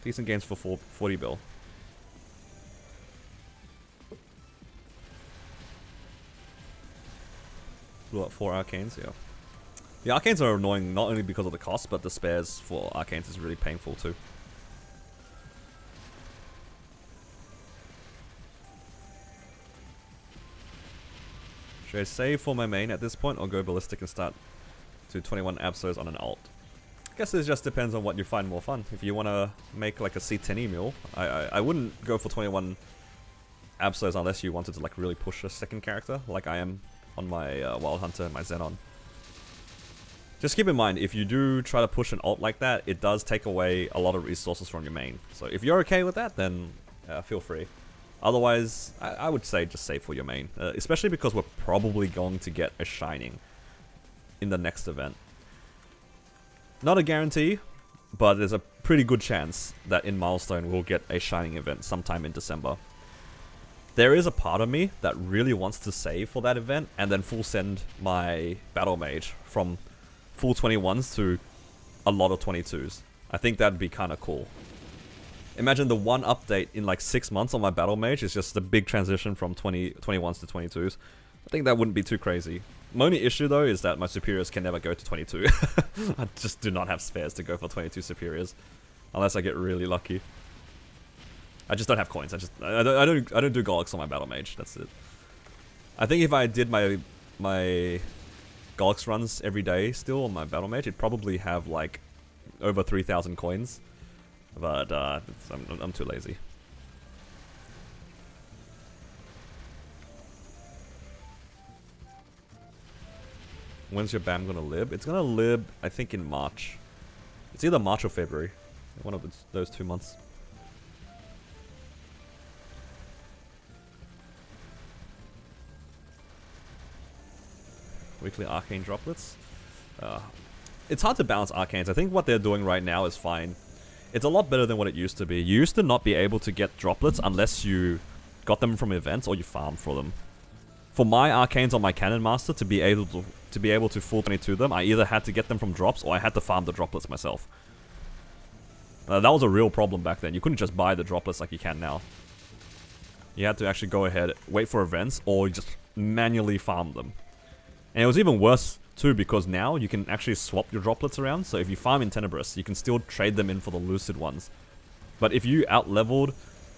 Decent gains for 40 bill. Blew up 4 arcanes, yeah. The arcanes are annoying not only because of the cost, but the spares for arcanes is really painful too. Should I save for my main at this point or go ballistic and start to 21 Absols on an alt? I guess it just depends on what you find more fun. If you want to make like a C10 meal, I wouldn't go for 21 Absols unless you wanted to like really push a second character like I am on my Wild Hunter and my Xenon. Just keep in mind, if you do try to push an alt like that, it does take away a lot of resources from your main. So if you're okay with that, then feel free. Otherwise, I would say just save for your main, especially because we're probably going to get a Shining in the next event. Not a guarantee, but there's a pretty good chance that in Milestone we'll get a Shining event sometime in December. There is a part of me that really wants to save for that event and then full send my Battle Mage from full 21s to a lot of 22s. I think that'd be kind of cool. Imagine the one update in like 6 months on my Battle Mage is just a big transition from 21s to 22s. I think that wouldn't be too crazy. My only issue though is that my superiors can never go to 22. I just do not have spares to go for 22 superiors, unless I get really lucky. I just don't have coins. I don't do Golix on my Battle Mage. That's it. I think if I did my Golix runs every day still on my Battle Mage, it'd probably have like over 3,000 coins. But I'm too lazy. When's your BAM gonna lib? It's gonna lib, I think, in March. It's either March or February. One of those 2 months. Weekly arcane droplets. It's hard to balance arcanes. I think what they're doing right now is fine. It's a lot better than what it used to be. You used to not be able to get droplets unless you got them from events or you farmed for them. For my arcanes on my Cannon Master to be able to be able to full 22 them, I either had to get them from drops or I had to farm the droplets myself. That was a real problem back then. You couldn't just buy the droplets like you can now. You had to actually go ahead, wait for events, or just manually farm them. And it was even worse too, because now you can actually swap your droplets around. So if you farm in Tenebrous, you can still trade them in for the Lucid ones. But if you out-leveled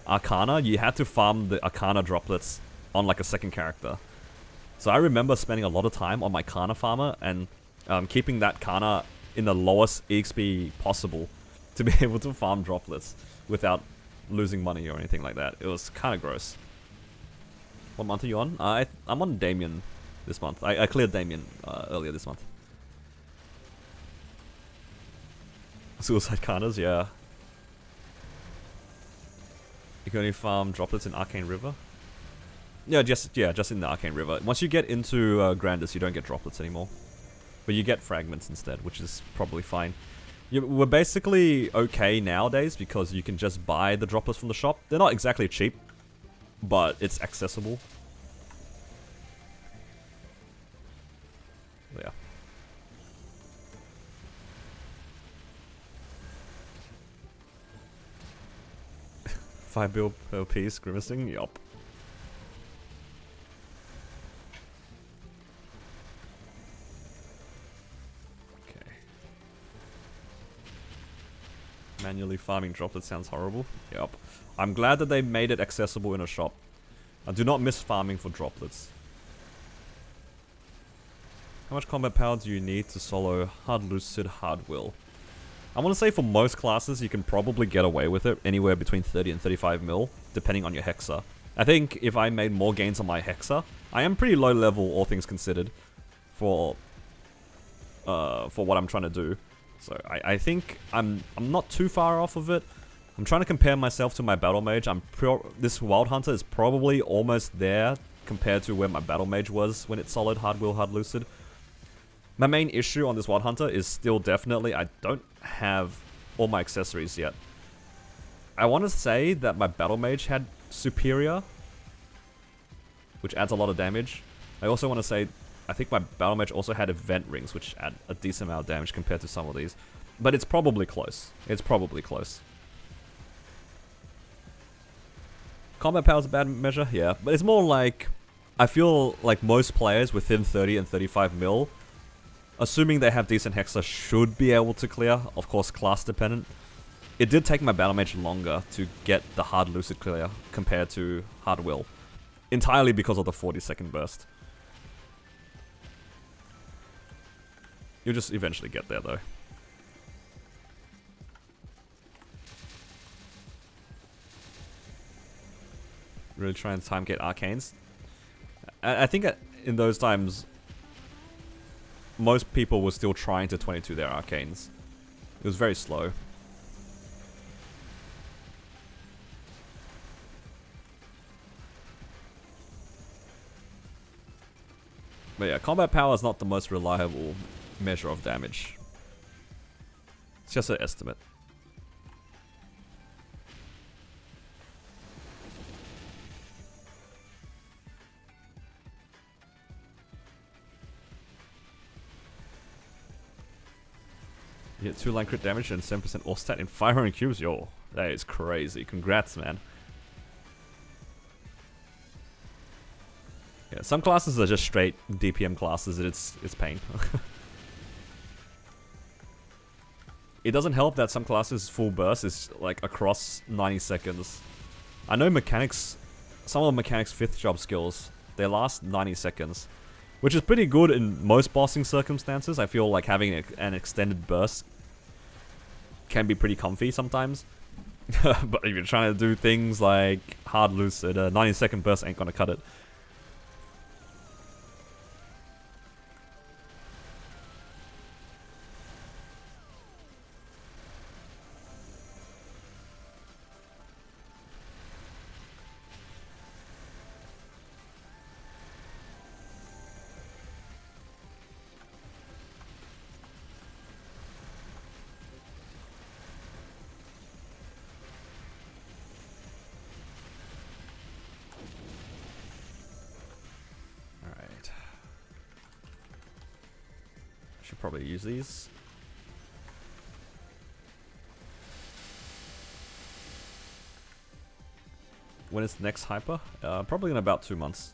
Arcana, you had to farm the Arcana droplets on like a second character. So I remember spending a lot of time on my Kana farmer and keeping that Kana in the lowest EXP possible to be able to farm droplets without losing money or anything like that. It was kind of gross. What month are you on? I'm on Damien this month. I cleared Damien earlier this month. Suicide Kanas, yeah. You can only farm droplets in Arcane River? Yeah, just in the Arcane River. Once you get into Grandis, you don't get droplets anymore. But you get fragments instead, which is probably fine. We're basically okay nowadays because you can just buy the droplets from the shop. They're not exactly cheap, but it's accessible. Yeah. 5 bill per piece, grimacing? Yup. Okay. Manually farming droplets sounds horrible. Yup. I'm glad that they made it accessible in a shop. I do not miss farming for droplets. How much combat power do you need to solo Hard Lucid, Hard Will? I want to say for most classes you can probably get away with it anywhere between 30 and 35 mil, depending on your Hexa. I think if I made more gains on my Hexa, I am pretty low level, all things considered, for what I'm trying to do. So I think I'm not too far off of it. I'm trying to compare myself to my Battle Mage. This Wild Hunter is probably almost there compared to where my Battle Mage was when it soloed Hard Will, Hard Lucid. My main issue on this Wild Hunter is still definitely I don't have all my accessories yet. I want to say that my Battle Mage had Superior, which adds a lot of damage. I also want to say I think my Battle Mage also had Event Rings, which add a decent amount of damage compared to some of these. But it's probably close. It's probably close. Combat power is a bad measure, yeah. But it's more like, I feel like most players within 30 and 35 mil, assuming they have decent Hexa, should be able to clear. Of course, class dependent. It did take my Battle Mage longer to get the Hard Lucid clear compared to Hard Will. Entirely because of the 40-second burst. You'll just eventually get there though. Really try and time get arcanes. I think in those times, most people were still trying to 22 their arcanes. It was very slow. But yeah, combat power is not the most reliable measure of damage. It's just an estimate. You get 2 line crit damage and 7% all stat in 500 cubes. Yo, that is crazy. Congrats, man. Yeah, some classes are just straight DPM classes and it's pain. It doesn't help that some classes full burst is like across 90 seconds. I know mechanics, some of the mechanics 5th job skills, they last 90 seconds. Which is pretty good in most bossing circumstances. I feel like having an extended burst can be pretty comfy sometimes. But if you're trying to do things like Hard Lucid, a 90-second burst ain't gonna cut it. probably use these. When is the next hyper? Probably in about 2 months.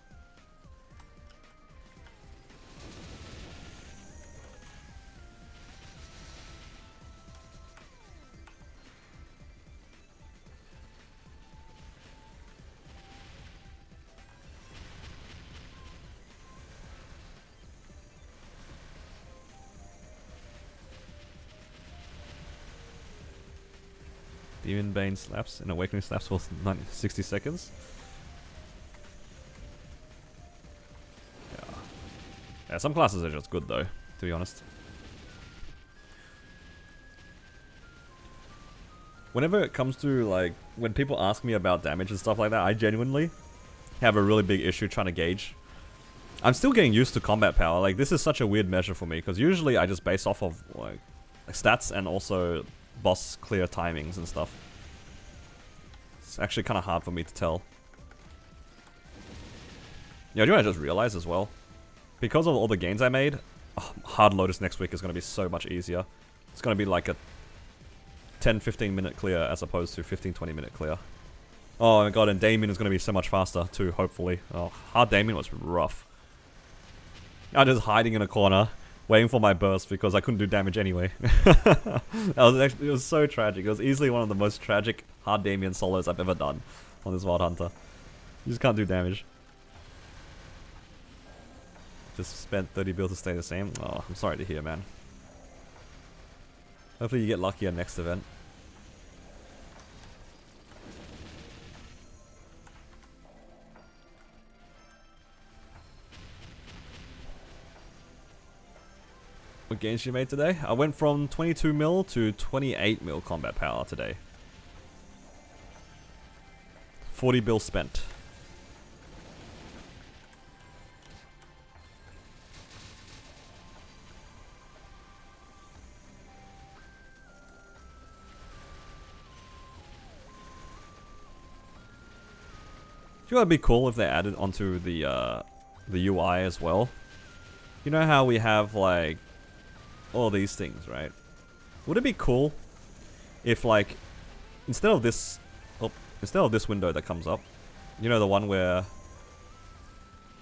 Demon Bane slaps and Awakening slaps for 60 seconds. Yeah, some classes are just good though, to be honest. Whenever it comes to like, when people ask me about damage and stuff like that, I genuinely have a really big issue trying to gauge. I'm still getting used to combat power. Like, this is such a weird measure for me, because usually I just base off of like stats and also boss clear timings and stuff. It's actually kind of hard for me to tell. Yeah, do you know what I just realized as well? Because of all the gains I made, Hard Lotus next week is going to be so much easier. It's going to be like a 10-15 minute clear as opposed to 15-20 minute clear. Oh my god, and Damien is going to be so much faster too, hopefully. Oh, Hard Damien was rough. I'm just hiding in a corner, waiting for my burst because I couldn't do damage anyway. It was so tragic. It was easily one of the most tragic Hard Damien solos I've ever done on this Wild Hunter. You just can't do damage. Just spent 30 bills to stay the same. Oh, I'm sorry to hear, man. Hopefully you get lucky at next event. What gains you made today? I went from 22 mil to 28 mil combat power today. 40 bills spent. Do you know what'd be cool if they added onto the UI as well? You know how we have like all these things, right? Would it be cool if like instead of this window that comes up, you know, the one where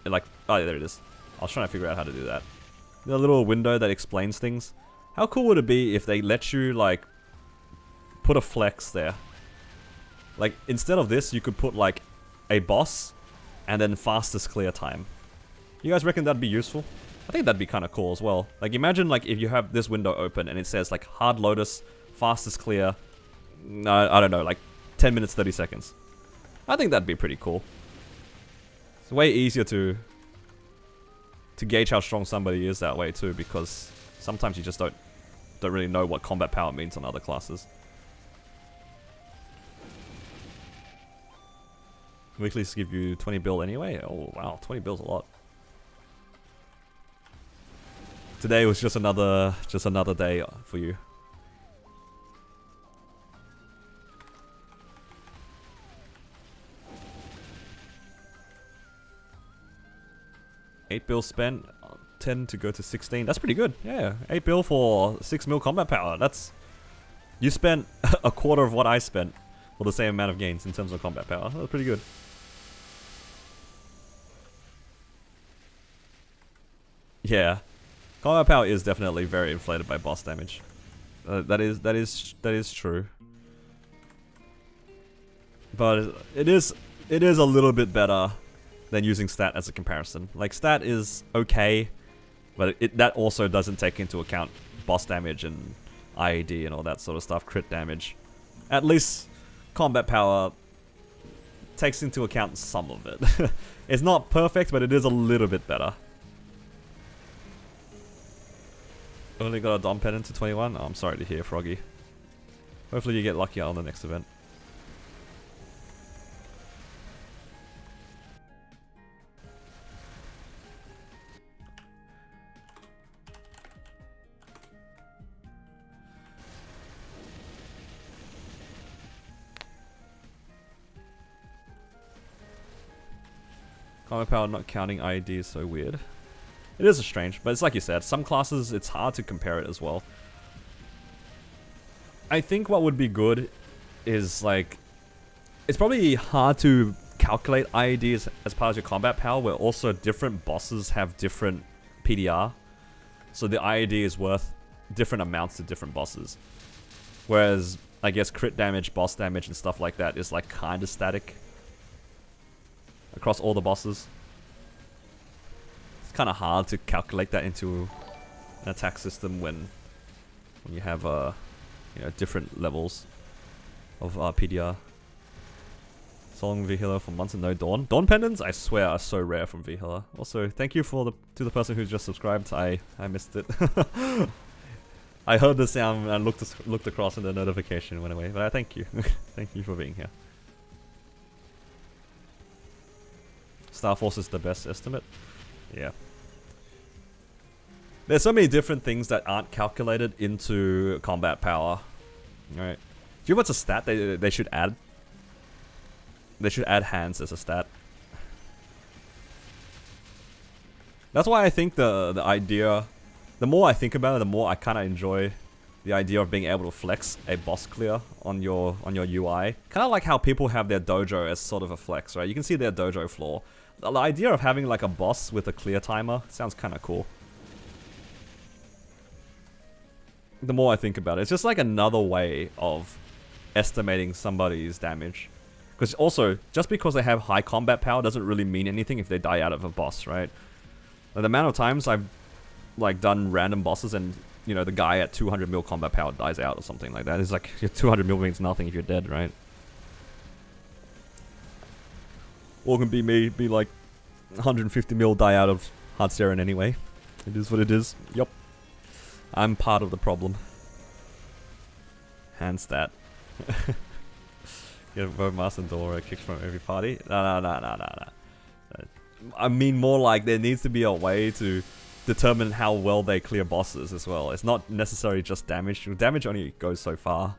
it like, oh yeah, there it is. I was trying to figure out how to do that. The little window that explains things. How cool would it be if they let you like put a flex there? Like instead of this, you could put like a boss and then fastest clear time. You guys reckon that'd be useful? I think that'd be kind of cool as well. Like imagine like if you have this window open and it says like Hard Lotus, fastest clear, I don't know, like 10 minutes 30 seconds. I think that'd be pretty cool. It's way easier to gauge how strong somebody is that way too, because sometimes you just don't really know what combat power means on other classes. Weeklies give you 20 bill anyway? Oh wow, 20 bill's a lot. Today was just another day for you. $8 bill spent, 10 to go to 16. That's pretty good. Yeah, 8 bill for 6 mil combat power. That's, you spent a quarter of what I spent for the same amount of gains in terms of combat power. That's pretty good. Yeah, combat power is definitely very inflated by boss damage. That is true. But it is a little bit better than using stat as a comparison. Like stat is okay, but that also doesn't take into account boss damage and IAD and all that sort of stuff, crit damage. At least combat power takes into account some of it. It's not perfect, but it is a little bit better. Only got a Dom Pendant to 21? Oh, I'm sorry to hear, Froggy. Hopefully you get lucky on the next event. Combat power not counting IED is so weird. It is strange, but it's like you said, some classes, it's hard to compare it as well. I think what would be good is, like, it's probably hard to calculate IEDs as part of your combat power, where also different bosses have different PDR. So the IED is worth different amounts to different bosses. Whereas, I guess crit damage, boss damage, and stuff like that is like kind of static across all the bosses. It's kind of hard to calculate that into an attack system when you have you know, different levels of PDR. Song V-Healer for months and no Dawn. Dawn pendants, I swear, are so rare from V-Healer. Also, thank you to the person who just subscribed. I missed it. I heard the sound and looked across and the notification went away. But I thank you. Thank you for being here. Star Force is the best estimate. Yeah. There's so many different things that aren't calculated into combat power. Alright. Do you know what's a stat they should add? They should add hands as a stat. That's why I think the idea, the more I think about it, the more I kind of enjoy the idea of being able to flex a boss clear on your UI. Kind of like how people have their dojo as sort of a flex, right? You can see their dojo floor. The idea of having like a boss with a clear timer sounds kind of cool. The more I think about it, it's just like another way of estimating somebody's damage. Because also, just because they have high combat power doesn't really mean anything if they die out of a boss, right? Like, the amount of times I've like done random bosses and, you know, the guy at 200 mil combat power dies out or something like that. It's like, your 200 mil means nothing if you're dead, right? Or it can be me, be like 150 mil die out of Hard Saren anyway. It is what it is. Yup. I'm part of the problem. Hand stat. Get both Master and Dora kicks from every party. No. I mean more like there needs to be a way to determine how well they clear bosses as well. It's not necessarily just damage. Damage only goes so far.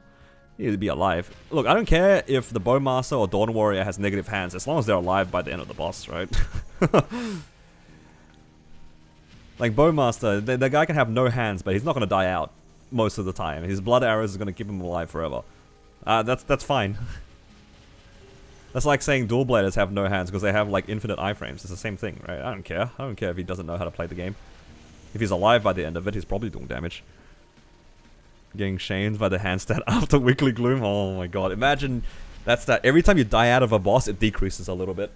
You need to be alive. Look, I don't care if the Bowmaster or Dawn Warrior has negative hands, as long as they're alive by the end of the boss, right? Like Bowmaster, the guy can have no hands, but he's not going to die out most of the time. His blood arrows are going to keep him alive forever. That's fine. That's like saying dual bladers have no hands because they have like infinite iframes. It's the same thing, right? I don't care. I don't care if he doesn't know how to play the game. If he's alive by the end of it, he's probably doing damage. Getting shamed by the hand stat after Weekly Gloom. Oh my god. Imagine that stat. Every time you die out of a boss, it decreases a little bit.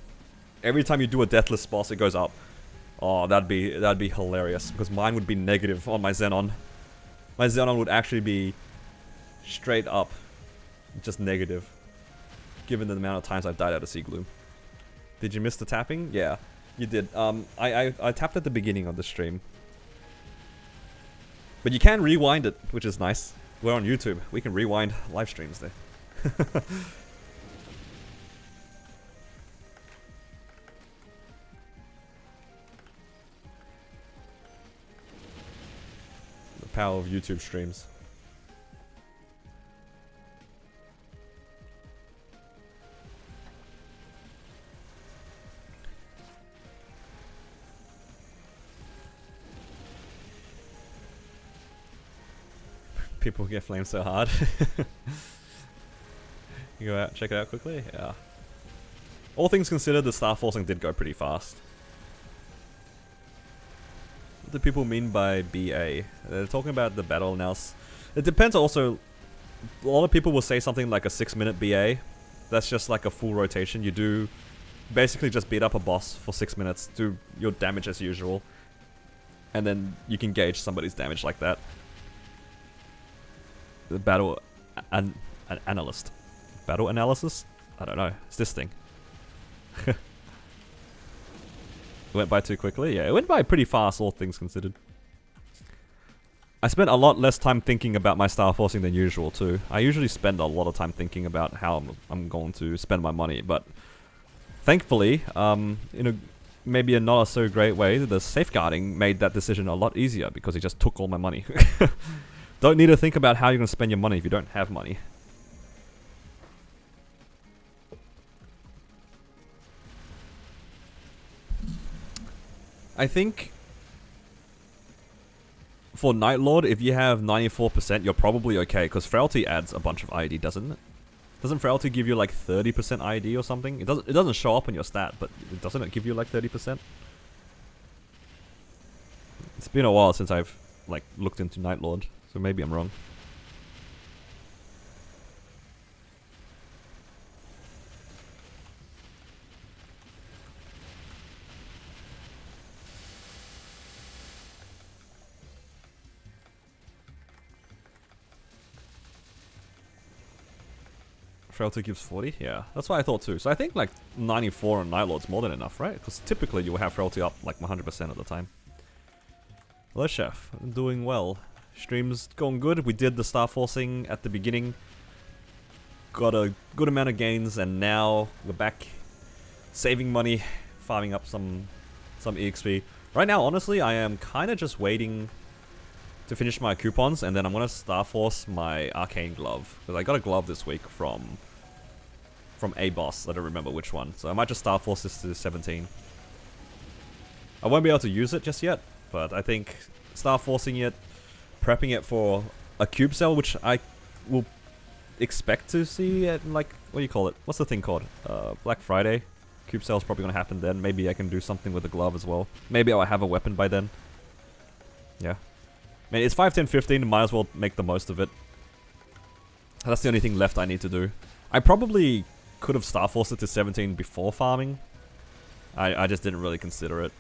Every time you do a deathless boss, it goes up. Oh, that'd be hilarious. Because mine would be negative on my Xenon. My Xenon would actually be straight up. Just negative. Given the amount of times I've died out of Sea Gloom. Did you miss the tapping? Yeah, you did. I tapped at the beginning of the stream. But you can rewind it, which is nice. We're on YouTube. We can rewind live streams there. The power of YouTube streams. People get flamed so hard. You go out, check it out quickly? Yeah. All things considered, the Star Forcing did go pretty fast. What do people mean by BA? They're talking about the battle analysis. It depends also. A lot of people will say something like a 6-minute BA. That's just like a full rotation. You do basically just beat up a boss for 6 minutes, do your damage as usual, and then you can gauge somebody's damage like that. The battle an analyst. Battle analysis? I don't know. It's this thing. It went by too quickly? Yeah, it went by pretty fast, all things considered. I spent a lot less time thinking about my Star Forcing than usual too. I usually spend a lot of time thinking about how I'm going to spend my money, but thankfully, in a maybe a not so great way, the safeguarding made that decision a lot easier because it just took all my money. Don't need to think about how you're going to spend your money if you don't have money. I think for Night Lord, if you have 94%, you're probably okay, because Frailty adds a bunch of ID, doesn't it? Doesn't Frailty give you like 30% ID or something? It doesn't show up on your stat, but doesn't it give you like 30%? It's been a while since I've like looked into Night Lord, so maybe I'm wrong. Frailty gives 40? Yeah, that's what I thought too. So I think like 94 on Night Lord's more than enough, right? Because typically you will have Frailty up like 100% of the time. Hello, Chef. I'm doing well. Stream's going good. We did the star forcing at the beginning. Got a good amount of gains, and now we're back saving money, farming up some EXP. Right now, honestly, I am kind of just waiting to finish my coupons, and then I'm gonna star force my arcane glove, because I got a glove this week from a boss. I don't remember which one, so I might just star force this to 17. I won't be able to use it just yet, but I think star forcing it, prepping it for a cube sale, which I will expect to see at, like, what do you call it? What's the thing called? Black Friday. Cube sale is probably gonna happen then. Maybe I can do something with the glove as well. Maybe I'll have a weapon by then. Yeah. I mean, it's 5, 10, 15, might as well make the most of it. That's the only thing left I need to do. I probably could have star forced it to 17 before farming. I just didn't really consider it.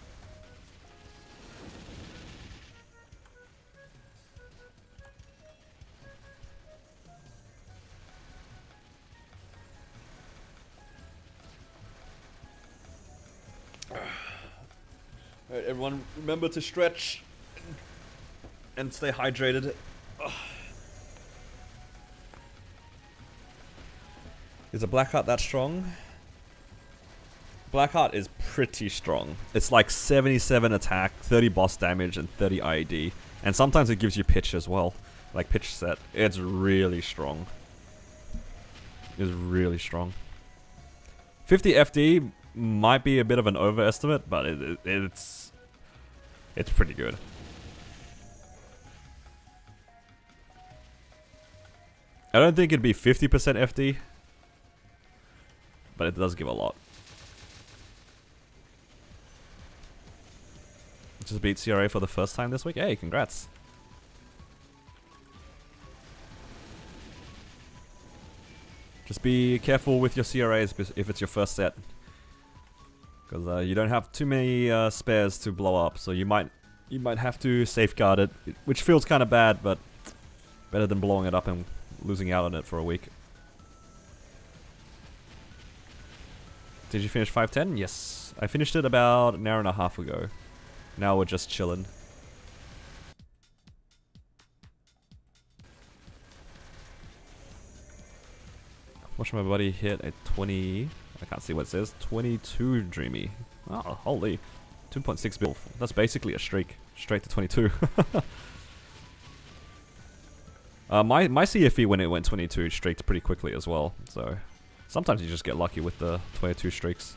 Alright, everyone, remember to stretch and stay hydrated. Ugh. Is a Blackheart that strong? Blackheart is pretty strong. It's like 77 attack, 30 boss damage, and 30 IED. And sometimes it gives you pitch as well. Like pitch set. It's really strong. It's really strong. 50 FD might be a bit of an overestimate, but it's pretty good. I don't think it'd be 50% FD, but it does give a lot. Just beat CRA for the first time this week. Hey, congrats. Just be careful with your CRAs if it's your first set, because you don't have too many spares to blow up, so you might have to safeguard it, which feels kind of bad, but better than blowing it up and losing out on it for a week. Did you finish 510? Yes, I finished it about an hour and a half ago. Now we're just chilling. Watch my buddy hit a 20... I can't see what it says. 22 Dreamy. Oh, holy. 2.6 bill. That's basically a streak. Straight to 22. My CFE when it went 22 streaked pretty quickly as well. So sometimes you just get lucky with the 22 streaks.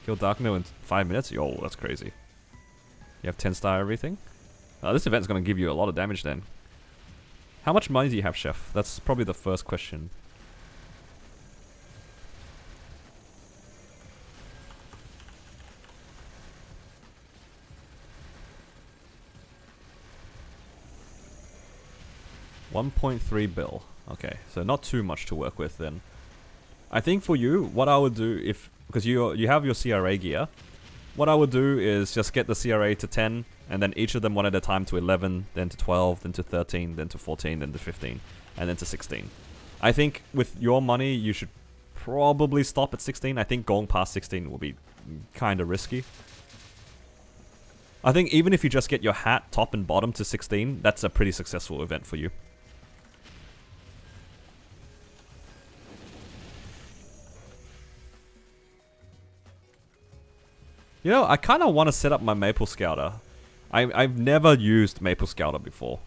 Kill Darkno in 5 minutes? Yo, that's crazy. You have 10-star everything? This event's gonna give you a lot of damage then. How much money do you have, Chef? That's probably the first question. $1.3 bill. Okay, so not too much to work with then. I think for you, what I would do if... because you have your CRA gear. What I would do is just get the CRA to 10, and then each of them one at a time to 11, then to 12, then to 13, then to 14, then to 15, and then to 16. I think with your money, you should probably stop at 16. I think going past 16 will be kind of risky. I think even if you just get your hat top and bottom to 16, that's a pretty successful event for you. You know, I kind of want to set up my Maple Scouter. I've never used Maple Scouter before.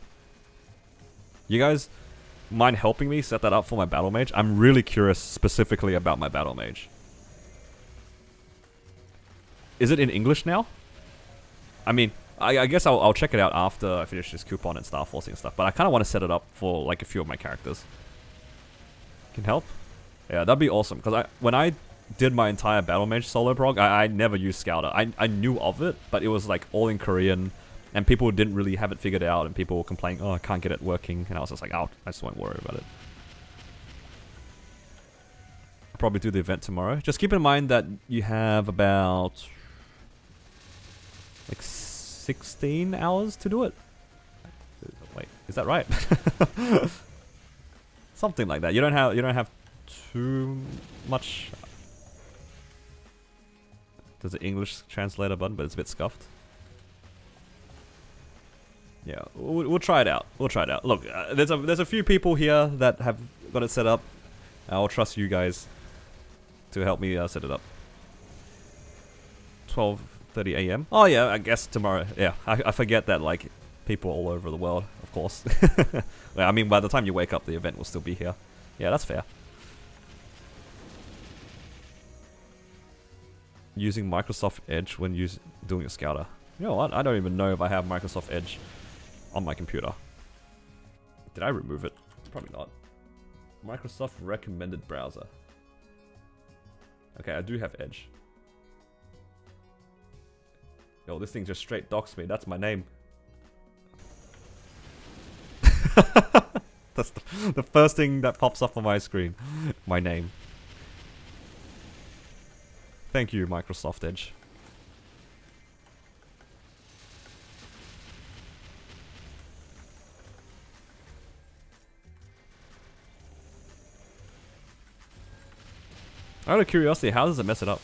You guys mind helping me set that up for my Battle Mage? I'm really curious specifically about my Battle Mage. Is it in English now? I mean, I guess I'll check it out after I finish this coupon and Star Forcing stuff. But I kind of want to set it up for like a few of my characters. Can help? Yeah, that'd be awesome. Because when I did my entire Battle Mage solo prog, I never used Scouter. I knew of it, but it was like all in Korean. And people didn't really have it figured out. And people were complaining, oh, I can't get it working. And I was just like, oh, I just won't worry about it. I'll probably do the event tomorrow. Just keep in mind that you have about like 16 hours to do it. Wait, is that right? Something like that. You don't have too much. There's an English translator button, but it's a bit scuffed. Yeah, we'll try it out. We'll try it out. Look, there's a few people here that have got it set up. I'll trust you guys to help me set it up. 12:30 a.m. Oh yeah, I guess tomorrow. Yeah, I forget that like people all over the world, of course. Well, I mean, by the time you wake up, the event will still be here. Yeah, that's fair. Using Microsoft Edge when doing a Scouter. You know what? I don't even know if I have Microsoft Edge on my computer. Did I remove it? Probably not. Microsoft recommended browser. Okay, I do have Edge. Yo, this thing just straight docks me. That's my name. That's the first thing that pops up on my screen. My name. Thank you, Microsoft Edge. Out of curiosity, how does it mess it up?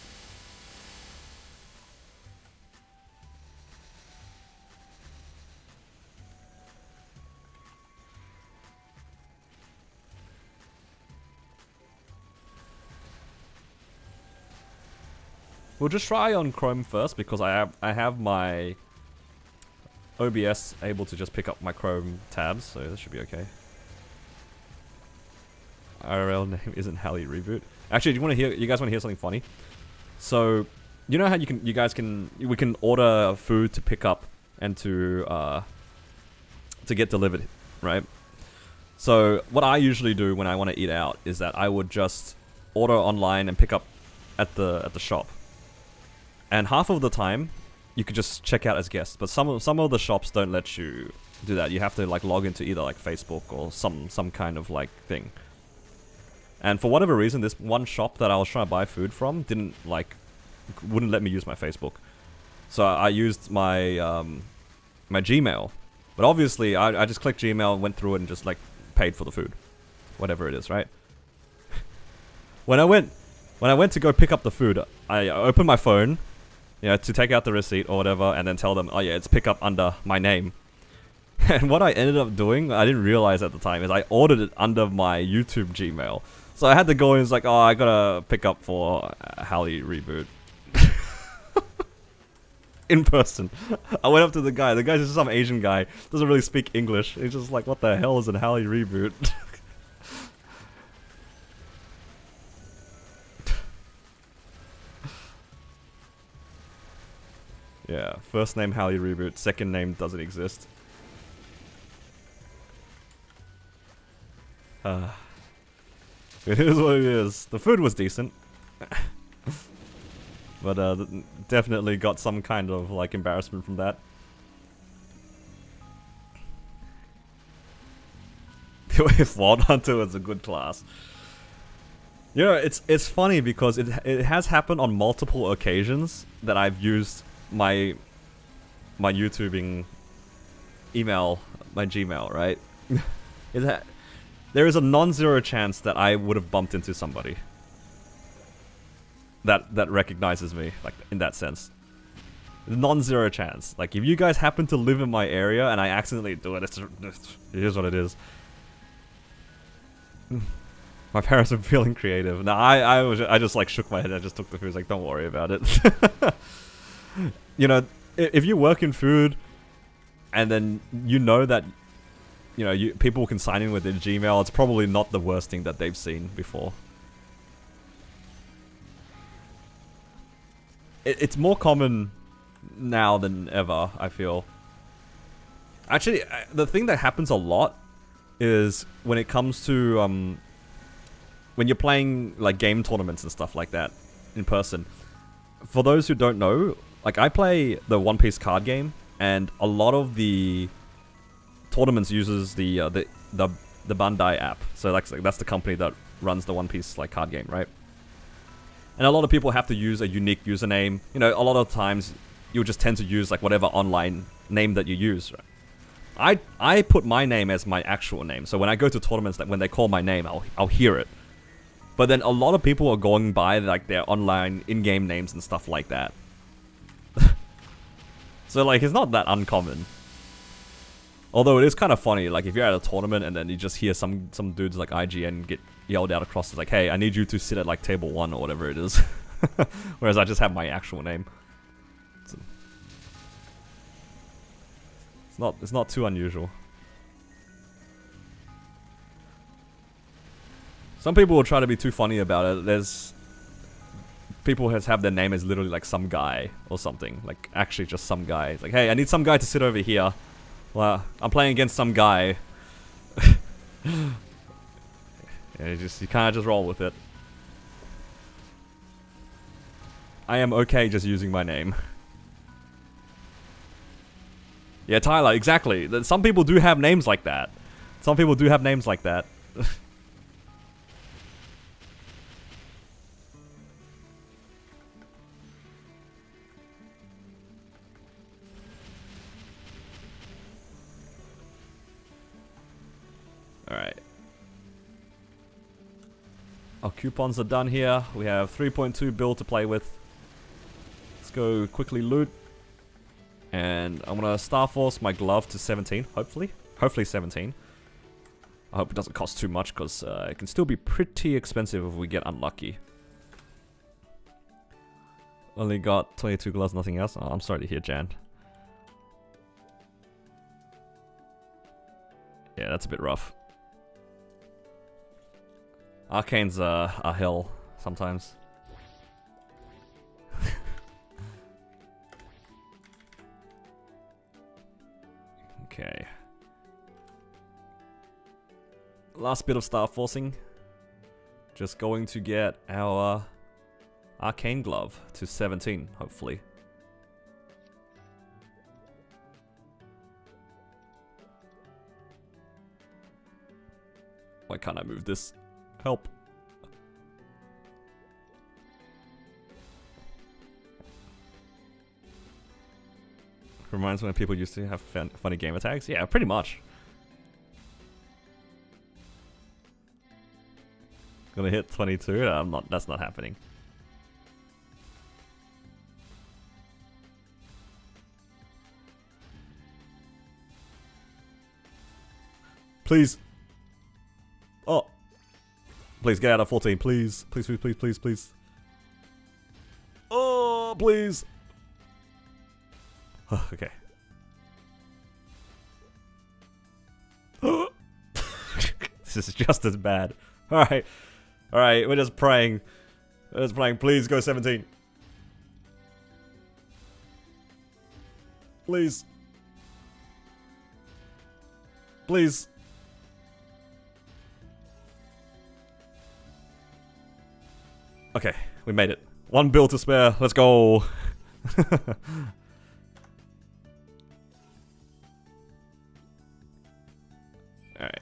We'll just try on Chrome first because I have my OBS able to just pick up my Chrome tabs, so this should be okay. IRL name isn't Halley Reboot. Actually, you guys want to hear something funny? So, you know how we can order food to pick up and to get delivered, right? So, what I usually do when I want to eat out is that I would just order online and pick up at the shop. And half of the time, you could just check out as guests, but some of the shops don't let you do that. You have to like log into either like Facebook or some kind of like thing. And for whatever reason, this one shop that I was trying to buy food from wouldn't let me use my Facebook. So I used my my Gmail. But obviously, I just clicked Gmail, went through it, and just like paid for the food, whatever it is, right? When I went to go pick up the food, I opened my phone, to take out the receipt or whatever, and then tell them, oh yeah, it's pick up under my name. And what I ended up doing, I didn't realize at the time, is I ordered it under my YouTube Gmail. So I had to go and it's like, oh, I gotta pick up for Halley Reboot. In person. I went up to the guy. The guy's just some Asian guy. Doesn't really speak English. He's just like, what the hell is a Halley Reboot? Yeah, first name Halley Reboot, second name doesn't exist. It is what it is. The food was decent. But definitely got some kind of like embarrassment from that. If Wild Hunter was a good class. You know, it's funny because it has happened on multiple occasions that I've used my YouTubing email, my Gmail, right? There is a non-zero chance that I would have bumped into somebody that recognizes me, like in that sense. Non-zero chance. Like if you guys happen to live in my area and I accidentally do it, it is what it is. My parents are feeling creative. No, I just like shook my head. I just took the food. Like, don't worry about it. You know, if you work in food, and then you know that, people can sign in with their Gmail, it's probably not the worst thing that they've seen before. it's more common now than ever, I feel. Actually, the thing that happens a lot is when it comes to when you're playing like game tournaments and stuff like that in person. For those who don't know, like I play the One Piece card game, and a lot of the tournaments uses the Bandai app. So that's the company that runs the One Piece like card game, right? And a lot of people have to use a unique username. You know, a lot of times you'll just tend to use like whatever online name that you use, right? I put my name as my actual name, so when I go to tournaments, that when they call my name, I'll hear it. But then a lot of people are going by like their online in-game names and stuff like that. So like it's not that uncommon. Although it is kind of funny, like if you're at a tournament and then you just hear some dudes like IGN get yelled out across, it's like, hey, I need you to sit at like table 1 or whatever it is. Whereas I just have my actual name. So it's not too unusual. Some people will try to be too funny about it. There's people who have their name as literally like some guy or something. Like actually just some guy. It's like, hey, I need some guy to sit over here. Well, I'm playing against some guy. Yeah, you kind of just roll with it. I am okay just using my name. Yeah, Tyler, exactly. Some people do have names like that. Some people do have names like that. Alright. Our coupons are done here. We have 3.2 bill to play with. Let's go quickly loot. And I'm gonna Star Force my glove to 17, hopefully. Hopefully 17. I hope it doesn't cost too much, because it can still be pretty expensive if we get unlucky. Only got 22 gloves, nothing else. Oh, I'm sorry to hear, Jan. Yeah, that's a bit rough. Arcanes are hell sometimes. Okay. Last bit of Star Forcing. Just going to get our Arcane Glove to 17, hopefully. Why can't I move this? Help. Reminds me when people used to have funny gamer tags. Yeah, pretty much. Gonna hit 22? I'm not. That's not happening. Please. Oh. Please get out of 14, please. Please, please, please, please, please. Oh, please. Okay. This is just as bad. Alright. Alright, we're just praying. We're just praying. Please go 17. Please. Please. Okay, we made it. 1 bill to spare. Let's go. Alright.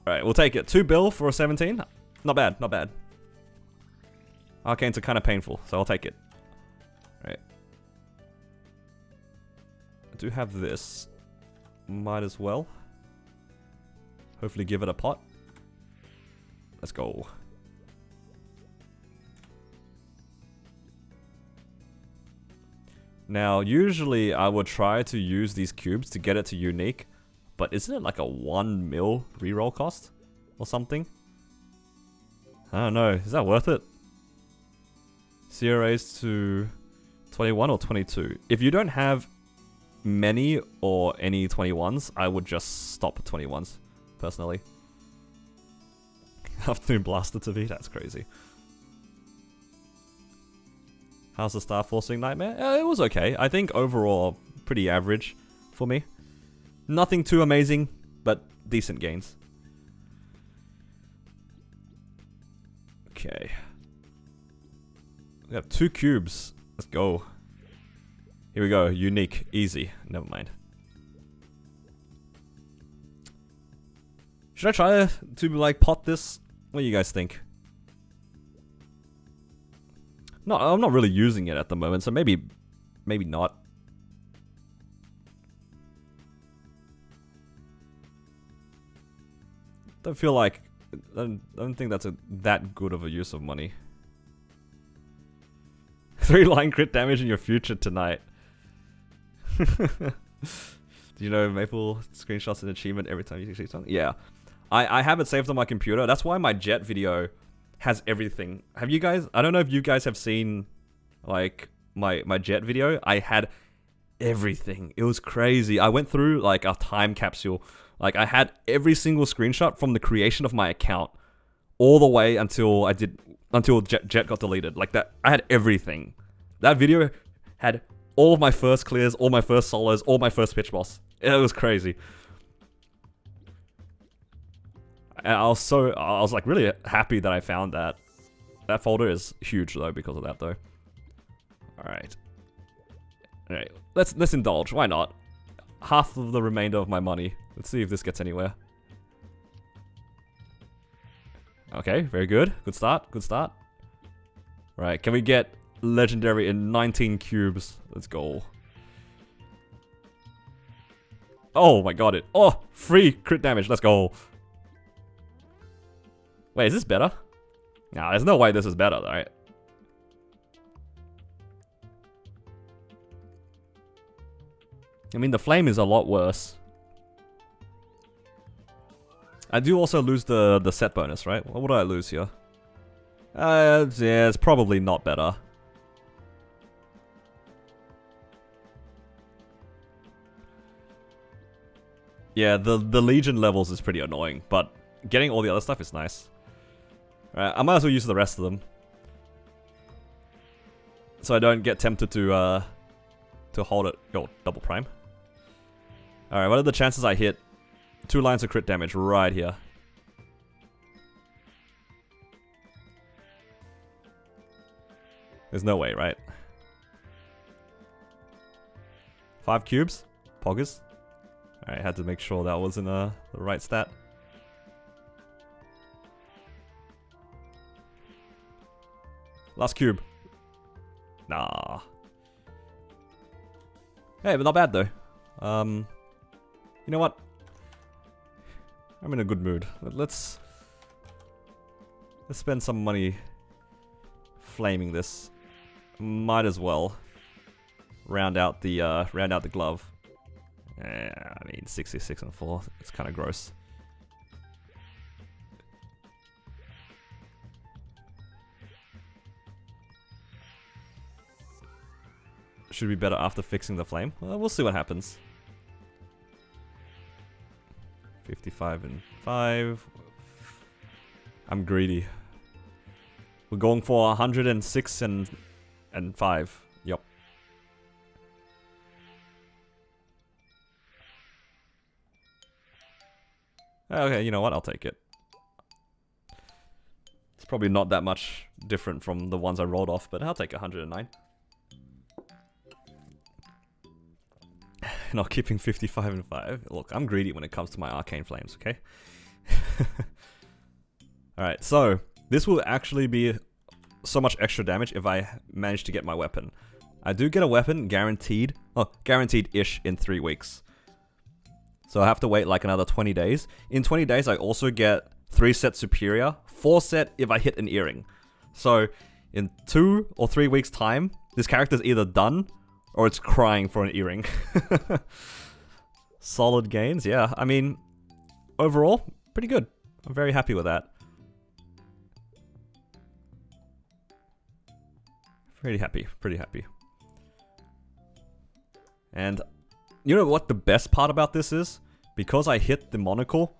Alright, we'll take it. 2 bill for a 17. Not bad, not bad. Arcanes are kind of painful, so I'll take it. Alright. I do have this. Might as well. Hopefully give it a pot. Let's go. Now, usually I would try to use these cubes to get it to unique, but isn't it like a 1 mil reroll cost? Or something? I don't know. Is that worth it? CRAs to 21 or 22? If you don't have many or any 21s, I would just stop at 21s. Personally. Afternoon Blaster to be? That's crazy. How's the Star Forcing Nightmare? It was okay. I think overall, pretty average for me. Nothing too amazing, but decent gains. Okay. We have 2 cubes. Let's go. Here we go. Unique. Easy. Never mind. Should I try to like pot this? What do you guys think? No, I'm not really using it at the moment, so maybe not. Don't feel like I don't think that's that good of a use of money. 3 line crit damage in your future tonight. Do you know Maple screenshots an achievement every time you see something? Yeah. I have it saved on my computer. That's why my jet video has everything. Have you guys... I don't know if you guys have seen, like, my jet video. I had everything. It was crazy. I went through, like, a time capsule. Like, I had every single screenshot from the creation of my account all the way until Jet got deleted. Like, that, I had everything. That video had all of my first clears, all my first solos, all my first pitch boss. It was crazy. And I was like really happy that I found that. That folder is huge though because of that though. Alright. Alright, let's indulge, why not? Half of the remainder of my money. Let's see if this gets anywhere. Okay, very good. Good start, good start. Right, can we get legendary in 19 cubes? Let's go. Oh my god, it. Oh, free crit damage, let's go. Wait, is this better? Nah, there's no way this is better, right? I mean, the flame is a lot worse. I do also lose the set bonus, right? What would I lose here? Yeah, it's probably not better. Yeah, the Legion levels is pretty annoying, but getting all the other stuff is nice. Alright, I might as well use the rest of them. So I don't get tempted to hold it. Yo, double prime. Alright, what are the chances I hit 2 lines of crit damage right here? There's no way, right? 5 cubes? Poggers? Alright, had to make sure that was in the right stat. Last cube. Nah. Hey, but not bad though. You know what? I'm in a good mood. Let's spend some money flaming this. Might as well round out the glove. I mean 66 and 4. It's kind of gross. Should be better after fixing the flame. Well, we'll see what happens. 55 and 5. I'm greedy. We're going for 106 and 5. Yup. Okay, you know what? I'll take it. It's probably not that much different from the ones I rolled off, but I'll take 109. Not keeping 55 and 5. Look, I'm greedy when it comes to my arcane flames, okay? Alright, so this will actually be so much extra damage if I manage to get my weapon. I do get a weapon guaranteed, guaranteed-ish in 3 weeks. So I have to wait like another 20 days. In 20 days, I also get 3 set superior, 4 set if I hit an earring. So in 2 or 3 weeks time, this character's either done or it's crying for an earring. Solid gains, yeah. I mean, overall, pretty good. I'm very happy with that. Pretty happy, pretty happy. And you know what the best part about this is? Because I hit the monocle,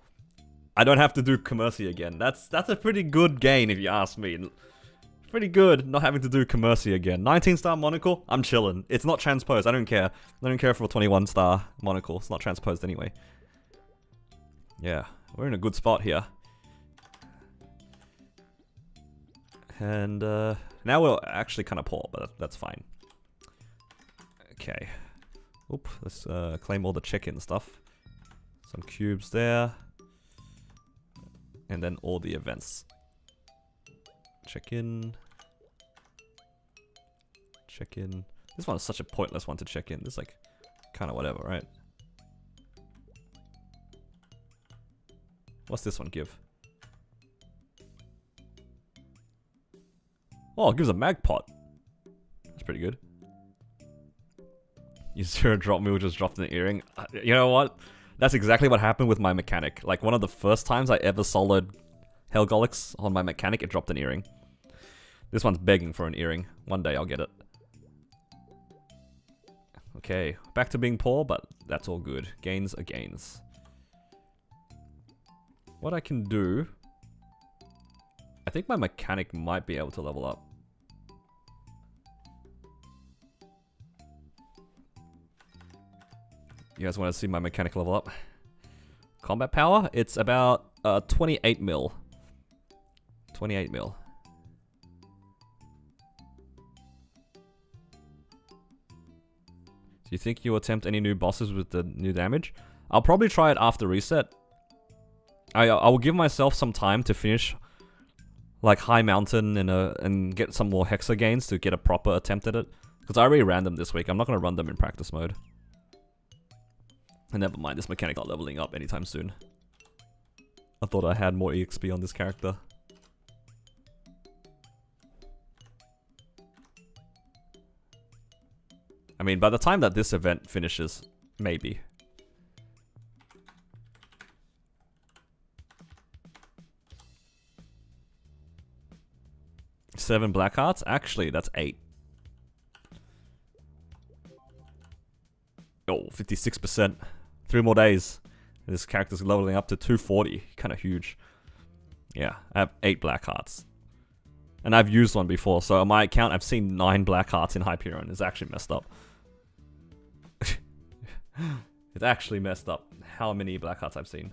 I don't have to do Commercy again. That's a pretty good gain if you ask me. Pretty good not having to do Commercy again. 19-star monocle, I'm chilling. It's not transposed, I don't care. I don't care for a 21-star monocle. It's not transposed anyway. Yeah, we're in a good spot here. And now we're actually kind of poor, but that's fine. Okay. Oop, let's claim all the check-in stuff. Some cubes there. And then all the events. Check-in. Check-in. This one is such a pointless one to check in. This is like kind of whatever, right? What's this one give? Oh, it gives a mag pot. That's pretty good. You zero drop me, just dropped an earring. You know what? That's exactly what happened with my mechanic. Like one of the first times I ever soloed Helgolix on my mechanic, it dropped an earring. This one's begging for an earring. One day I'll get it. Okay, back to being poor, but that's all good. Gains are gains. What I can do... I think my mechanic might be able to level up. You guys want to see my mechanic level up? Combat power? It's about 28 mil. 28 mil. Do you think you'll attempt any new bosses with the new damage? I'll probably try it after reset. I will give myself some time to finish like High Mountain and get some more Hexa gains to get a proper attempt at it. Because I already ran them this week. I'm not going to run them in practice mode. And never mind, this mechanic not leveling up anytime soon. I thought I had more EXP on this character. I mean, by the time that this event finishes, maybe. Seven black hearts? Actually, that's 8. Oh, 56%. 3 more days. This character's leveling up to 240. Kind of huge. Yeah, I have 8 black hearts. And I've used one before, so on my account, I've seen 9 black hearts in Hyperion. It's actually messed up. It's actually messed up how many black hearts I've seen.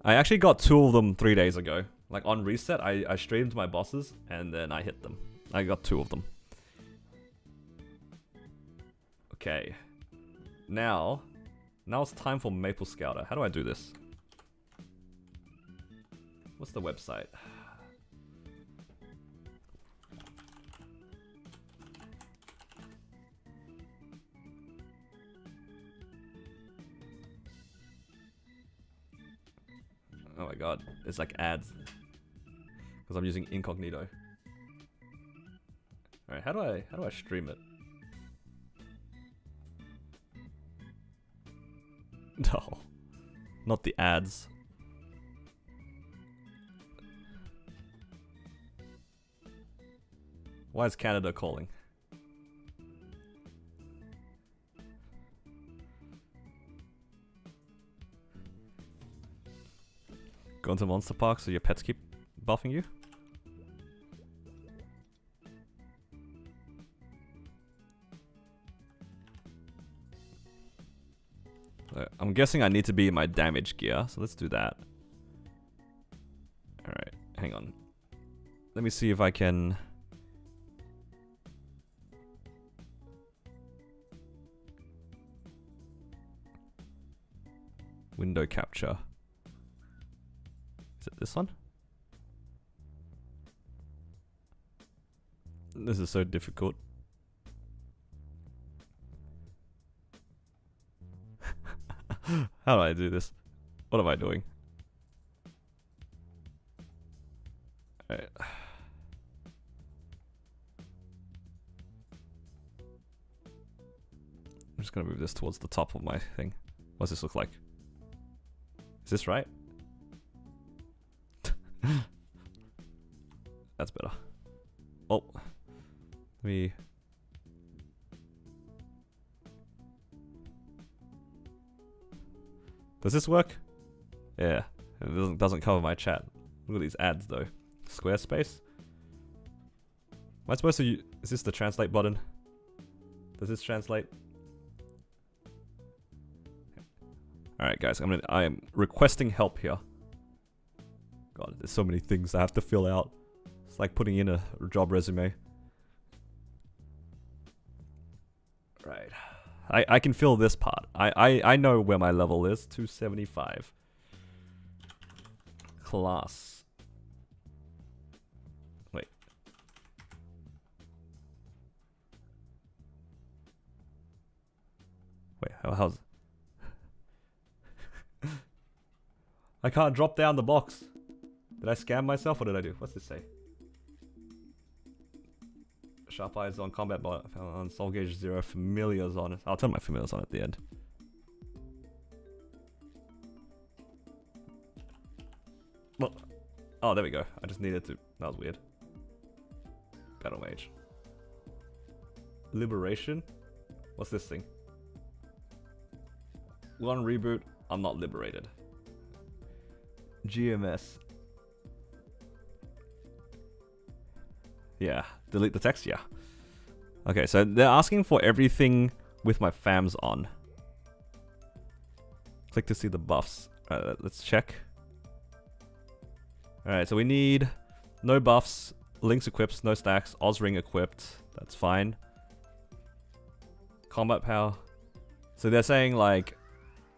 I actually got 2 of them 3 days ago. Like on reset, I streamed my bosses and then I hit them. I got 2 of them. Okay. Now it's time for Maple Scouter. How do I do this? What's the website? Oh my god, it's like ads. Because I'm using incognito. Alright, how do I stream it? No. Not the ads. Why is Canada calling? Go into Monster Park so your pets keep buffing you? I'm guessing I need to be in my damage gear, so let's do that. Alright, hang on. Let me see if I can... Window capture. Is it this one? This is so difficult. How do I do this? What am I doing? Alright. I'm just gonna move this towards the top of my thing. What does this look like? Is this right? That's better. Oh. Let me Does this work? Yeah. It doesn't cover my chat. Look at these ads though. Squarespace? Am I supposed to use... Is this the translate button? Does this translate? Alright guys, I am requesting help here. God, there's so many things I have to fill out. It's like putting in a job resume. Right. I can fill this part. I know where my level is. 275. Class. Wait. Wait, how's... I can't drop down the box. Did I scam myself? What did I do? What's this say? Sharp eyes on combat bot on soul gauge 0. Familiars on it. I'll turn my familiars on at the end. Well, oh, there we go. I just needed to. That was weird. Battle mage. Liberation. What's this thing? One reboot. I'm not liberated. GMS. Yeah. Delete the text? Yeah. Okay, so they're asking for everything with my fams on. Click to see the buffs. Let's check. Alright, so we need no buffs, links equipped, no stacks, Ozring equipped. That's fine. Combat power. So they're saying like...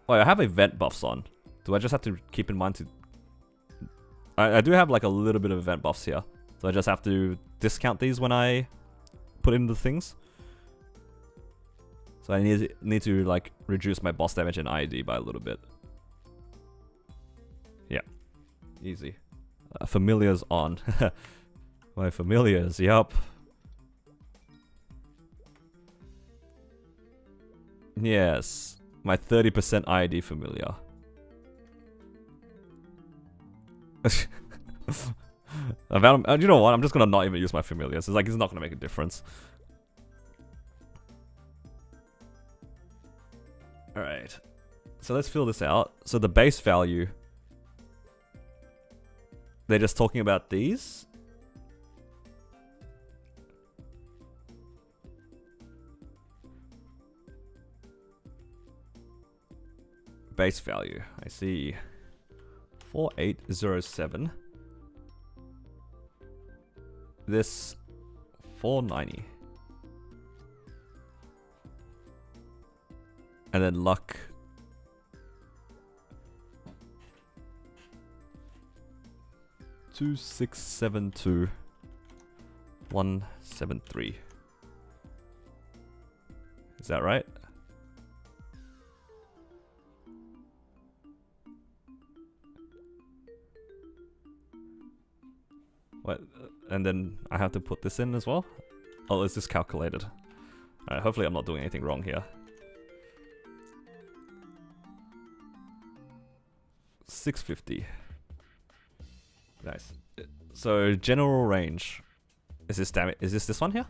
Wait, I have event buffs on. Do I just have to keep in mind to... I do have like a little bit of event buffs here. So I just have to discount these when I put in the things. So I need to like reduce my boss damage and ID by a little bit. Yeah. Easy. Familiars on. My familiars, yup. Yes. My 30% ID familiar. You know what? I'm just gonna not even use my familiars. It's like it's not gonna make a difference. Alright. So let's fill this out. So the base value. They're just talking about these. Base value. I see. 4807. This 490. And then luck. Two 672 173. Is that right? What? And then I have to put this in as well? Oh, is this calculated? Alright, hopefully I'm not doing anything wrong here. 650. Nice. So general range. Is this damage? Is this one here?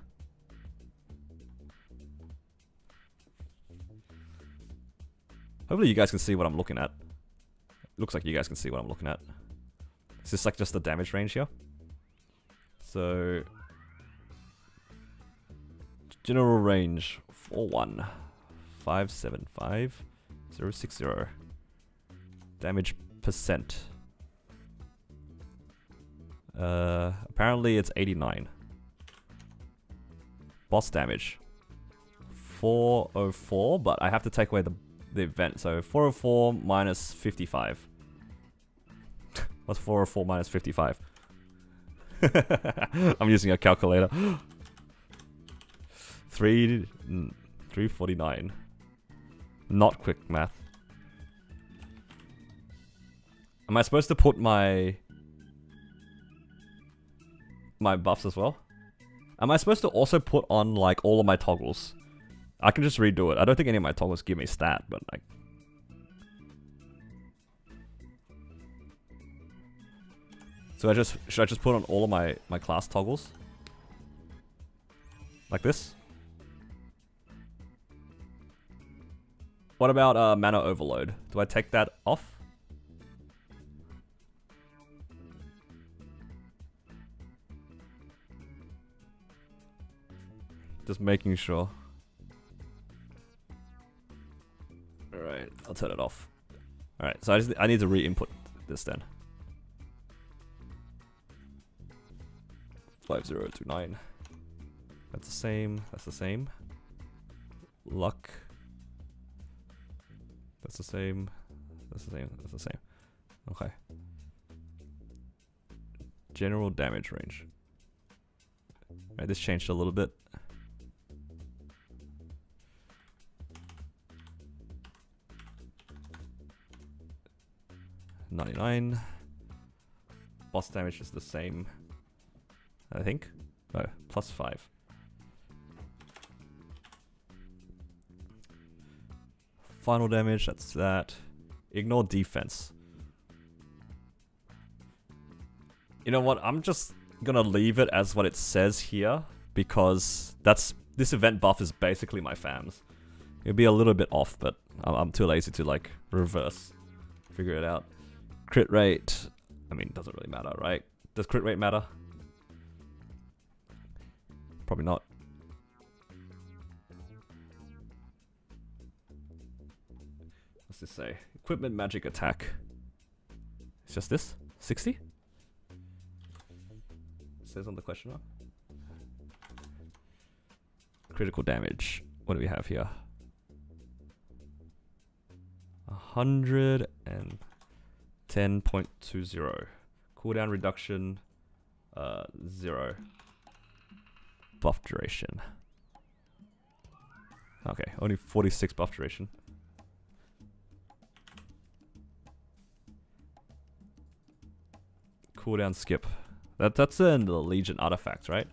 Hopefully you guys can see what I'm looking at. Looks like you guys can see what I'm looking at. Is this like just the damage range here? So general range 41575 060. Damage percent. Apparently it's 89. Boss damage 404, but I have to take away the event. So 404 minus 55. What's 404 minus 55? I'm using a calculator. 349. Not quick math. Am I supposed to put my buffs as well? Am I supposed to also put on like all of my toggles? I can just redo it. I don't think any of my toggles give me stat, but like... So should I just put on all of my class toggles? Like this? What about mana overload? Do I take that off? Just making sure. Alright, I'll turn it off. Alright, so I need to re-input this then. 5029. That's the same. That's the same. Luck. That's the same. That's the same. That's the same. Okay. General damage range. Right, this changed a little bit. $99. Boss damage is the same, I think. No, +5. Final damage, that's that. Ignore defense. You know what? I'm just gonna leave it as what it says here because this event buff is basically my fams. It'll be a little bit off, but I'm too lazy to like reverse figure it out. Crit rate, I mean, doesn't really matter, right? Does crit rate matter? Probably not. What's this say? Equipment magic attack. It's just this? 60? It says on the question mark. Critical damage. What do we have here? 110.20. Cooldown reduction 0. Buff duration. Okay, only 46 buff duration. Cooldown skip. That's in the Legion artifact, right?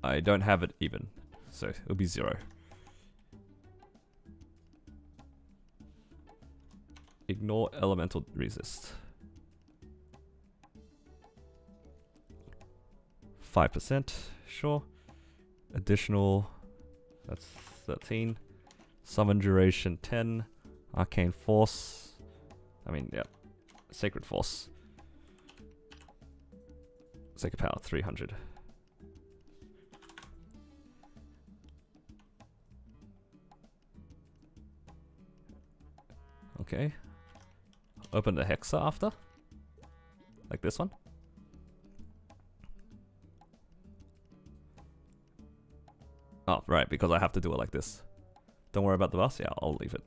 I don't have it even, so it'll be 0. Ignore elemental resist. 5%, sure. Additional, that's 13. Summon duration 10. Arcane force. I mean, yeah. Sacred force. Sacred power 300. Okay. Open the Hexa after. Like this one. Oh, right, because I have to do it like this. Don't worry about the boss. Yeah, I'll leave it.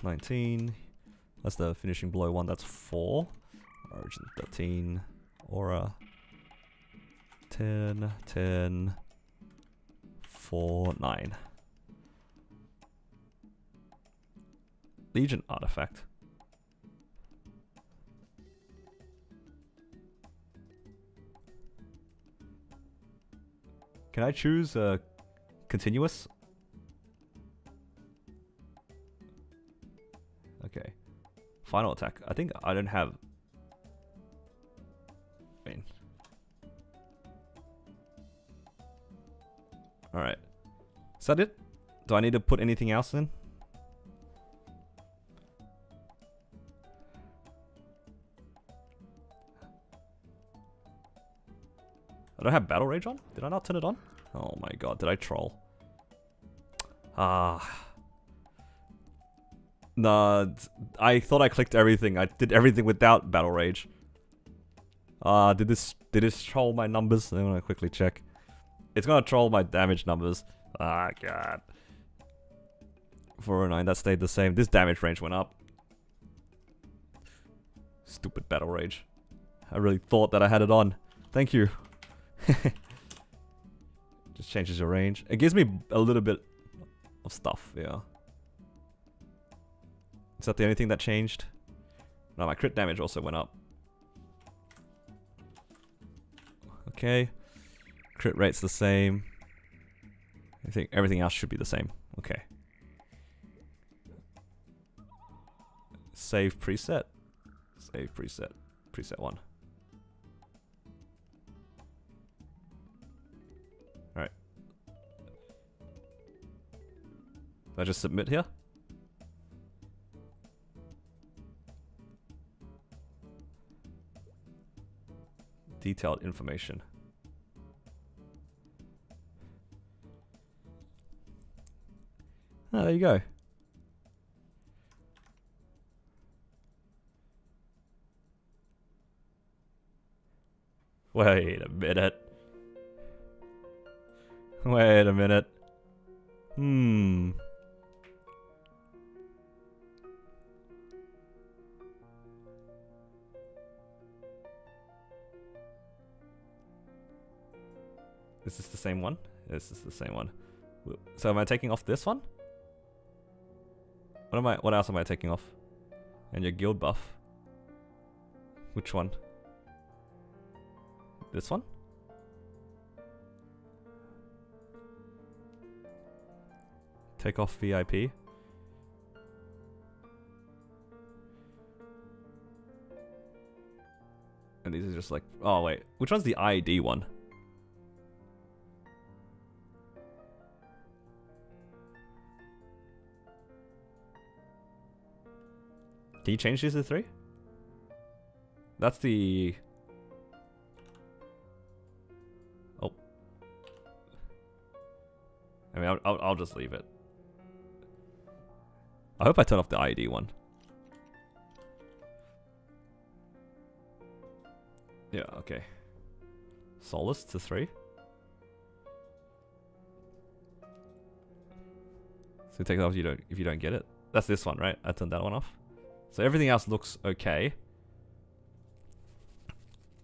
19. That's the finishing blow one. That's 4. Origin 13. Aura 10. 10. 4. 9. Legion artifact. Can I choose continuous? Okay. Final attack. I think I don't have. I mean. Alright. Is that it? Do I need to put anything else in? I don't have Battle Rage on? Did I not turn it on? Oh my god, did I troll? Ah. Nah, I thought I clicked everything. I did everything without Battle Rage. Did this troll my numbers? I'm gonna quickly check. It's gonna troll my damage numbers. Ah, god. 409, that stayed the same. This damage range went up. Stupid Battle Rage. I really thought that I had it on. Thank you. Just changes your range. It gives me a little bit of stuff, yeah. Is that the only thing that changed? No, my crit damage also went up. Okay. Crit rate's the same. I think everything else should be the same. Okay. Save preset. Save preset. Preset 1. I just submit here? Detailed information. Oh, there you go. Wait a minute. Wait a minute. Is this the same one? This is the same one. So am I taking off this one? What else am I taking off? And your guild buff. Which one? This one? Take off VIP. And these are just like, oh wait, which one's the ID one? Can you change these to 3? That's the... Oh. I mean, I'll just leave it. I hope I turn off the ID one. Yeah, okay. Solace to 3. So take it off if you don't get it. That's this one, right? I turned that one off. So everything else looks okay.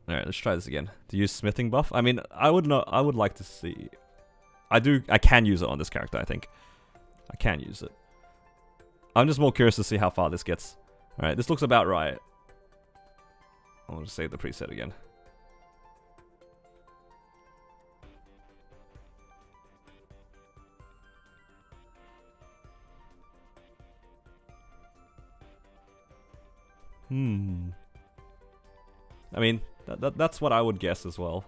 Alright, let's try this again. To use smithing buff. I mean, I would like to see. I can use it on this character, I think. I can use it. I'm just more curious to see how far this gets. Alright, this looks about right. I'll just save the preset again. I mean, that's what I would guess as well.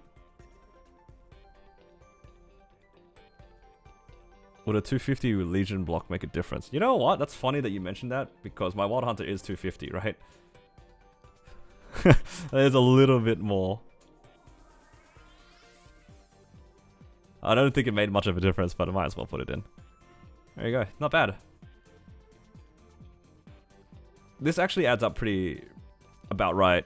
Would a 250 Legion block make a difference? You know what? That's funny that you mentioned that, because my Wild Hunter is 250, right? There's a little bit more. I don't think it made much of a difference, but I might as well put it in. There you go. Not bad. This actually adds up pretty about right.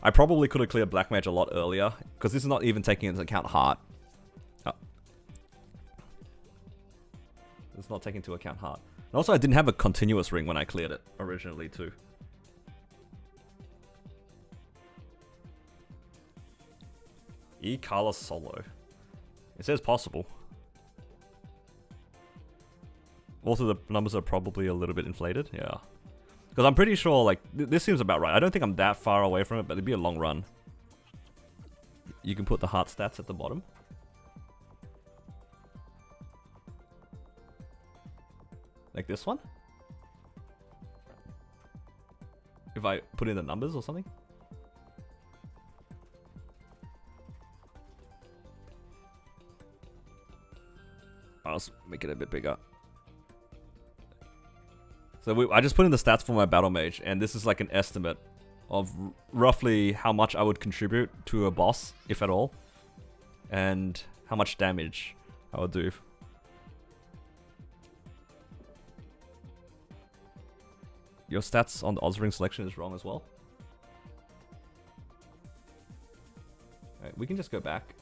I probably could have cleared Black Mage a lot earlier, because this is not even taking into account heart. Oh. It's not taking into account heart. And also, I didn't have a continuous ring when I cleared it originally too. E-Color Solo. It says possible. Also, the numbers are probably a little bit inflated. Yeah. Because I'm pretty sure, like, this seems about right. I don't think I'm that far away from it, but it'd be a long run. You can put the heart stats at the bottom. Like this one? If I put in the numbers or something? I'll make it a bit bigger. So I just put in the stats for my Battle Mage, and this is like an estimate of roughly how much I would contribute to a boss, if at all, and how much damage I would do. Your stats on the Ozring selection is wrong as well. Alright, we can just go back.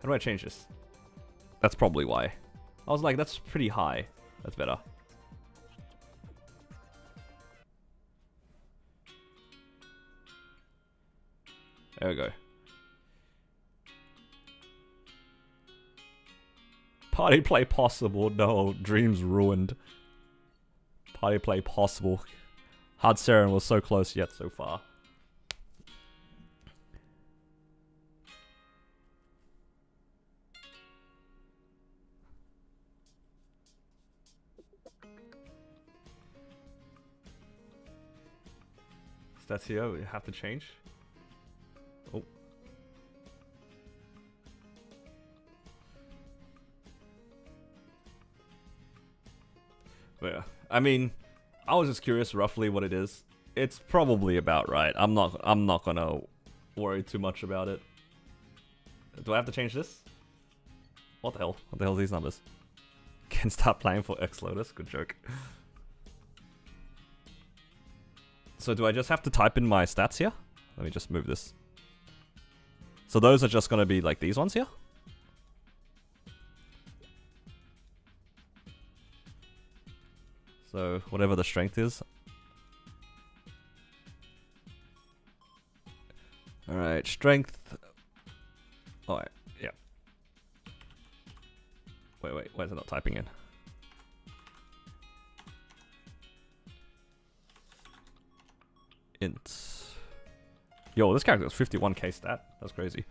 How do I change this? That's probably why. I was like, that's pretty high. That's better. There we go. Party play possible. No, dreams ruined. Party play possible. Hard Saren was so close yet so far. Stats here, we have to change. Oh. Yeah. I mean, I was just curious roughly what it is. It's probably about right. I'm not gonna worry too much about it. Do I have to change this? What the hell? What the hell are these numbers? Can start playing for X Lotus. Good joke. So do I just have to type in my stats here? Let me just move this. So those are just gonna be like these ones here? So whatever the strength is. Alright, strength. Alright, yeah. Wait, why is it not typing in? Int. Yo, this character has 51k stat. That's crazy.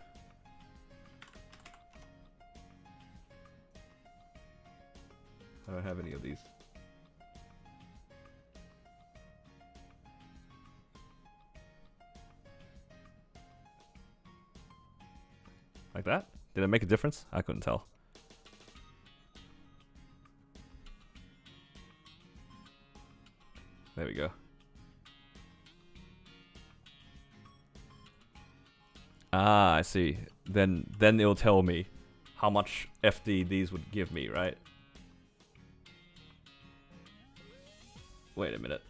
I don't have any of these. Like that? Did it make a difference? I couldn't tell. There we go. Ah, I see. Then it'll tell me how much FD these would give me, right? Wait a minute.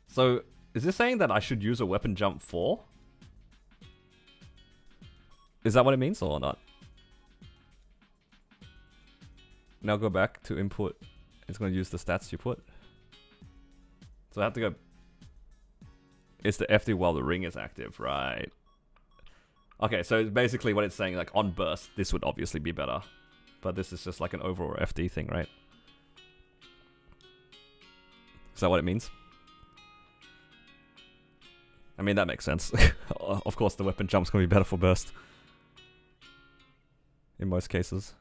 So, is this saying that I should use a weapon jump 4? Is that what it means or not? Now go back to input. It's going to use the stats you put. So I have to go... It's the FD while the ring is active, right? Okay, so basically what it's saying, like on burst, this would obviously be better. But this is just like an overall FD thing, right? Is that what it means? I mean, that makes sense. Of course, the weapon jump's gonna be better for burst. In most cases.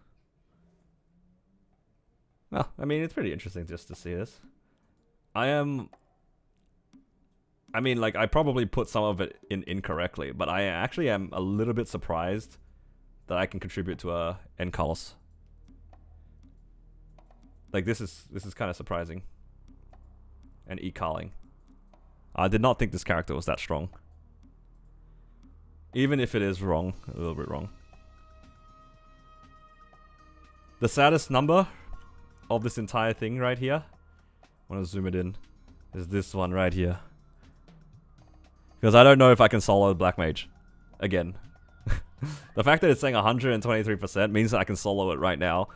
Well, I mean, it's pretty interesting just to see this. I mean, like, I probably put some of it in incorrectly, but I actually am a little bit surprised that I can contribute to a Encalos. Like, this is kind of surprising. And E-Carling. I did not think this character was that strong. Even if it is wrong, a little bit wrong. The saddest number of this entire thing right here, I want to zoom it in, is this one right here. Because I don't know if I can solo Black Mage again. The fact that it's saying 123% means that I can solo it right now.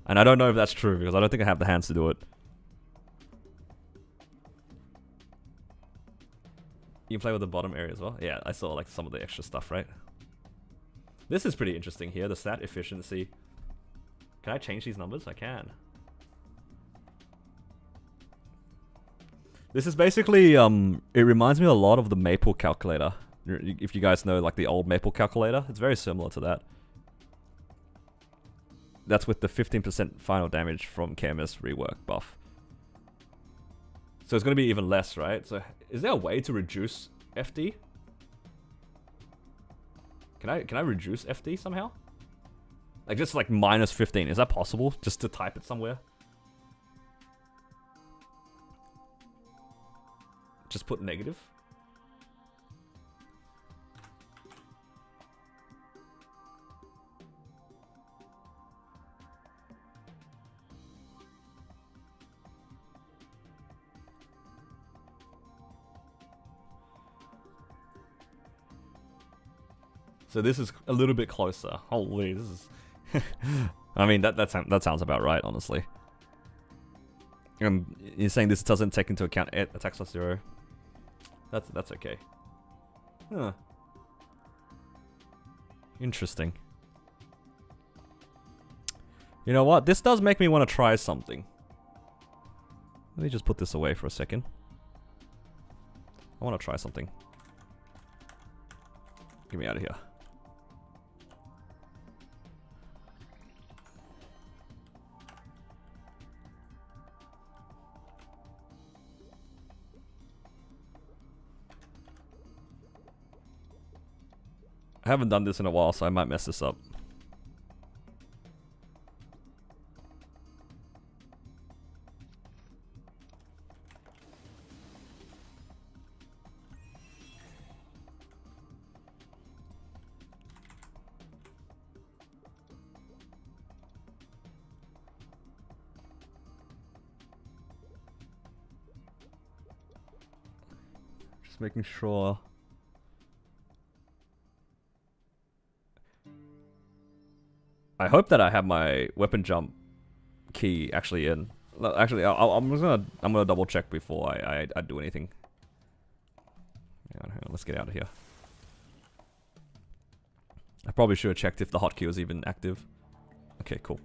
And I don't know if that's true, because I don't think I have the hands to do it. You can play with the bottom area as well? Yeah, I saw like some of the extra stuff, right? This is pretty interesting here, the stat efficiency. Can I change these numbers? I can. This is basically, it reminds me a lot of the Maple calculator. If you guys know like the old Maple calculator, it's very similar to that. That's with the 15% final damage from KMS rework buff. So it's going to be even less, right? So is there a way to reduce FD? Can I reduce FD somehow? Like just like minus 15. Is that possible? Just to type it somewhere? Just put negative? So this is a little bit closer. Holy, this is... I mean, that sounds about right, honestly. You're saying this doesn't take into account attacks plus 0. That's okay. Huh. Interesting. You know what? This does make me want to try something. Let me just put this away for a second. I want to try something. Get me out of here. I haven't done this in a while, so I might mess this up. Just making sure. I hope that I have my weapon jump key actually in. Actually, I'm gonna double check before I do anything. Hang on, let's get out of here. I probably should have checked if the hotkey was even active. Okay, cool.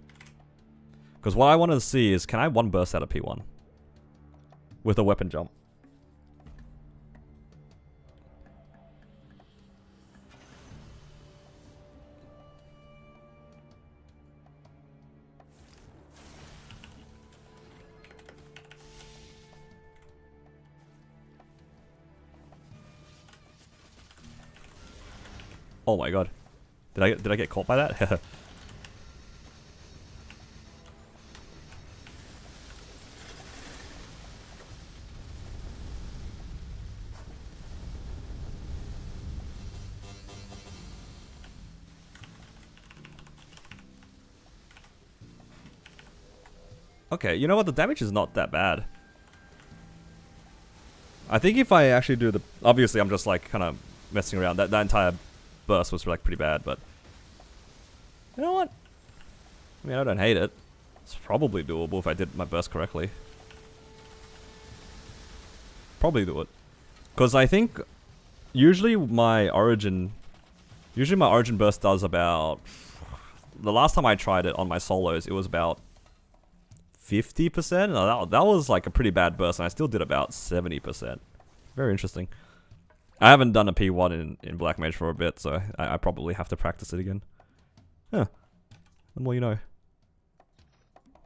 Because what I wanted to see is, can I one burst out of P1 with a weapon jump? Oh my god. Did I get caught by that? Okay, you know what? The damage is not that bad. I think if I actually do the... Obviously, I'm just like kind of messing around. That entire burst was like pretty bad, but... You know what? I mean, I don't hate it. It's probably doable if I did my burst correctly. Probably do it. Because I think... Usually my origin burst does about... The last time I tried it on my solos, it was about 50%? No, that was like a pretty bad burst, and I still did about 70%. Very interesting. I haven't done a P1 in Black Mage for a bit, so I probably have to practice it again. Huh. The more you know.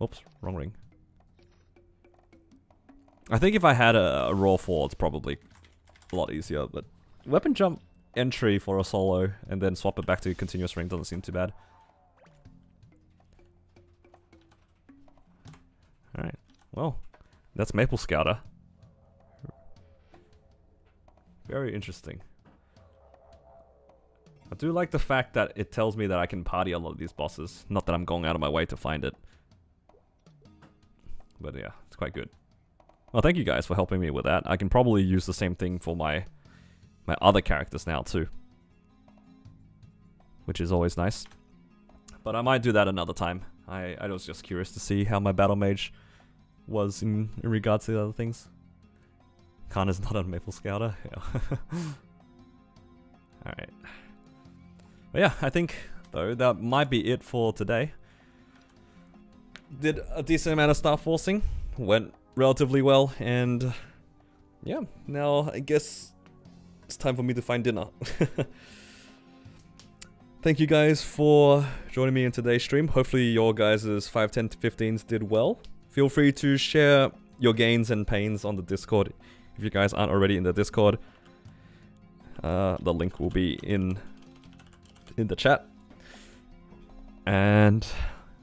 Oops, wrong ring. I think if I had a raw 4, it's probably a lot easier, but weapon jump entry for a solo and then swap it back to continuous ring doesn't seem too bad. Alright, well, that's Maple Scouter. Very interesting. I do like the fact that it tells me that I can party a lot of these bosses. Not that I'm going out of my way to find it. But yeah, it's quite good. Well, thank you guys for helping me with that. I can probably use the same thing for my other characters now too. Which is always nice. But I might do that another time. I was just curious to see how my Battle Mage was in regards to the other things. Khan is not a Maple Scouter. Yeah. Alright. But yeah, I think, though, that might be it for today. Did a decent amount of star forcing. Went relatively well, and yeah, now I guess it's time for me to find dinner. Thank you guys for joining me in today's stream. Hopefully your guys' 5, 10, 15s did well. Feel free to share your gains and pains on the Discord if you guys aren't already in the Discord. The link will be in the chat. And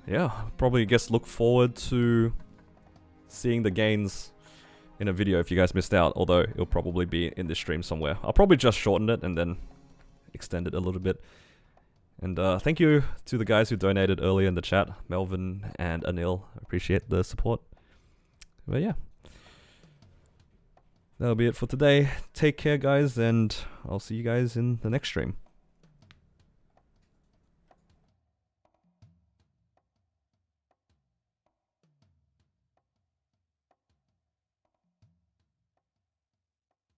yeah, probably guess look forward to seeing the gains in a video if you guys missed out, although it'll probably be in this stream somewhere. I'll probably just shorten it and then extend it a little bit. And thank you to the guys who donated earlier in the chat, Melvin and Anil. Appreciate the support. But yeah, that'll be it for today. Take care, guys, and I'll see you guys in the next stream.